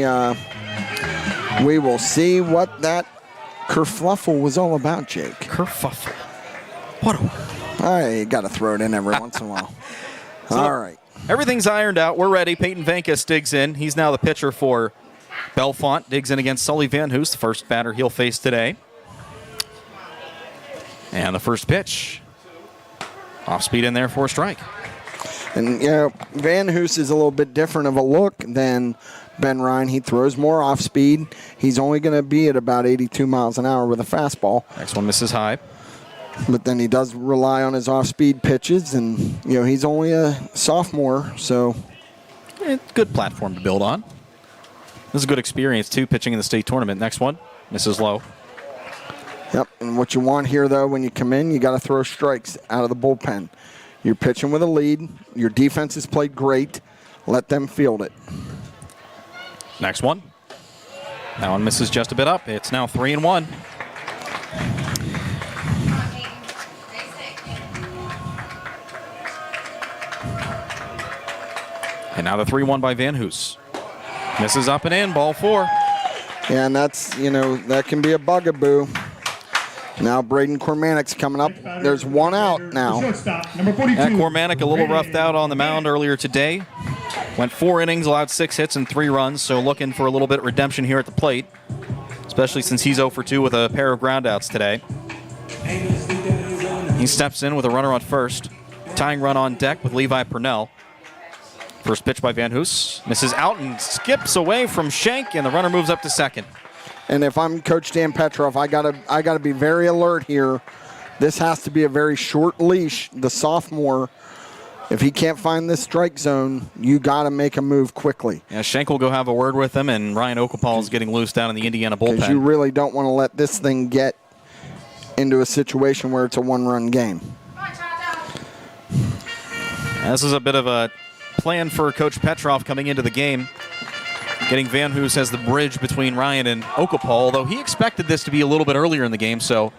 we will see what that kerfluffle was all about, Jake. Kerfuffle. What? I got to throw it in every once in a while. So all right. Everything's ironed out. We're ready. Peyton Vankus digs in. He's now the pitcher for Bellefonte. Digs in against Sully Van Hoos, the first batter he'll face today. And the first pitch. Off speed in there for a strike. And, you know, Van Hoos is a little bit different of a look than Ben Ryan. He throws more off speed. He's only going to be at about 82 miles an hour with a fastball. Next one misses high. But then he does rely on his off-speed pitches, and, you know, he's only a sophomore, so. Good platform to build on. This is a good experience, too, pitching in the state tournament. Next one, misses low. Yep, and what you want here, though, when you come in, you got to throw strikes out of the bullpen. You're pitching with a lead. Your defense has played great. Let them field it. Next one. That one misses just a bit up. It's now 3-1. And now the 3-1 by Van Hoos. Misses up and in, ball 4. Yeah, and that's, you know, that can be a bugaboo. Now Braden Cormanic's coming up. There's one out now. Cormanic a little roughed out on the mound earlier today. Went 4 innings, allowed 6 hits and 3 runs, so looking for a little bit of redemption here at the plate, especially since he's 0 for 2 with a pair of groundouts today. He steps in with a runner on first. Tying run on deck with Levi Purnell. First pitch by Van Hoos. Misses out and skips away from Schenk, and the runner moves up to second. And if I'm Coach Dan Petrov, I gotta be very alert here. This has to be a very short leash. The sophomore, if he can't find this strike zone, you got to make a move quickly. Yeah, Schenk will go have a word with him, and Ryan Okapal is getting loose down in the Indiana bullpen. Because you really don't want to let this thing get into a situation where it's a one-run game. This is a bit of a plan for Coach Petrov coming into the game. Getting Van Hoos as the bridge between Ryan and Okapal, although he expected this to be a little bit earlier in the game, so.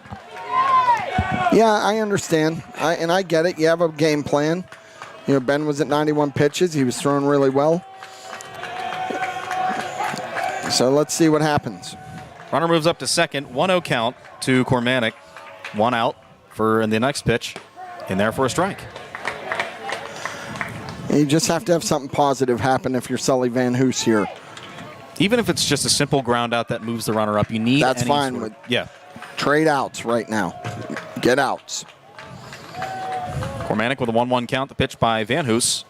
Yeah, I understand, and I get it. You have a game plan. You know, Ben was at 91 pitches. He was throwing really well. So let's see what happens. Runner moves up to second. 1-0 count to Cormanic. 1 out for the next pitch. In there for a strike. You just have to have something positive happen if you're Sully Van Hoos here. Even if it's just a simple ground out that moves the runner up, you need. That's fine with trade outs right now. Get outs. Cormanic with a 1-1 count. The pitch by Van Hoos.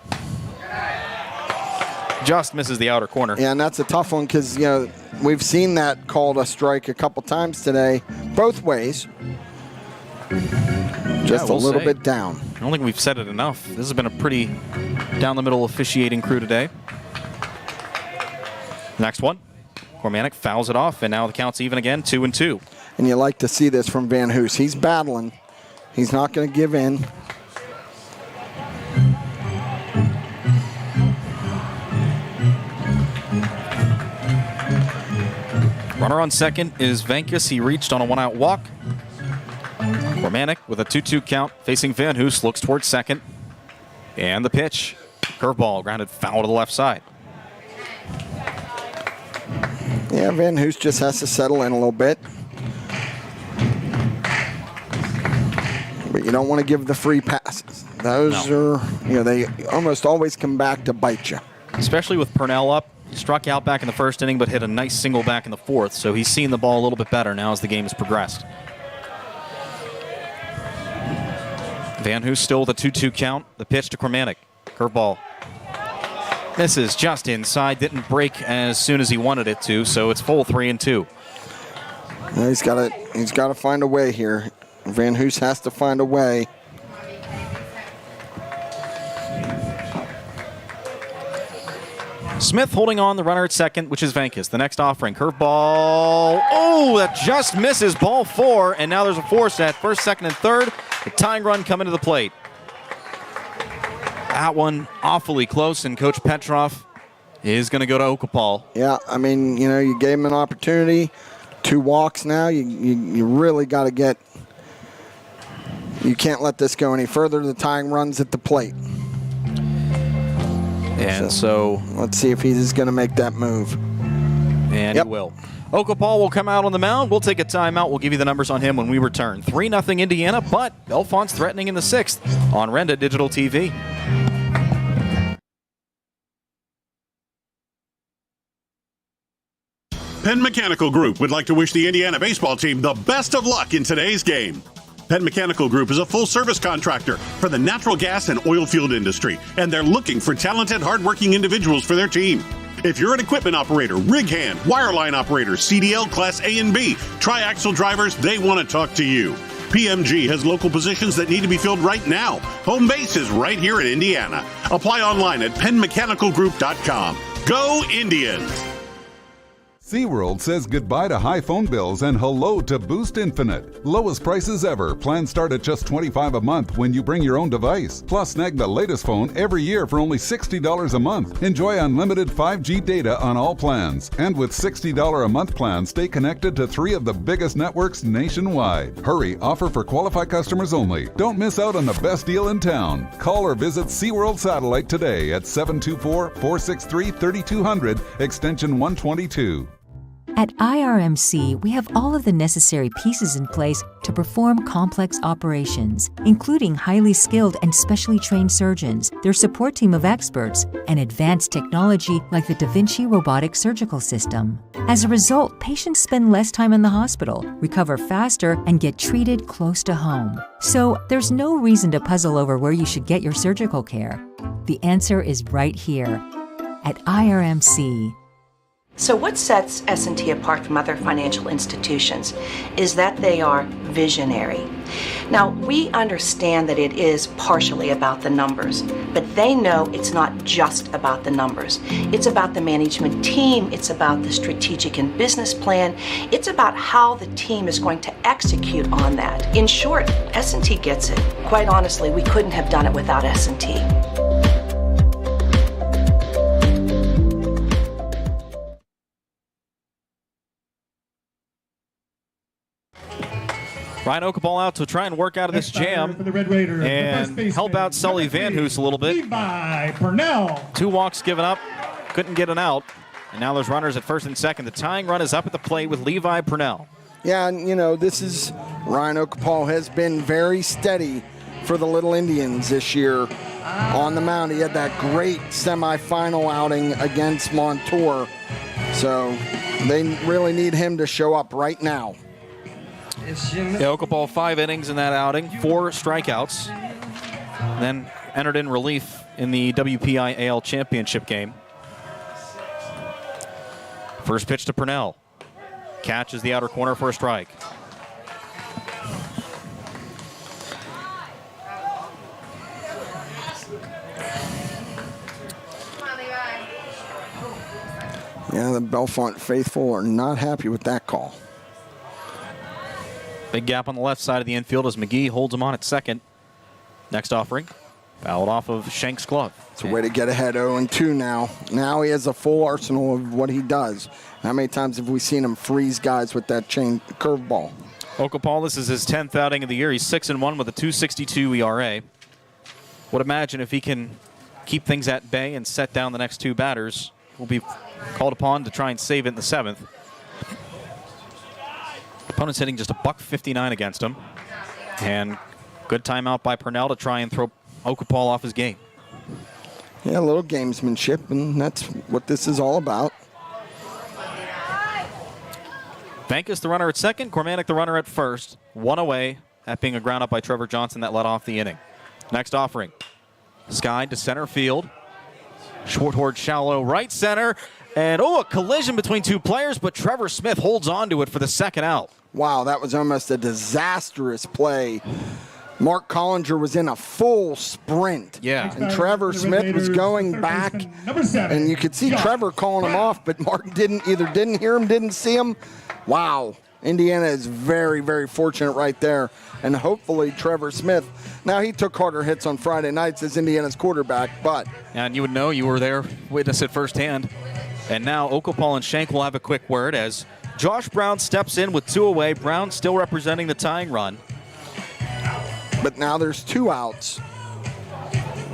Just misses the outer corner. Yeah, and that's a tough one because, you know, we've seen that called a strike a couple times today, both ways. Just a little bit down. I don't think we've said it enough. This has been a pretty down-the-middle officiating crew today. Next one. Cormanic fouls it off, and now the count's even again, 2-2. And you like to see this from Van Hoos. He's battling. He's not going to give in. Runner on second is Vankus. He reached on a 1-out walk. Cormanic with a 2-2 count facing Van Hoos, looks towards second. And the pitch. Curveball grounded foul to the left side. Yeah, Van Hoos just has to settle in a little bit. But you don't want to give the free passes. Those are, they almost always come back to bite you. Especially with Purnell up. Struck out back in the first inning, but hit a nice single back in the fourth. So he's seen the ball a little bit better now as the game has progressed. Van Hoos still with a 2-2 count. The pitch to Kermanek. Curveball. Misses just inside. Didn't break as soon as he wanted it to, so it's full 3-2. He's got to find a way here. Van Hoos has to find a way. Smith holding on the runner at second, which is Vankis. The next offering, curveball. Oh, that just misses, ball 4, and now there's a force at first, second, and third. The tying run coming to the plate. That one awfully close, and Coach Petrov is going to go to Okapal. Yeah, I mean, you gave him an opportunity. 2 walks now. You really got to get. You can't let this go any further. The tying run's at the plate. And so let's see if he's going to make that move. And he will. Okapal will come out on the mound. We'll take a timeout. We'll give you the numbers on him when we return. 3-0 Indiana, but Bellefonte's threatening in the 6th on Renda Digital TV. Penn Mechanical Group would like to wish the Indiana baseball team the best of luck in today's game. Penn Mechanical Group is a full-service contractor for the natural gas and oil field industry, and they're looking for talented, hardworking individuals for their team. If you're an equipment operator, rig hand, wireline operator, CDL Class A and B, triaxle drivers, they want to talk to you. PMG has local positions that need to be filled right now. Home base is right here in Indiana. Apply online at PennMechanicalGroup.com. Go Indians! SeaWorld says goodbye to high phone bills and hello to Boost Infinite. Lowest prices ever. Plans start at just $25 a month when you bring your own device. Plus, snag the latest phone every year for only $60 a month. Enjoy unlimited 5G data on all plans. And with $60 a month plans, stay connected to 3 of the biggest networks nationwide. Hurry, offer for qualified customers only. Don't miss out on the best deal in town. Call or visit SeaWorld Satellite today at 724-463-3200, extension 122. At IRMC, we have all of the necessary pieces in place to perform complex operations, including highly skilled and specially trained surgeons, their support team of experts, and advanced technology like the Da Vinci robotic surgical system. As a result, patients spend less time in the hospital, recover faster, and get treated close to home. So there's no reason to puzzle over where you should get your surgical care. The answer is right here at IRMC. So what sets S&T apart from other financial institutions is that they are visionary. Now, we understand that it is partially about the numbers, but they know it's not just about the numbers. It's about the management team, it's about the strategic and business plan, it's about how the team is going to execute on that. In short, S&T gets it. Quite honestly, we couldn't have done it without S&T. Ryan Okapal out to try and work out of this jam and help out Sully Van Hoos a little bit. 2 walks given up, couldn't get an out. And now there's runners at first and second. The tying run is up at the plate with Levi Purnell. Yeah, and this is Ryan Okapal has been very steady for the Little Indians this year on the mound. He had that great semifinal outing against Montour. So they really need him to show up right now. Okapal 5 innings in that outing, 4 strikeouts. Then entered in relief in the WPIAL championship game. First pitch to Purnell. Catches the outer corner for a strike. Yeah, the Bellefonte faithful are not happy with that call. Big gap on the left side of the infield as McGee holds him on at second. Next offering, fouled off of Shank's glove. It's a way to get ahead 0-2 now. Now he has a full arsenal of what he does. How many times have we seen him freeze guys with that chain curveball? Okapal, this is his 10th outing of the year. He's 6-1 with a 2.62 ERA. Would imagine if he can keep things at bay and set down the next 2 batters, will be called upon to try and save it in the 7th. Opponent's hitting just a $159 against him. And Good timeout by Purnell to try and throw Okapal off his game. Yeah, a little gamesmanship, and that's what this is all about. Vankus, the runner at second. Cormanic, the runner at first. One away, that being a ground up by Trevor Johnson that led off the inning. Next offering. Sky to center field. Short toward shallow right center. And, a collision between two players, but Trevor Smith holds on to it for the second out. Wow, that was almost a disastrous play. Mark Collinger was in a full sprint. Yeah. And Trevor Smith was going back. And you could see Trevor calling him off, but Mark didn't hear him, didn't see him. Wow. Indiana is very, very fortunate right there. And hopefully Trevor Smith, now he took harder hits on Friday nights as Indiana's quarterback, but. And you would know, you were there, witness it firsthand. And now Okapal and Shank will have a quick word as Josh Brown steps in with 2 away. Brown still representing the tying run. But now there's 2 outs.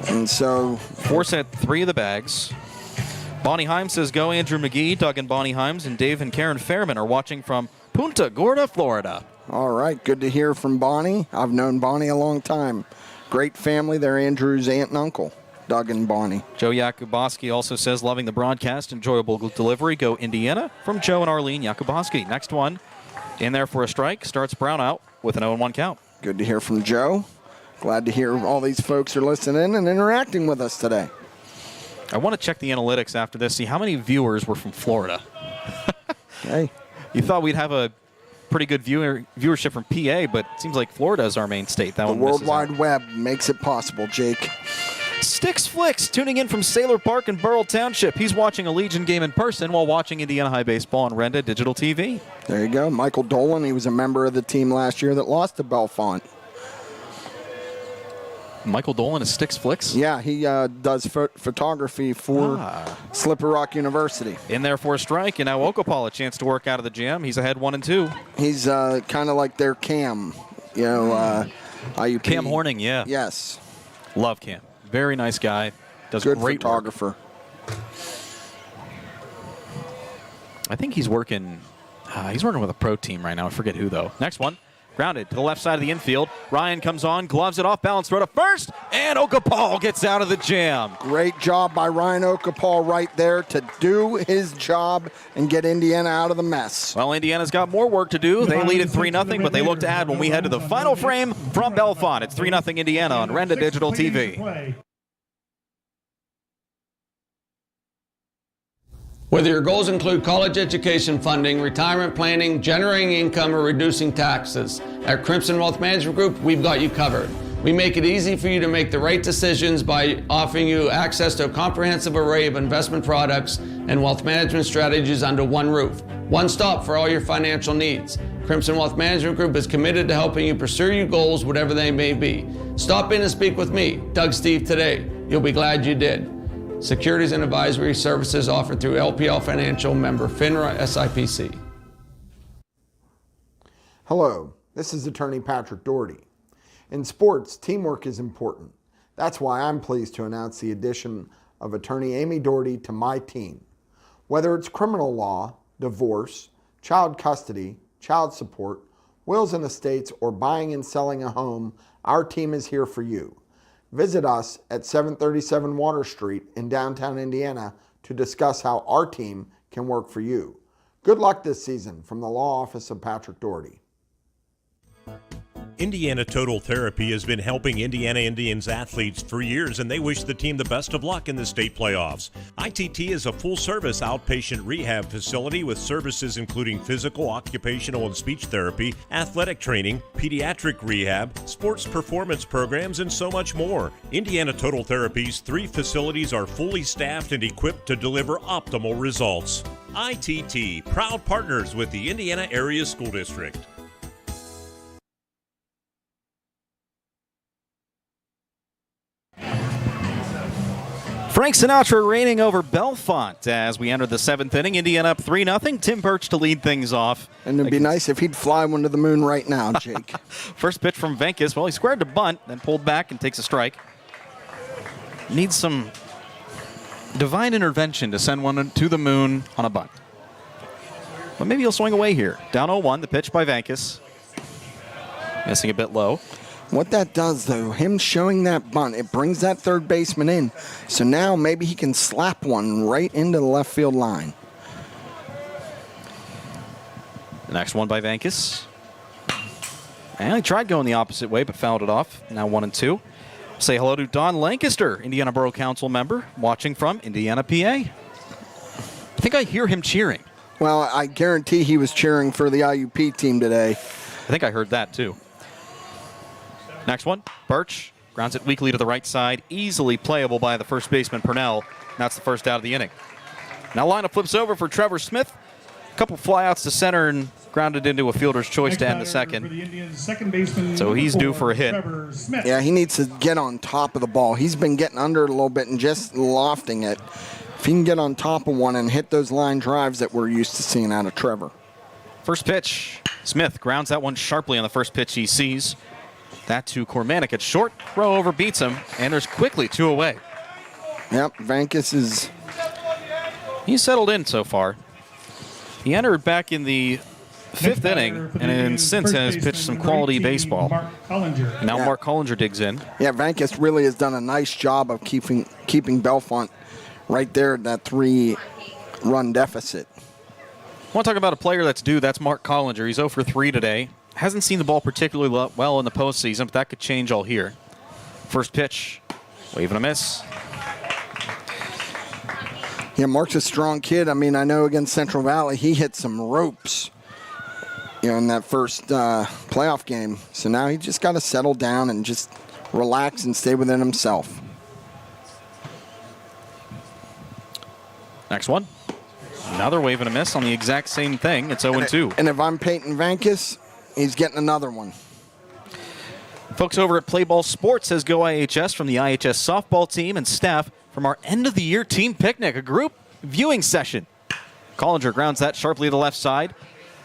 And so. Force at 3 of the bags. Bonnie Himes says go. Andrew McGee, Doug and Bonnie Himes, and Dave and Karen Fairman are watching from Punta Gorda, Florida. All right, good to hear from Bonnie. I've known Bonnie a long time. Great family. They're Andrew's aunt and uncle, Doug and Bonnie. Joe Yakuboski also says loving the broadcast, enjoyable delivery. Go Indiana from Joe and Arlene Yakuboski. Next one in there for a strike. Starts Brown out with an 0-1 count. Good to hear from Joe. Glad to hear all these folks are listening and interacting with us today. I want to check the analytics after this, see how many viewers were from Florida. Hey. You thought we'd have a pretty good viewership from PA, but it seems like Florida is our main state. That the World Wide Web makes it possible, Jake. Sticks Flicks tuning in from Sailor Park in Burrell Township. He's watching a Legion game in person while watching Indiana High Baseball on Renda Digital TV. There you go. Michael Dolan, he was a member of the team last year that lost to Bellefonte. Michael Dolan is Sticks Flicks? Yeah, he does photography for Slippery Rock University. In there for a strike, and now Okapal a chance to work out of the jam. He's ahead 1-2. He's kind of like their Cam, IUP. Cam Horning, yeah. Yes. Love Cam. Very nice guy. Does good great photographer. Work. I think he's working with a pro team right now. I forget who, though. Next one. Grounded to the left side of the infield. Ryan comes on, gloves it off, balance throw to first, and Okapal gets out of the jam. Great job by Ryan Okapal right there to do his job and get Indiana out of the mess. Well, Indiana's got more work to do. They lead at 3-0, but they look to add when we head to the final frame from Bellefonte. It's 3-0 Indiana on Renda Digital TV. Whether your goals include college education funding, retirement planning, generating income, or reducing taxes, at Crimson Wealth Management Group, we've got you covered. We make it easy for you to make the right decisions by offering you access to a comprehensive array of investment products and wealth management strategies under one roof. One stop for all your financial needs. Crimson Wealth Management Group is committed to helping you pursue your goals, whatever they may be. Stop in and speak with me, Doug Steve, today. You'll be glad you did. Securities and advisory services offered through LPL Financial, member FINRA SIPC. Hello, this is attorney Patrick Doherty. In sports, teamwork is important. That's why I'm pleased to announce the addition of attorney Amy Doherty to my team. Whether it's criminal law, divorce, child custody, child support, wills and estates, or buying and selling a home, our team is here for you. Visit us at 737 Water Street in downtown Indiana to discuss how our team can work for you. Good luck this season from the Law Office of Patrick Doherty. Indiana Total Therapy has been helping Indiana Indians athletes for years, and they wish the team the best of luck in the state playoffs. ITT is a full-service outpatient rehab facility with services including physical, occupational, and speech therapy, athletic training, pediatric rehab, sports performance programs, and so much more. Indiana Total Therapy's 3 facilities are fully staffed and equipped to deliver optimal results. ITT, proud partners with the Indiana Area School District. Frank Sinatra reigning over Bellefonte as we enter the 7th inning. Indiana up 3-0. Tim Birch to lead things off. And it'd be nice if he'd fly one to the moon right now, Jake. First pitch from Vankus. Well, he squared to bunt, then pulled back and takes a strike. Needs some divine intervention to send one to the moon on a bunt. But maybe he'll swing away here. Down 0-1, the pitch by Vankus. Missing a bit low. What that does, though, him showing that bunt, it brings that third baseman in. So now maybe he can slap one right into the left field line. The next one by Vankis. And he tried going the opposite way, but fouled it off. Now 1-2. Say hello to Don Lancaster, Indiana Borough Council member, watching from Indiana, PA. I think I hear him cheering. Well, I guarantee he was cheering for the IUP team today. I think I heard that, too. Next one, Birch grounds it weakly to the right side, easily playable by the first baseman, Purnell. That's the first out of the inning. Now lineup flips over for Trevor Smith. A couple flyouts to center and grounded into a fielder's choice to end the second. So he's due for a hit. Yeah, he needs to get on top of the ball. He's been getting under it a little bit and just lofting it. If he can get on top of one and hit those line drives that we're used to seeing out of Trevor. First pitch, Smith grounds that one sharply on the first pitch he sees. That to Cormanic at short. Throw over beats him, and there's quickly 2 away. Yep, Vankis is... He's settled in so far. He entered back in the 5th inning, and since has pitched some quality baseball. Now Mark Collinger digs in. Yeah, Vankis really has done a nice job of keeping Bellefonte right there at that 3-run deficit. I want to talk about a player that's due. That's Mark Collinger. He's 0 for 3 today. Hasn't seen the ball particularly well in the postseason, but that could change all here. First pitch, wave and a miss. Yeah, Mark's a strong kid. I mean, I know against Central Valley, he hit some ropes, in that first playoff game. So now he just got to settle down and just relax and stay within himself. Next one. Another wave and a miss on the exact same thing. It's 0-2. And if I'm Peyton Vankis, he's getting another one. Folks over at Play Ball Sports says go IHS from the IHS softball team and staff from our end-of-the-year team picnic, a group viewing session. Collinger grounds that sharply to the left side.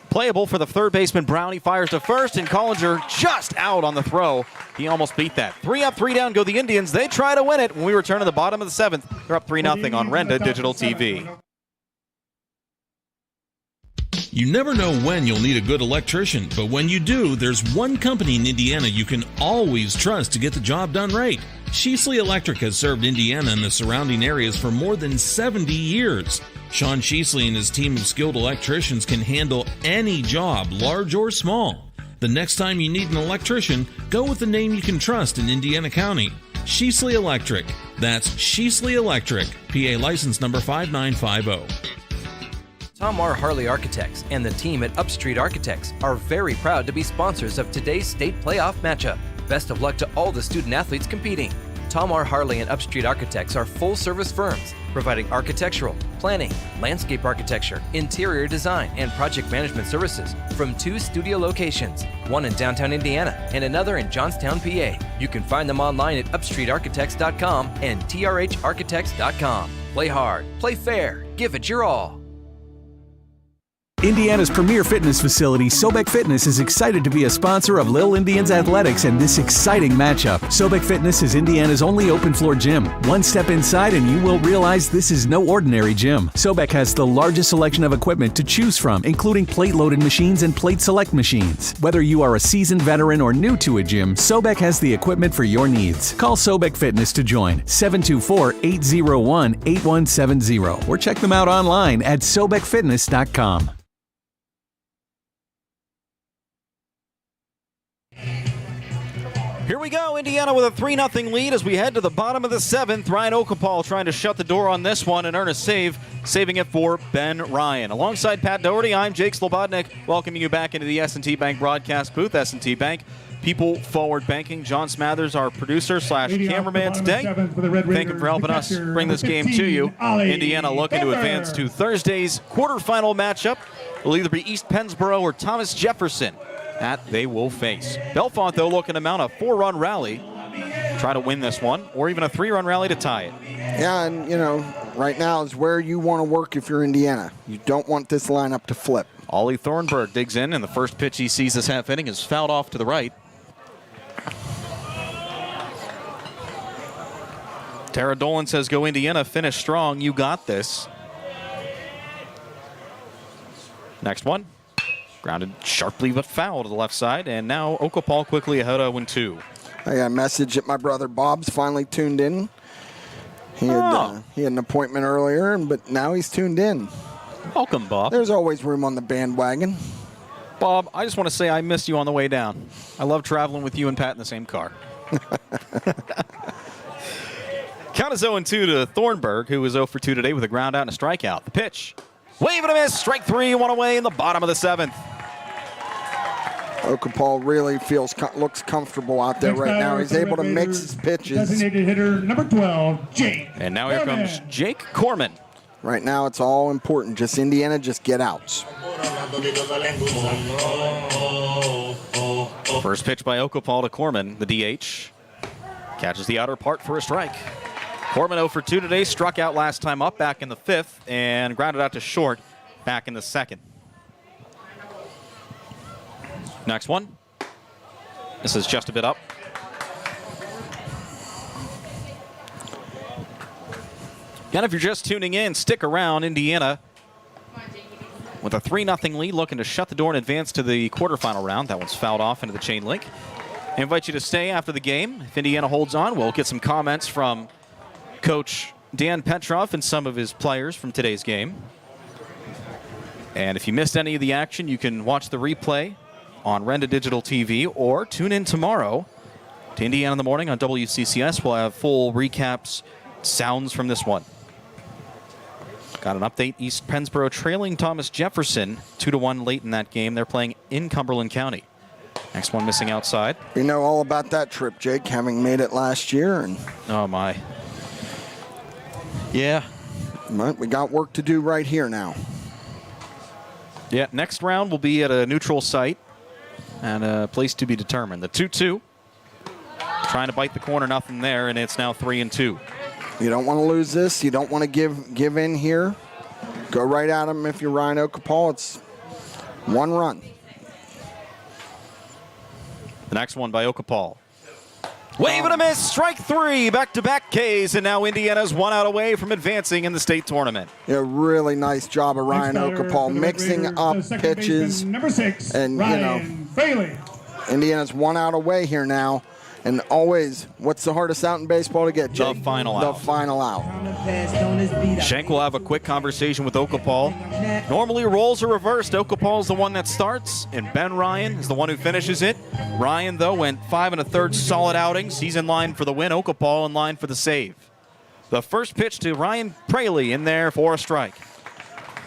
Playable for the third baseman, Brown. He fires to first, and Collinger just out on the throw. He almost beat that. 3 up, 3 down go the Indians. They try to win it when we return to the bottom of the 7th. They're up 3-0 on Renda Digital TV. You never know when you'll need a good electrician, but when you do, there's one company in Indiana you can always trust to get the job done right. Sheasley Electric has served Indiana and the surrounding areas for more than 70 years. Sean Sheasley and his team of skilled electricians can handle any job, large or small. The next time you need an electrician, go with the name you can trust in Indiana County. Sheasley Electric. That's Sheasley Electric. PA license number 5950. Tom R. Harley Architects and the team at Upstreet Architects are very proud to be sponsors of today's state playoff matchup. Best of luck to all the student athletes competing. Tom R. Harley and Upstreet Architects are full-service firms providing architectural, planning, landscape architecture, interior design, and project management services from 2 studio locations, one in downtown Indiana and another in Johnstown, PA. You can find them online at upstreetarchitects.com and trharchitects.com. Play hard, play fair, give it your all. Indiana's premier fitness facility, Sobek Fitness, is excited to be a sponsor of Lil Indians Athletics and this exciting matchup. Sobek Fitness is Indiana's only open-floor gym. One step inside and you will realize this is no ordinary gym. Sobek has the largest selection of equipment to choose from, including plate-loaded machines and plate select machines. Whether you are a seasoned veteran or new to a gym, Sobek has the equipment for your needs. Call Sobek Fitness to join, 724-801-8170, or check them out online at sobekfitness.com. Here we go, Indiana with a 3-0 lead as we head to the bottom of the 7th. Ryan Okapal trying to shut the door on this one and earn a save, saving it for Ben Ryan. Alongside Pat Doherty, I'm Jake Slobodnik, welcoming you back into the S&T Bank broadcast booth. S&T Bank, people forward banking. John Smathers, our producer / cameraman today. Thank him for helping us bring this game to you. Indiana looking to advance to Thursday's quarterfinal matchup. Will either be East Pennsboro or Thomas Jefferson that they will face. Bellefonte, though, looking to mount a 4-run rally, try to win this one, or even a 3-run rally to tie it. Yeah, and, right now is where you want to work if you're Indiana. You don't want this lineup to flip. Ollie Thornburg digs in, and the first pitch he sees this half inning is fouled off to the right. Tara Dolan says, go Indiana, finish strong, you got this. Next one. Grounded sharply but foul to the left side, and now Okapal quickly ahead 0-2. I got a message that my brother Bob's finally tuned in. He had an appointment earlier, but now he's tuned in. Welcome, Bob. There's always room on the bandwagon. Bob, I just want to say I missed you on the way down. I love traveling with you and Pat in the same car. Count is 0-2 to Thornburg, who was 0 for 2 today with a ground out and a strikeout. The pitch. Wave and a miss. Strike 3, one away in the bottom of the 7th. Okapal really looks comfortable out there right now. He's able to mix his pitches. Designated hitter number 12, Jake. And now here comes Jake Corman. Right now it's all important. Just Indiana, just get outs. First pitch by Okapal to Corman, the DH. Catches the outer part for a strike. Corman 0 for 2 today, struck out last time up back in the 5th and grounded out to short back in the 2nd. Next one. This is just a bit up. And if you're just tuning in, stick around. Indiana with a 3-0 lead, looking to shut the door and advance to the quarterfinal round. That one's fouled off into the chain link. I invite you to stay after the game. If Indiana holds on, we'll get some comments from Coach Dan Petroff and some of his players from today's game. And if you missed any of the action, you can watch the replay on Renda Digital TV or tune in tomorrow to Indiana in the Morning on WCCS. We'll have full recaps, sounds from this one. Got an update. East Pennsboro trailing Thomas Jefferson 2-1 late in that game. They're playing in Cumberland County. Next one missing outside. We know all about that trip, Jake, having made it last year. And oh, my. Yeah. But we got work to do right here now. Yeah, next round will be at a neutral site and a place to be determined. The 2-2. Trying to bite the corner, nothing there, and it's now 3-2. You don't want to lose this. You don't want to give in here. Go right at him if you're Ryan Okapal. It's 1 run. The next one by Okapal. Wave and a miss, strike 3, back-to-back Ks, and now Indiana's 1 out away from advancing in the state tournament. Yeah, really nice job of Ryan Okapal mixing up pitches. Number 6, and Ryan Fraley. Indiana's 1 out away here now. And always, what's the hardest out in baseball to get, Jake? The final out. The final out. Schenk will have a quick conversation with Okapal. Normally roles are reversed. Okapal's the one that starts, and Ben Ryan is the one who finishes it. Ryan, though, went 5 1/3 solid outings. He's in line for the win. Okapal in line for the save. The first pitch to Ryan Fraley in there for a strike.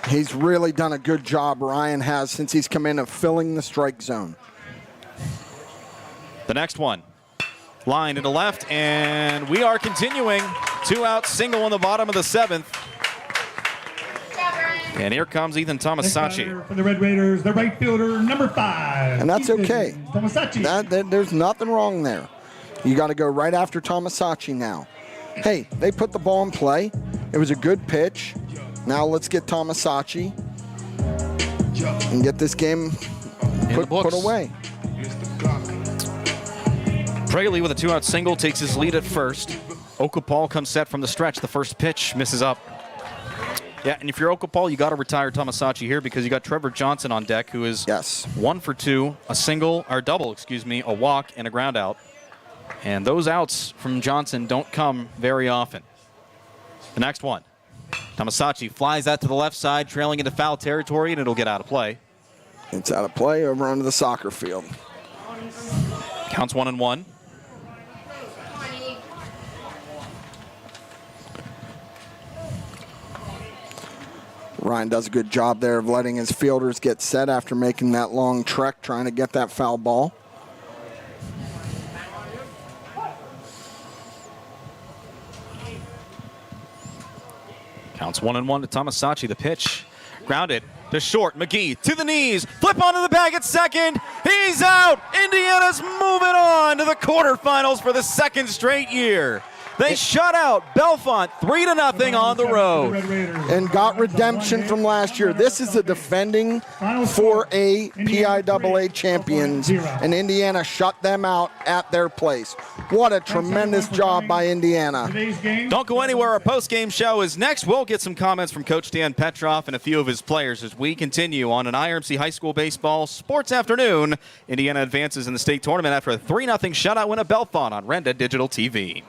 He's really done a good job, Ryan has, since he's come in of filling the strike zone. The next one. Line to the left, and we are continuing. 2-out single in the bottom of the 7th. And here comes Ethan Tomasacci. For the Red Raiders, the right fielder, number 5. And that's Ethan okay. Tomasacci. There's nothing wrong there. You got to go right after Tomasacci now. Hey, they put the ball in play. It was a good pitch. Now let's get Tomasacci and get this game put away. Fraley with a 2-out single takes his lead at first. Okapal comes set from the stretch. The first pitch misses up. Yeah, and if you're Okapal, you got to retire Tomasacci here because you got Trevor Johnson on deck, who is 1 for 2, a double, a walk, and a ground out. And those outs from Johnson don't come very often. The next one. Tomasacci flies that to the left side, trailing into foul territory, and it'll get out of play. It's out of play over onto the soccer field. Counts 1-1. Ryan does a good job there of letting his fielders get set after making that long trek, trying to get that foul ball. Counts 1-1 to Tomasacci. The pitch. Grounded to short. McGee to the knees. Flip onto the bag at second. He's out. Indiana's moving on to the quarterfinals for the 2nd straight year. They shut out Bellefonte 3-0 on the road. And got redemption from last year. This is the defending 4A PIAA champions, and Indiana shut them out at their place. What a tremendous job by Indiana. Don't go anywhere. Our post-game show is next. We'll get some comments from Coach Dan Petroff and a few of his players as we continue on an IRMC High School Baseball Sports Afternoon. Indiana advances in the state tournament after a 3-0 shutout win at Bellefonte on Renda Digital TV.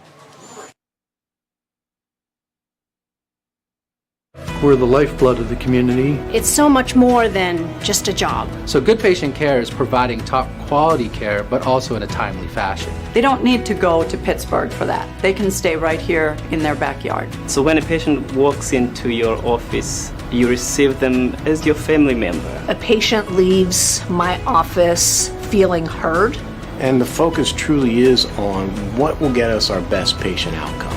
We're the lifeblood of the community. It's so much more than just a job. So good patient care is providing top quality care, but also in a timely fashion. They don't need to go to Pittsburgh for that. They can stay right here in their backyard. So when a patient walks into your office, you receive them as your family member. A patient leaves my office feeling heard. And the focus truly is on what will get us our best patient outcome.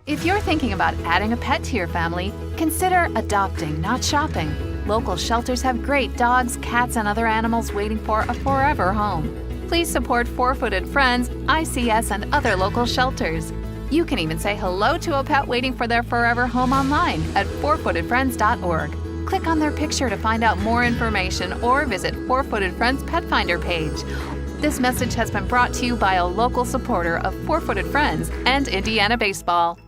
If you're thinking about adding a pet to your family, consider adopting, not shopping. Local shelters have great dogs, cats, and other animals waiting for a forever home. Please support Four-Footed Friends, ICS, and other local shelters. You can even say hello to a pet waiting for their forever home online at fourfootedfriends.org. Click on their picture to find out more information or visit Four-Footed Friends Pet Finder page. This message has been brought to you by a local supporter of Four-Footed Friends and Indiana Baseball.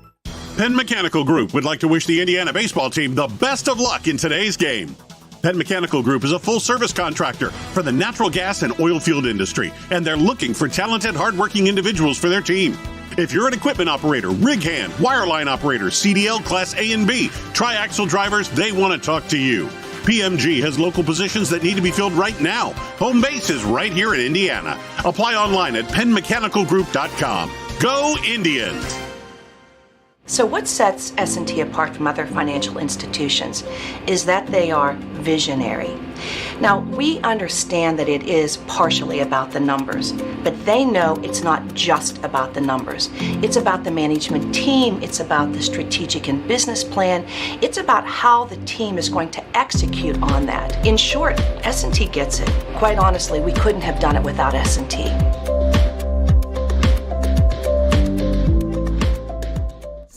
Penn Mechanical Group would like to wish the Indiana baseball team the best of luck in today's game. Penn Mechanical Group is a full-service contractor for the natural gas and oil field industry, and they're looking for talented, hardworking individuals for their team. If you're an equipment operator, rig hand, wireline operator, CDL Class A and B, triaxle drivers, they want to talk to you. PMG has local positions that need to be filled right now. Home base is right here in Indiana. Apply online at pennmechanicalgroup.com. Go Indians! So what sets S&T apart from other financial institutions is that they are visionary. Now, we understand that it is partially about the numbers, but they know it's not just about the numbers. It's about the management team, it's about the strategic and business plan, it's about how the team is going to execute on that. In short, S&T gets it. Quite honestly, we couldn't have done it without S&T.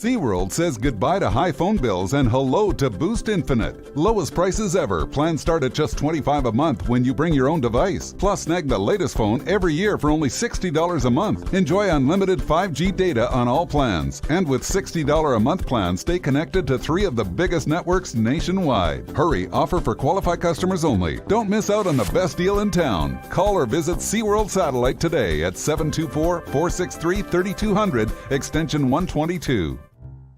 SeaWorld says goodbye to high phone bills and hello to Boost Infinite. Lowest prices ever. Plans start at just $25 a month when you bring your own device. Plus, snag the latest phone every year for only $60 a month. Enjoy unlimited 5G data on all plans. And with $60 a month plans, stay connected to 3 of the biggest networks nationwide. Hurry, offer for qualified customers only. Don't miss out on the best deal in town. Call or visit SeaWorld Satellite today at 724-463-3200, extension 122.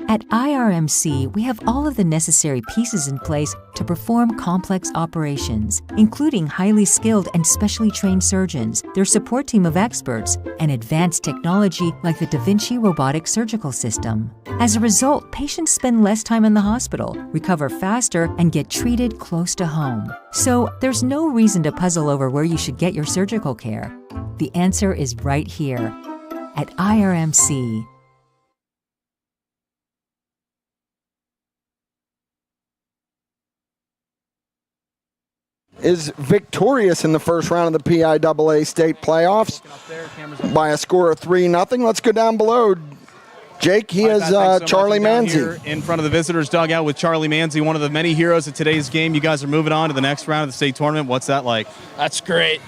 At IRMC, we have all of the necessary pieces in place to perform complex operations, including highly skilled and specially trained surgeons, their support team of experts, and advanced technology like the Da Vinci robotic surgical system. As a result, patients spend less time in the hospital, recover faster, and get treated close to home. So there's no reason to puzzle over where you should get your surgical care. The answer is right here at IRMC. Is victorious in the first round of the PIAA state playoffs by a score of 3-0. Let's go down below. Jake, he has Charlie Manzi. In front of the visitors' dugout with Charlie Manzi, one of the many heroes of today's game. You guys are moving on to the next round of the state tournament. What's that like? That's great.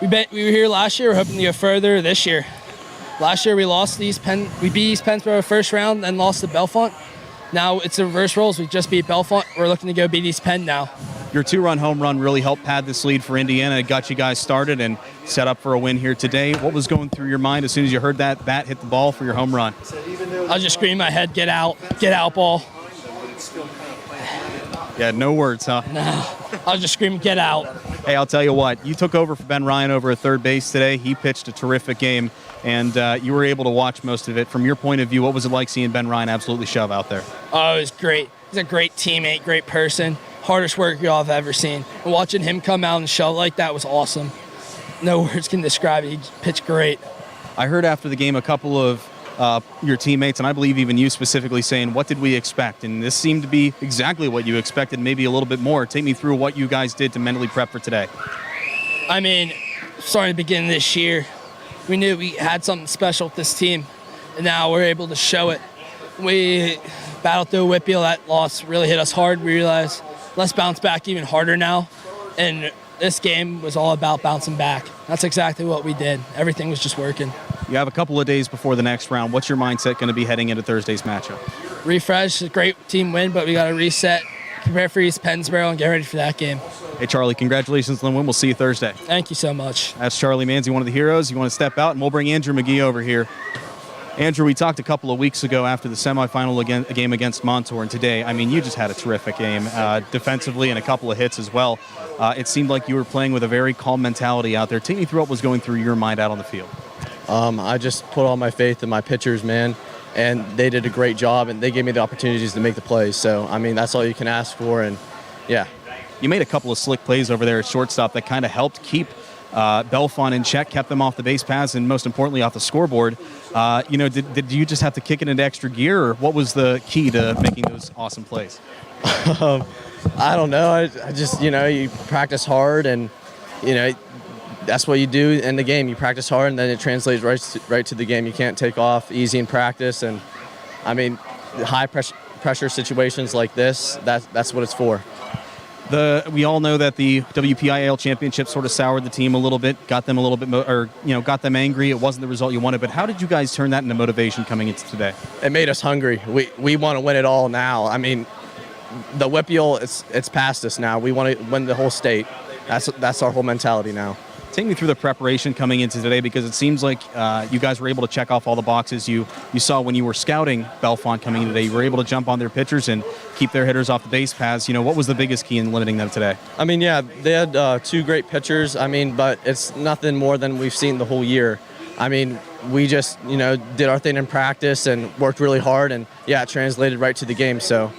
We were here last year. We're hoping to go further this year. Last year we lost we beat East Pennsboro first round, then lost to Bellefonte. Now it's the reverse roles. We just beat Bellefonte. We're looking to go beat East Penn now. Your 2-run home run really helped pad this lead for Indiana. It got you guys started and set up for a win here today. What was going through your mind as soon as you heard that bat hit the ball for your home run? I was just screaming in my head, get out ball. Yeah, no words, huh? No, I was just screaming, get out. Hey, I'll tell you what, you took over for Ben Ryan over at third base today. He pitched a terrific game, and you were able to watch most of it. From your point of view, what was it like seeing Ben Ryan absolutely shove out there? Oh, it was great. He's a great teammate, great person. Hardest work y'all have ever seen. And watching him come out and shove like that was awesome. No words can describe it. He pitched great. I heard after the game a couple of your teammates, and I believe even you specifically, saying, what did we expect? And this seemed to be exactly what you expected, maybe a little bit more. Take me through what you guys did to mentally prep for today. I mean, starting at the beginning of this year, we knew we had something special with this team, and now we're able to show it. We battled through WPIAL. That loss really hit us hard. We realized let's bounce back even harder now, and this game was all about bouncing back. That's exactly what we did. Everything was just working. You have a couple of days before the next round. What's your mindset going to be heading into Thursday's matchup? Refresh, a great team win, but we got to reset, prepare for East Pennsboro, and get ready for that game. Hey, Charlie, congratulations on the win. We'll see you Thursday. Thank you so much. That's Charlie Manzi, one of the heroes. You want to step out, and we'll bring Andrew McGee over here. Andrew, we talked a couple of weeks ago after the semifinal game against Montour, and today, I mean, you just had a terrific game defensively and a couple of hits as well. It seemed like you were playing with a very calm mentality out there. Take me through what was going through your mind out on the field. I just put all my faith in my pitchers, man, and they did a great job, and they gave me the opportunities to make the plays. So, I mean, that's all you can ask for, and yeah. You made a couple of slick plays over there at shortstop that kind of helped keep Bellefonte in check, kept them off the base paths, and most importantly off the scoreboard. Did you just have to kick it into extra gear, or what was the key to making those awesome plays? I don't know. I just, you practice hard, and, that's what you do in the game. You practice hard, and then it translates right to the game. You can't take off easy in practice, and, I mean, high pressure situations like this, that's what it's for. We all know that the WPIAL championship sort of soured the team a little bit, got them a little bit, got them angry. It wasn't the result you wanted, but how did you guys turn that into motivation coming into today? It made us hungry. We want to win it all now. I mean, the WPIAL, it's past us now. We want to win the whole state. That's our whole mentality now. Take me through the preparation coming into today, because it seems like you guys were able to check off all the boxes you saw when you were scouting Bellefonte coming in today. You were able to jump on their pitchers and keep their hitters off the base paths. What was the biggest key in limiting them today? I mean, yeah, they had two great pitchers. I mean, but it's nothing more than we've seen the whole year. I mean, we just, did our thing in practice and worked really hard, and, yeah, it translated right to the game, so...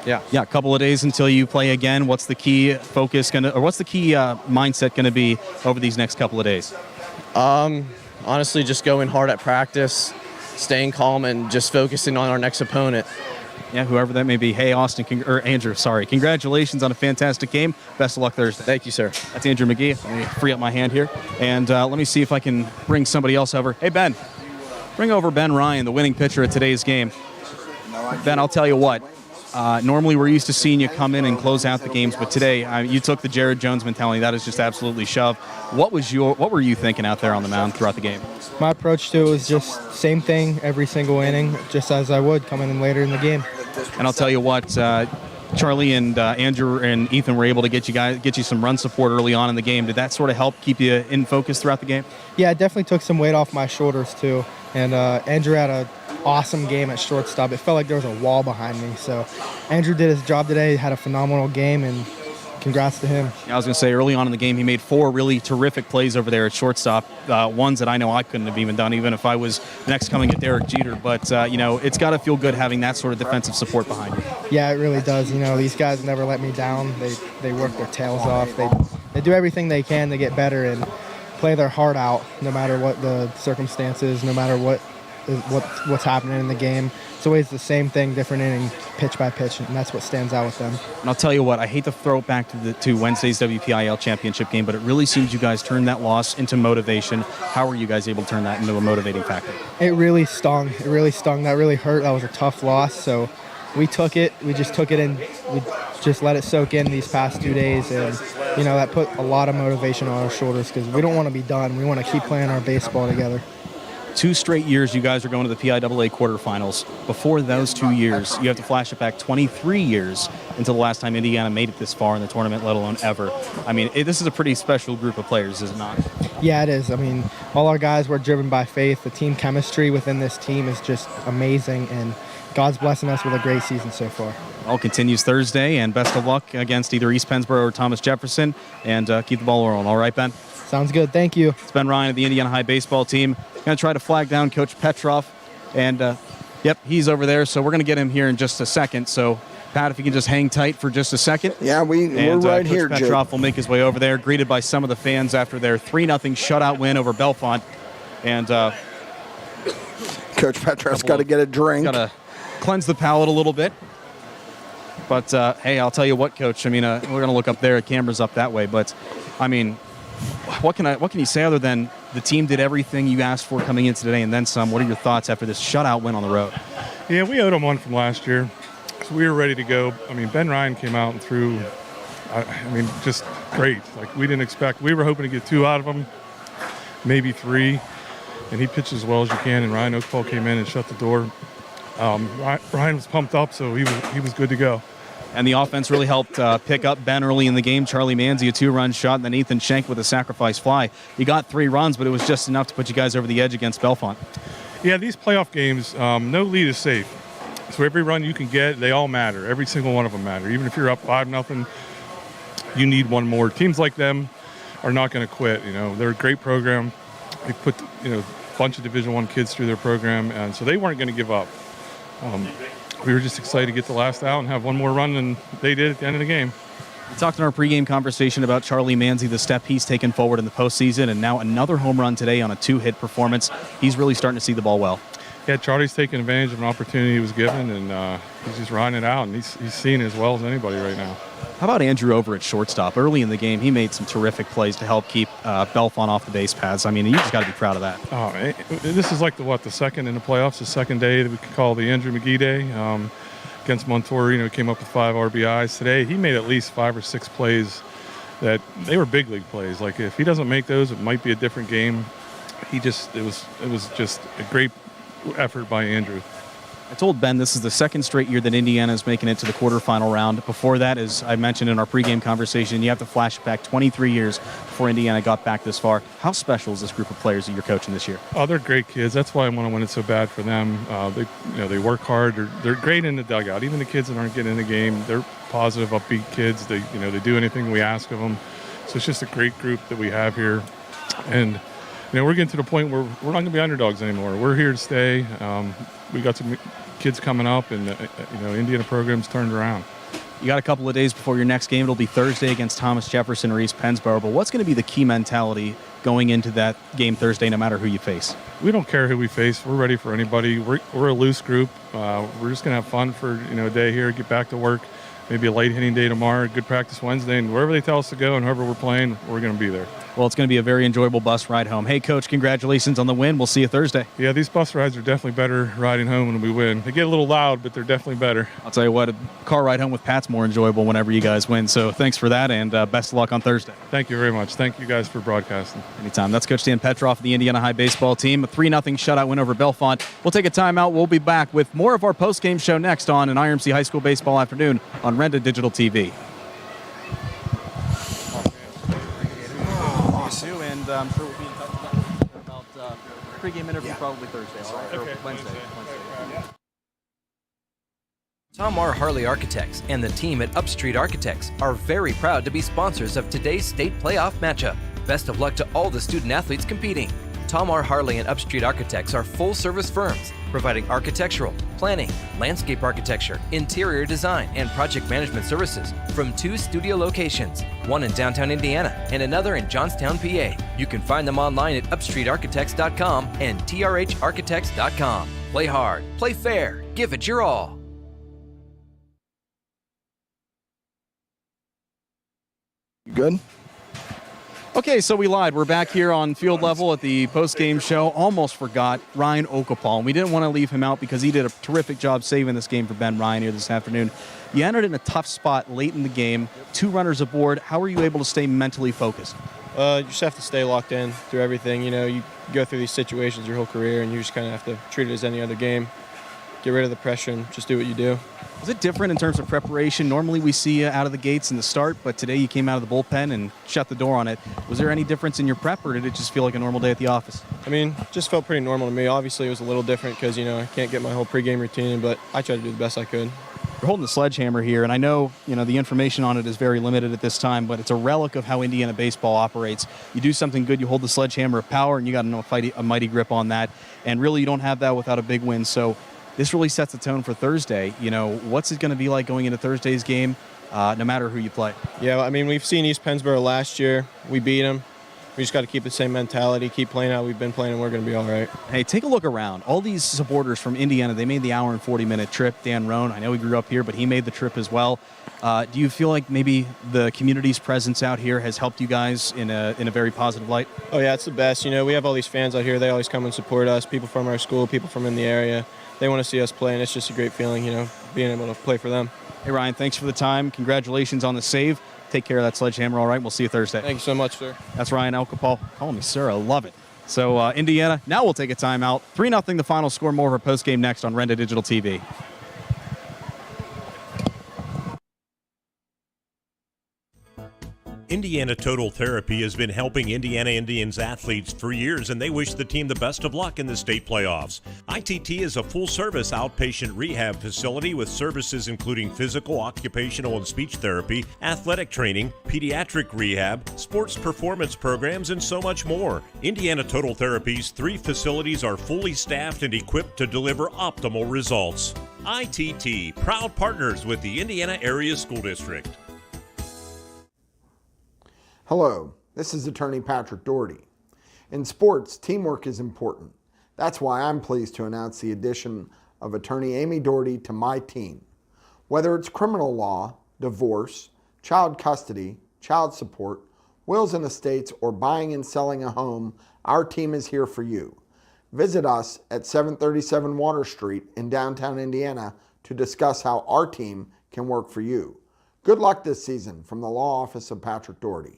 Yeah, a couple of days until you play again. What's the key focus what's the key mindset going to be over these next couple of days? Honestly, just going hard at practice, staying calm, and just focusing on our next opponent. Yeah, whoever that may be. Hey, Andrew, congratulations on a fantastic game. Best of luck Thursday. Thank you, sir. That's Andrew McGee. Let me free up my hand here, and let me see if I can bring somebody else over. Hey, Ben. Bring over Ben Ryan, the winning pitcher of today's game. Ben, I'll tell you what. Normally we're used to seeing you come in and close out the games, but today you took the Jared Jones mentality. That is just absolutely shoved. What were you thinking out there on the mound throughout the game? My approach to it was just same thing every single inning, just as I would coming in later in the game. And I'll tell you what, Charlie and Andrew and Ethan were able to get you some run support early on in the game. Did that sort of help keep you in focus throughout the game? Yeah, it definitely took some weight off my shoulders too. And Andrew had an awesome game at shortstop. It felt like there was a wall behind me. So Andrew did his job today, had a phenomenal game, and congrats to him. I was going to say, early on in the game, he made 4 really terrific plays over there at shortstop, ones that I know I couldn't have even done, even if I was next coming at Derek Jeter. But, it's got to feel good having that sort of defensive support behind you. Yeah, it really does. These guys never let me down. They work their tails off. They do everything they can to get better and play their heart out, no matter what the circumstances, no matter what's happening in the game. It's always the same thing, different inning, pitch by pitch, and that's what stands out with them. And I'll tell you what, I hate to throw it back to Wednesday's WPIAL championship game, but it really seems you guys turned that loss into motivation. How were you guys able to turn that into a motivating factor? It really stung. That really hurt. That was a tough loss, so we took it. We just took it and we just let it soak in these past 2 days, and that put a lot of motivation on our shoulders because we don't want to be done. We want to keep playing our baseball together. 2 straight years you guys are going to the PIAA quarterfinals. Before those 2 years, you have to flash it back 23 years until the last time Indiana made it this far in the tournament, let alone ever. I mean, this is a pretty special group of players, is it not? Yeah, it is. I mean, all our guys were driven by faith. The team chemistry within this team is just amazing, and God's blessing us with a great season so far. All continues Thursday, and best of luck against either East Pennsboro or Thomas Jefferson, and keep the ball rolling. All right, Ben? Sounds good. Thank you. It's Ben Ryan of the Indiana High baseball team. Going to try to flag down Coach Petrov, and he's over there, so we're going to get him here in just a second. So, Pat, if you can just hang tight for just a second. Yeah, we're right here, Coach Petrov will make his way over there, greeted by some of the fans after their 3-0 shutout win over Bellefonte. And Coach Petrov's got to get a drink. Got to cleanse the palate a little bit. But, hey, I'll tell you what, Coach. I mean, we're going to look up there. The camera's up that way. But, I mean, what can you say other than the team did everything you asked for coming into today and then some. What are your thoughts after this shutout win on the road? Yeah, we owed them one from last year, so we were ready to go. I mean, Ben Ryan came out and threw, just great. Like, we didn't expect. We were hoping to get 2 out of him, maybe 3, and he pitched as well as you can, and Ryan Oakpole came in and shut the door. Ryan was pumped up, so he was good to go. And the offense really helped pick up Ben early in the game. Charlie Manzi, a 2-run shot, and then Ethan Schenk with a sacrifice fly. You got 3 runs, but it was just enough to put you guys over the edge against Bellefonte. Yeah, these playoff games, no lead is safe. So every run you can get, they all matter. Every single one of them matter. Even if you're up 5-0, you need one more. Teams like them are not going to quit. They're a great program. They put a bunch of Division I kids through their program, and so they weren't going to give up. We were just excited to get the last out and have one more run than they did at the end of the game. We talked in our pregame conversation about Charlie Manzi, the step he's taken forward in the postseason, and now another home run today on a 2-hit performance. He's really starting to see the ball well. Yeah, Charlie's taking advantage of an opportunity he was given, and he's just riding it out, and he's seeing it as well as anybody right now. How about Andrew over at shortstop? Early in the game, he made some terrific plays to help keep Bellefonte off the base paths. I mean, you just got to be proud of that. Oh, man. This is like the second in the playoffs, the second day that we could call the Andrew McGee day. Against Montour, he came up with 5 RBIs. Today, he made at least 5 or 6 plays that they were big league plays. Like, if he doesn't make those, it might be a different game. It was just a great effort by Andrew. I told Ben this is the second straight year that Indiana is making it to the quarterfinal round. Before that, as I mentioned in our pregame conversation, you have to flash back 23 years before Indiana got back this far. How special is this group of players that you're coaching this year? Oh, they're great kids. That's why I want to win it so bad for them. They work hard. They're great in the dugout. Even the kids that aren't getting in the game, they're positive, upbeat kids. They do anything we ask of them. So it's just a great group that we have here. And we're getting to the point where we're not going to be underdogs anymore. We're here to stay. We got some kids coming up, and Indiana program's turned around. You got a couple of days before your next game. It'll be Thursday against Thomas Jefferson or East Pennsboro. But what's going to be the key mentality going into that game Thursday, no matter who you face? We don't care who we face. We're ready for anybody. We're a loose group. We're just going to have fun for a day here, get back to work. Maybe a late hitting day tomorrow, good practice Wednesday, and wherever they tell us to go and whoever we're playing, we're going to be there. Well, it's going to be a very enjoyable bus ride home. Hey, Coach, congratulations on the win. We'll see you Thursday. Yeah, these bus rides are definitely better riding home when we win. They get a little loud, but they're definitely better. I'll tell you what, a car ride home with Pat's more enjoyable whenever you guys win. So thanks for that, and best of luck on Thursday. Thank you very much. Thank you guys for broadcasting. Anytime. That's Coach Dan Petroff of the Indiana High baseball team. A 3-0 shutout win over Bellefonte. We'll take a timeout. We'll be back with more of our post-game show next on an IRMC High School Baseball Afternoon on Renda Digital TV. And I'm sure we'll be in touch about pregame interview probably Thursday, all right? Okay. Or Wednesday. Tom R. Harley Architects and the team at Upstreet Architects are very proud to be sponsors of today's state playoff matchup. Best of luck to all the student athletes competing. Tom R. Harley and Upstreet Architects are full-service firms providing architectural, planning, landscape architecture, interior design, and project management services from 2 studio locations, one in downtown Indiana and another in Johnstown, PA. You can find them online at upstreetarchitects.com and trharchitects.com. Play hard, play fair, give it your all. You good? Okay, so we lied. We're back here on field level at the post-game show. Almost forgot Ryan Oakpole, and we didn't want to leave him out because he did a terrific job saving this game for Ben Ryan here this afternoon. You entered in a tough spot late in the game, 2 runners aboard. How were you able to stay mentally focused? You just have to stay locked in through everything. You go through these situations your whole career, and you just kind of have to treat it as any other game. Get rid of the pressure and just do what you do. Was it different in terms of preparation? Normally we see you out of the gates in the start, but today you came out of the bullpen and shut the door on it. Was there any difference in your prep, or did it just feel like a normal day at the office? I mean, just felt pretty normal to me. Obviously, it was a little different because, I can't get my whole pregame routine, but I tried to do the best I could. You're holding the sledgehammer here, and I know, the information on it is very limited at this time, but it's a relic of how Indiana baseball operates. You do something good, you hold the sledgehammer of power, and you got to know a mighty grip on that. And really, you don't have that without a big win. So this really sets the tone for Thursday. What's it going to be like going into Thursday's game, no matter who you play? Yeah, I mean, we've seen East Pennsboro last year. We beat them. We just got to keep the same mentality, keep playing how we've been playing, and we're going to be all right. Hey, take a look around. All these supporters from Indiana, they made the hour and 40-minute trip. Dan Roan, I know he grew up here, but he made the trip as well. Do you feel like maybe the community's presence out here has helped you guys in a very positive light? Oh, yeah, it's the best. You know, we have all these fans out here. They always come and support us, people from our school, people from in the area. They want to see us play, and it's just a great feeling, you know, being able to play for them. Hey, Ryan, thanks for the time. Congratulations on the save. Take care of that sledgehammer, all right? We'll see you Thursday. Thank you so much, sir. That's Ryan Alcapol. Call me sir. I love it. So, Indiana, now we'll take a timeout. 3-0 the final score. More of our postgame next on Renda Digital TV. Indiana Total Therapy has been helping Indiana Indians athletes for years, and they wish the team the best of luck in the state playoffs. ITT is a full-service outpatient rehab facility with services including physical, occupational, and speech therapy, athletic training, pediatric rehab, sports performance programs, and so much more. Indiana Total Therapy's 3 facilities are fully staffed and equipped to deliver optimal results. ITT, proud partners with the Indiana Area School District. Hello, this is attorney Patrick Doherty. In sports, teamwork is important. That's why I'm pleased to announce the addition of attorney Amy Doherty to my team. Whether it's criminal law, divorce, child custody, child support, wills and estates, or buying and selling a home, our team is here for you. Visit us at 737 Water Street in downtown Indiana to discuss how our team can work for you. Good luck this season from the Law Office of Patrick Doherty.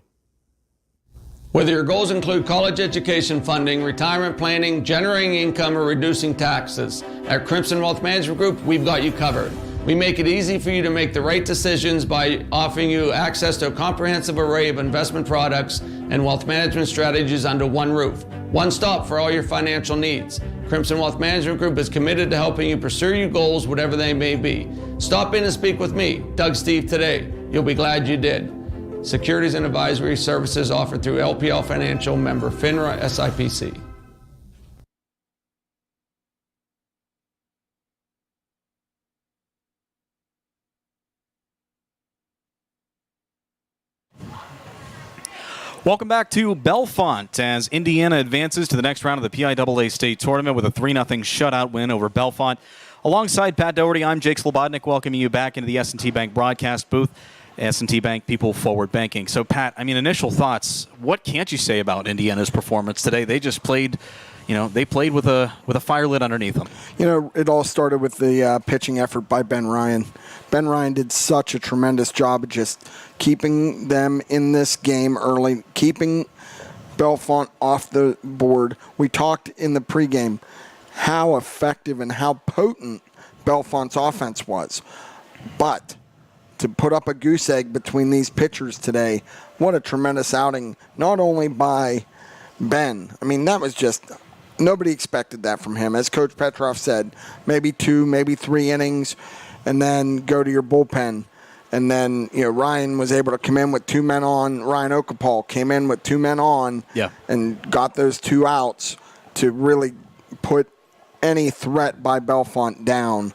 Whether your goals include college education funding, retirement planning, generating income, or reducing taxes, at Crimson Wealth Management Group, we've got you covered. We make it easy for you to make the right decisions by offering you access to a comprehensive array of investment products and wealth management strategies under one roof. One stop for all your financial needs. Crimson Wealth Management Group is committed to helping you pursue your goals, whatever they may be. Stop in and speak with me, Doug Steve, today. You'll be glad you did. Securities and advisory services offered through LPL Financial, member FINRA SIPC. Welcome back to Bellefonte as Indiana advances to the next round of the PIAA state tournament with a 3-0 shutout win over Bellefonte. Alongside Pat Doherty, I'm Jake Slobodnik, welcoming you back into the S&T Bank broadcast booth. S&T Bank, People Forward Banking. So, Pat, I mean, initial thoughts. What can't you say about Indiana's performance today? They just played, they played with a fire lit underneath them. It all started with the pitching effort by Ben Ryan. Ben Ryan did such a tremendous job of just keeping them in this game early, keeping Bellefonte off the board. We talked in the pregame how effective and how potent Bellefonte's offense was. But to put up a goose egg between these pitchers today, what a tremendous outing, not only by Ben. I mean, that was just, nobody expected that from him. As Coach Petrov said, maybe 2, maybe 3 innings, and then go to your bullpen. And then, Ryan was able to come in with 2 men on. Ryan Okapal came in with 2 men on and got those 2 outs to really put any threat by Bellefonte down.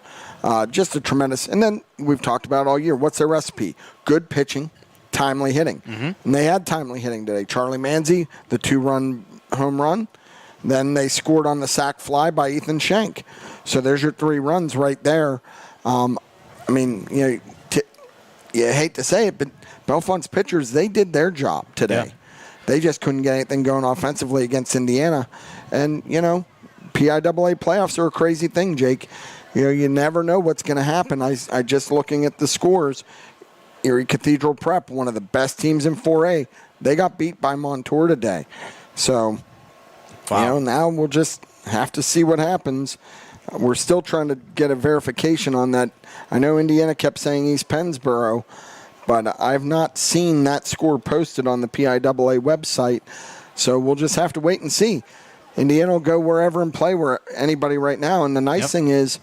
Just a tremendous, and then we've talked about all year, what's their recipe? Good pitching, timely hitting. Mm-hmm. And they had timely hitting today. Charlie Manzi, the 2-run home run. Then they scored on the sac fly by Ethan Schenk. So there's your 3 runs right there. You hate to say it, but Bellefonte's pitchers, they did their job today. Yeah. They just couldn't get anything going offensively against Indiana. And, PIAA playoffs are a crazy thing, Jake. You never know what's going to happen. I just looking at the scores, Erie Cathedral Prep, one of the best teams in 4A, they got beat by Montour today. So, now we'll just have to see what happens. We're still trying to get a verification on that. I know Indiana kept saying East Pennsboro, but I've not seen that score posted on the PIAA website. So we'll just have to wait and see. Indiana will go wherever and play where anybody right now. And the nice thing is,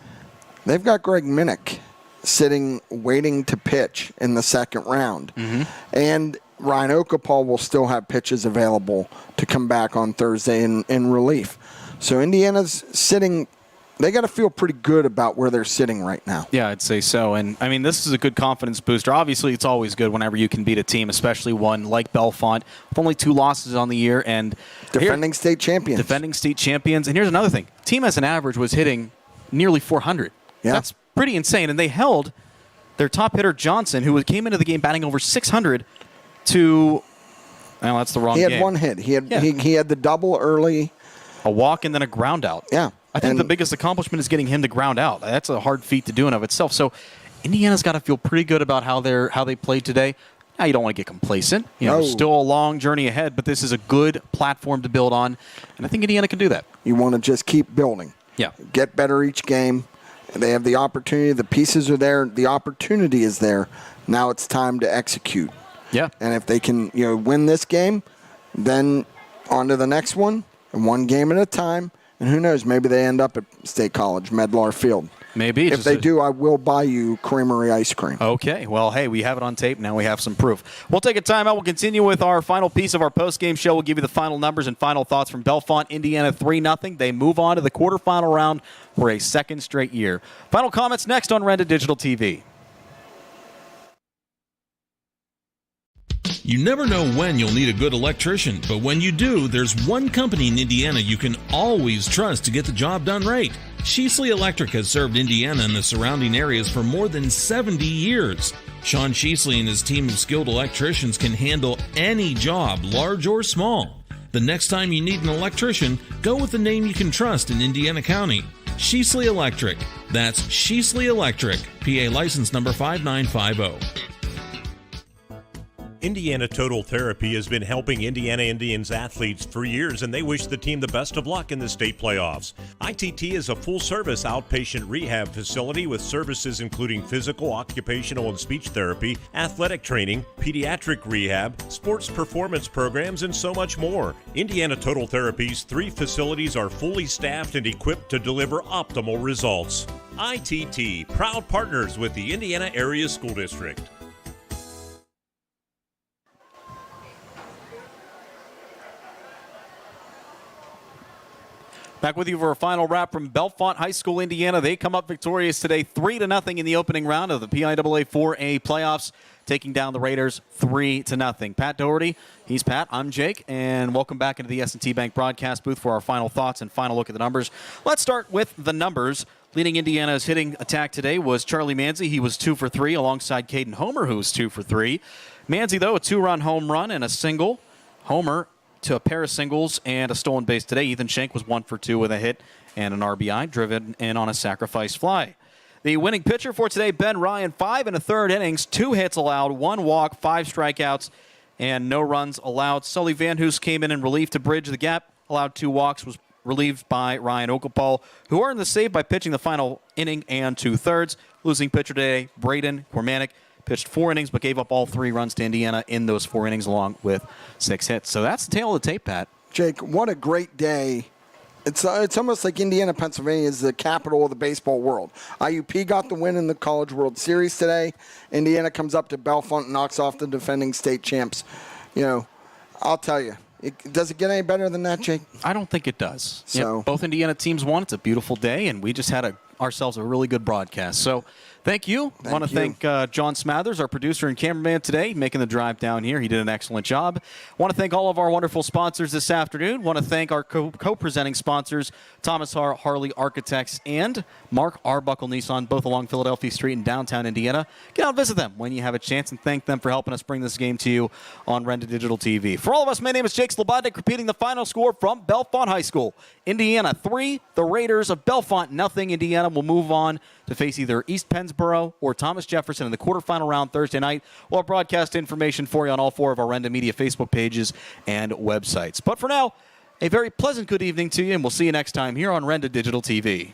they've got Greg Minnick sitting, waiting to pitch in the second round. Mm-hmm. And Ryan Okapal will still have pitches available to come back on Thursday in relief. So Indiana's sitting they got to feel pretty good about where they're sitting right now. Yeah, I'd say so. And, I mean, this is a good confidence booster. Obviously, it's always good whenever you can beat a team, especially one like Bellefonte, with only 2 losses on the year. And Defending state champions. And here's another thing. Team as an average was hitting nearly 400. Yeah. That's pretty insane. And they held their top hitter, Johnson, who came into the game batting over 600 to, well, that's the wrong game. He had 1 hit. He had the double early. A walk and then a ground out. Yeah. I think the biggest accomplishment is getting him to ground out. That's a hard feat to do in of itself. So Indiana's got to feel pretty good about how they played today. Now, you don't want to get complacent. There's still a long journey ahead, but this is a good platform to build on, and I think Indiana can do that. You want to just keep building. Yeah. Get better each game. They have the opportunity. The pieces are there. The opportunity is there. Now it's time to execute. Yeah. And if they can, win this game, then on to the next one, and 1 game at a time. And who knows, maybe they end up at State College, Medlar Field. Maybe. If they do, I will buy you Creamery ice cream. Okay. Well, hey, we have it on tape. Now we have some proof. We'll take a timeout. We'll continue with our final piece of our post-game show. We'll give you the final numbers and final thoughts from Bellefonte. Indiana 3-0. They move on to the quarterfinal round for a 2nd straight year. Final comments next on Renda Digital TV. You never know when you'll need a good electrician, but when you do, there's one company in Indiana you can always trust to get the job done right. Sheasley Electric has served Indiana and the surrounding areas for more than 70 years. Sean Sheasley and his team of skilled electricians can handle any job, large or small. The next time you need an electrician, go with the name you can trust in Indiana County. Sheasley Electric. That's Sheasley Electric. PA license number 5950. Indiana Total Therapy has been helping Indiana Indians athletes for years, and they wish the team the best of luck in the state playoffs. ITT is a full-service outpatient rehab facility with services including physical, occupational, and speech therapy, athletic training, pediatric rehab, sports performance programs, and so much more. Indiana Total Therapy's 3 facilities are fully staffed and equipped to deliver optimal results. ITT, proud partners with the Indiana Area School District. Back with you for a final wrap from Bellefonte High School, Indiana. They come up victorious today, 3-0 in the opening round of the PIAA 4A playoffs, taking down the Raiders 3-0. Pat Doherty, he's Pat, I'm Jake, and welcome back into the S&T Bank broadcast booth for our final thoughts and final look at the numbers. Let's start with the numbers. Leading Indiana's hitting attack today was Charlie Manzi. He was 2 for 3, alongside Caden Homer, who was 2 for 3. Manzi, though, a 2-run home run and a single. Homer to a pair of singles and a stolen base today. Ethan Schenk was 1 for 2 with a hit and an RBI, driven in on a sacrifice fly. The winning pitcher for today, Ben Ryan, 5 1/3 innings, 2 hits allowed, 1 walk, 5 strikeouts, and no runs allowed. Sully Van Hoos came in relief to bridge the gap, allowed 2 walks, was relieved by Ryan Okapal, who earned the save by pitching the final inning and 2/3. Losing pitcher today, Braden Cormanic, pitched 4 innings, but gave up all 3 runs to Indiana in those 4 innings, along with 6 hits. So that's the tail of the tape, Pat. Jake, what a great day. It's almost like Indiana, Pennsylvania is the capital of the baseball world. IUP got the win in the College World Series today. Indiana comes up to Bellefonte and knocks off the defending state champs. I'll tell you. Does it get any better than that, Jake? I don't think it does. So both Indiana teams won. It's a beautiful day, and we just had ourselves a really good broadcast. So thank you. I want to thank John Smathers, our producer and cameraman today, making the drive down here. He did an excellent job. I want to thank all of our wonderful sponsors this afternoon. I want to thank our co-presenting sponsors, Thomas Harley Architects and Mark Arbuckle Nissan, both along Philadelphia Street in downtown Indiana. Get out and visit them when you have a chance, and thank them for helping us bring this game to you on Renda Digital TV. For all of us, my name is Jake Slobodnik, repeating the final score from Bellefonte High School. Indiana 3, the Raiders of Bellefonte 0. Indiana will move on to face either East Pennsboro or Thomas Jefferson in the quarterfinal round Thursday night. We'll have broadcast information for you on all 4 of our Renda Media Facebook pages and websites. But for now, a very pleasant good evening to you, and we'll see you next time here on Renda Digital TV.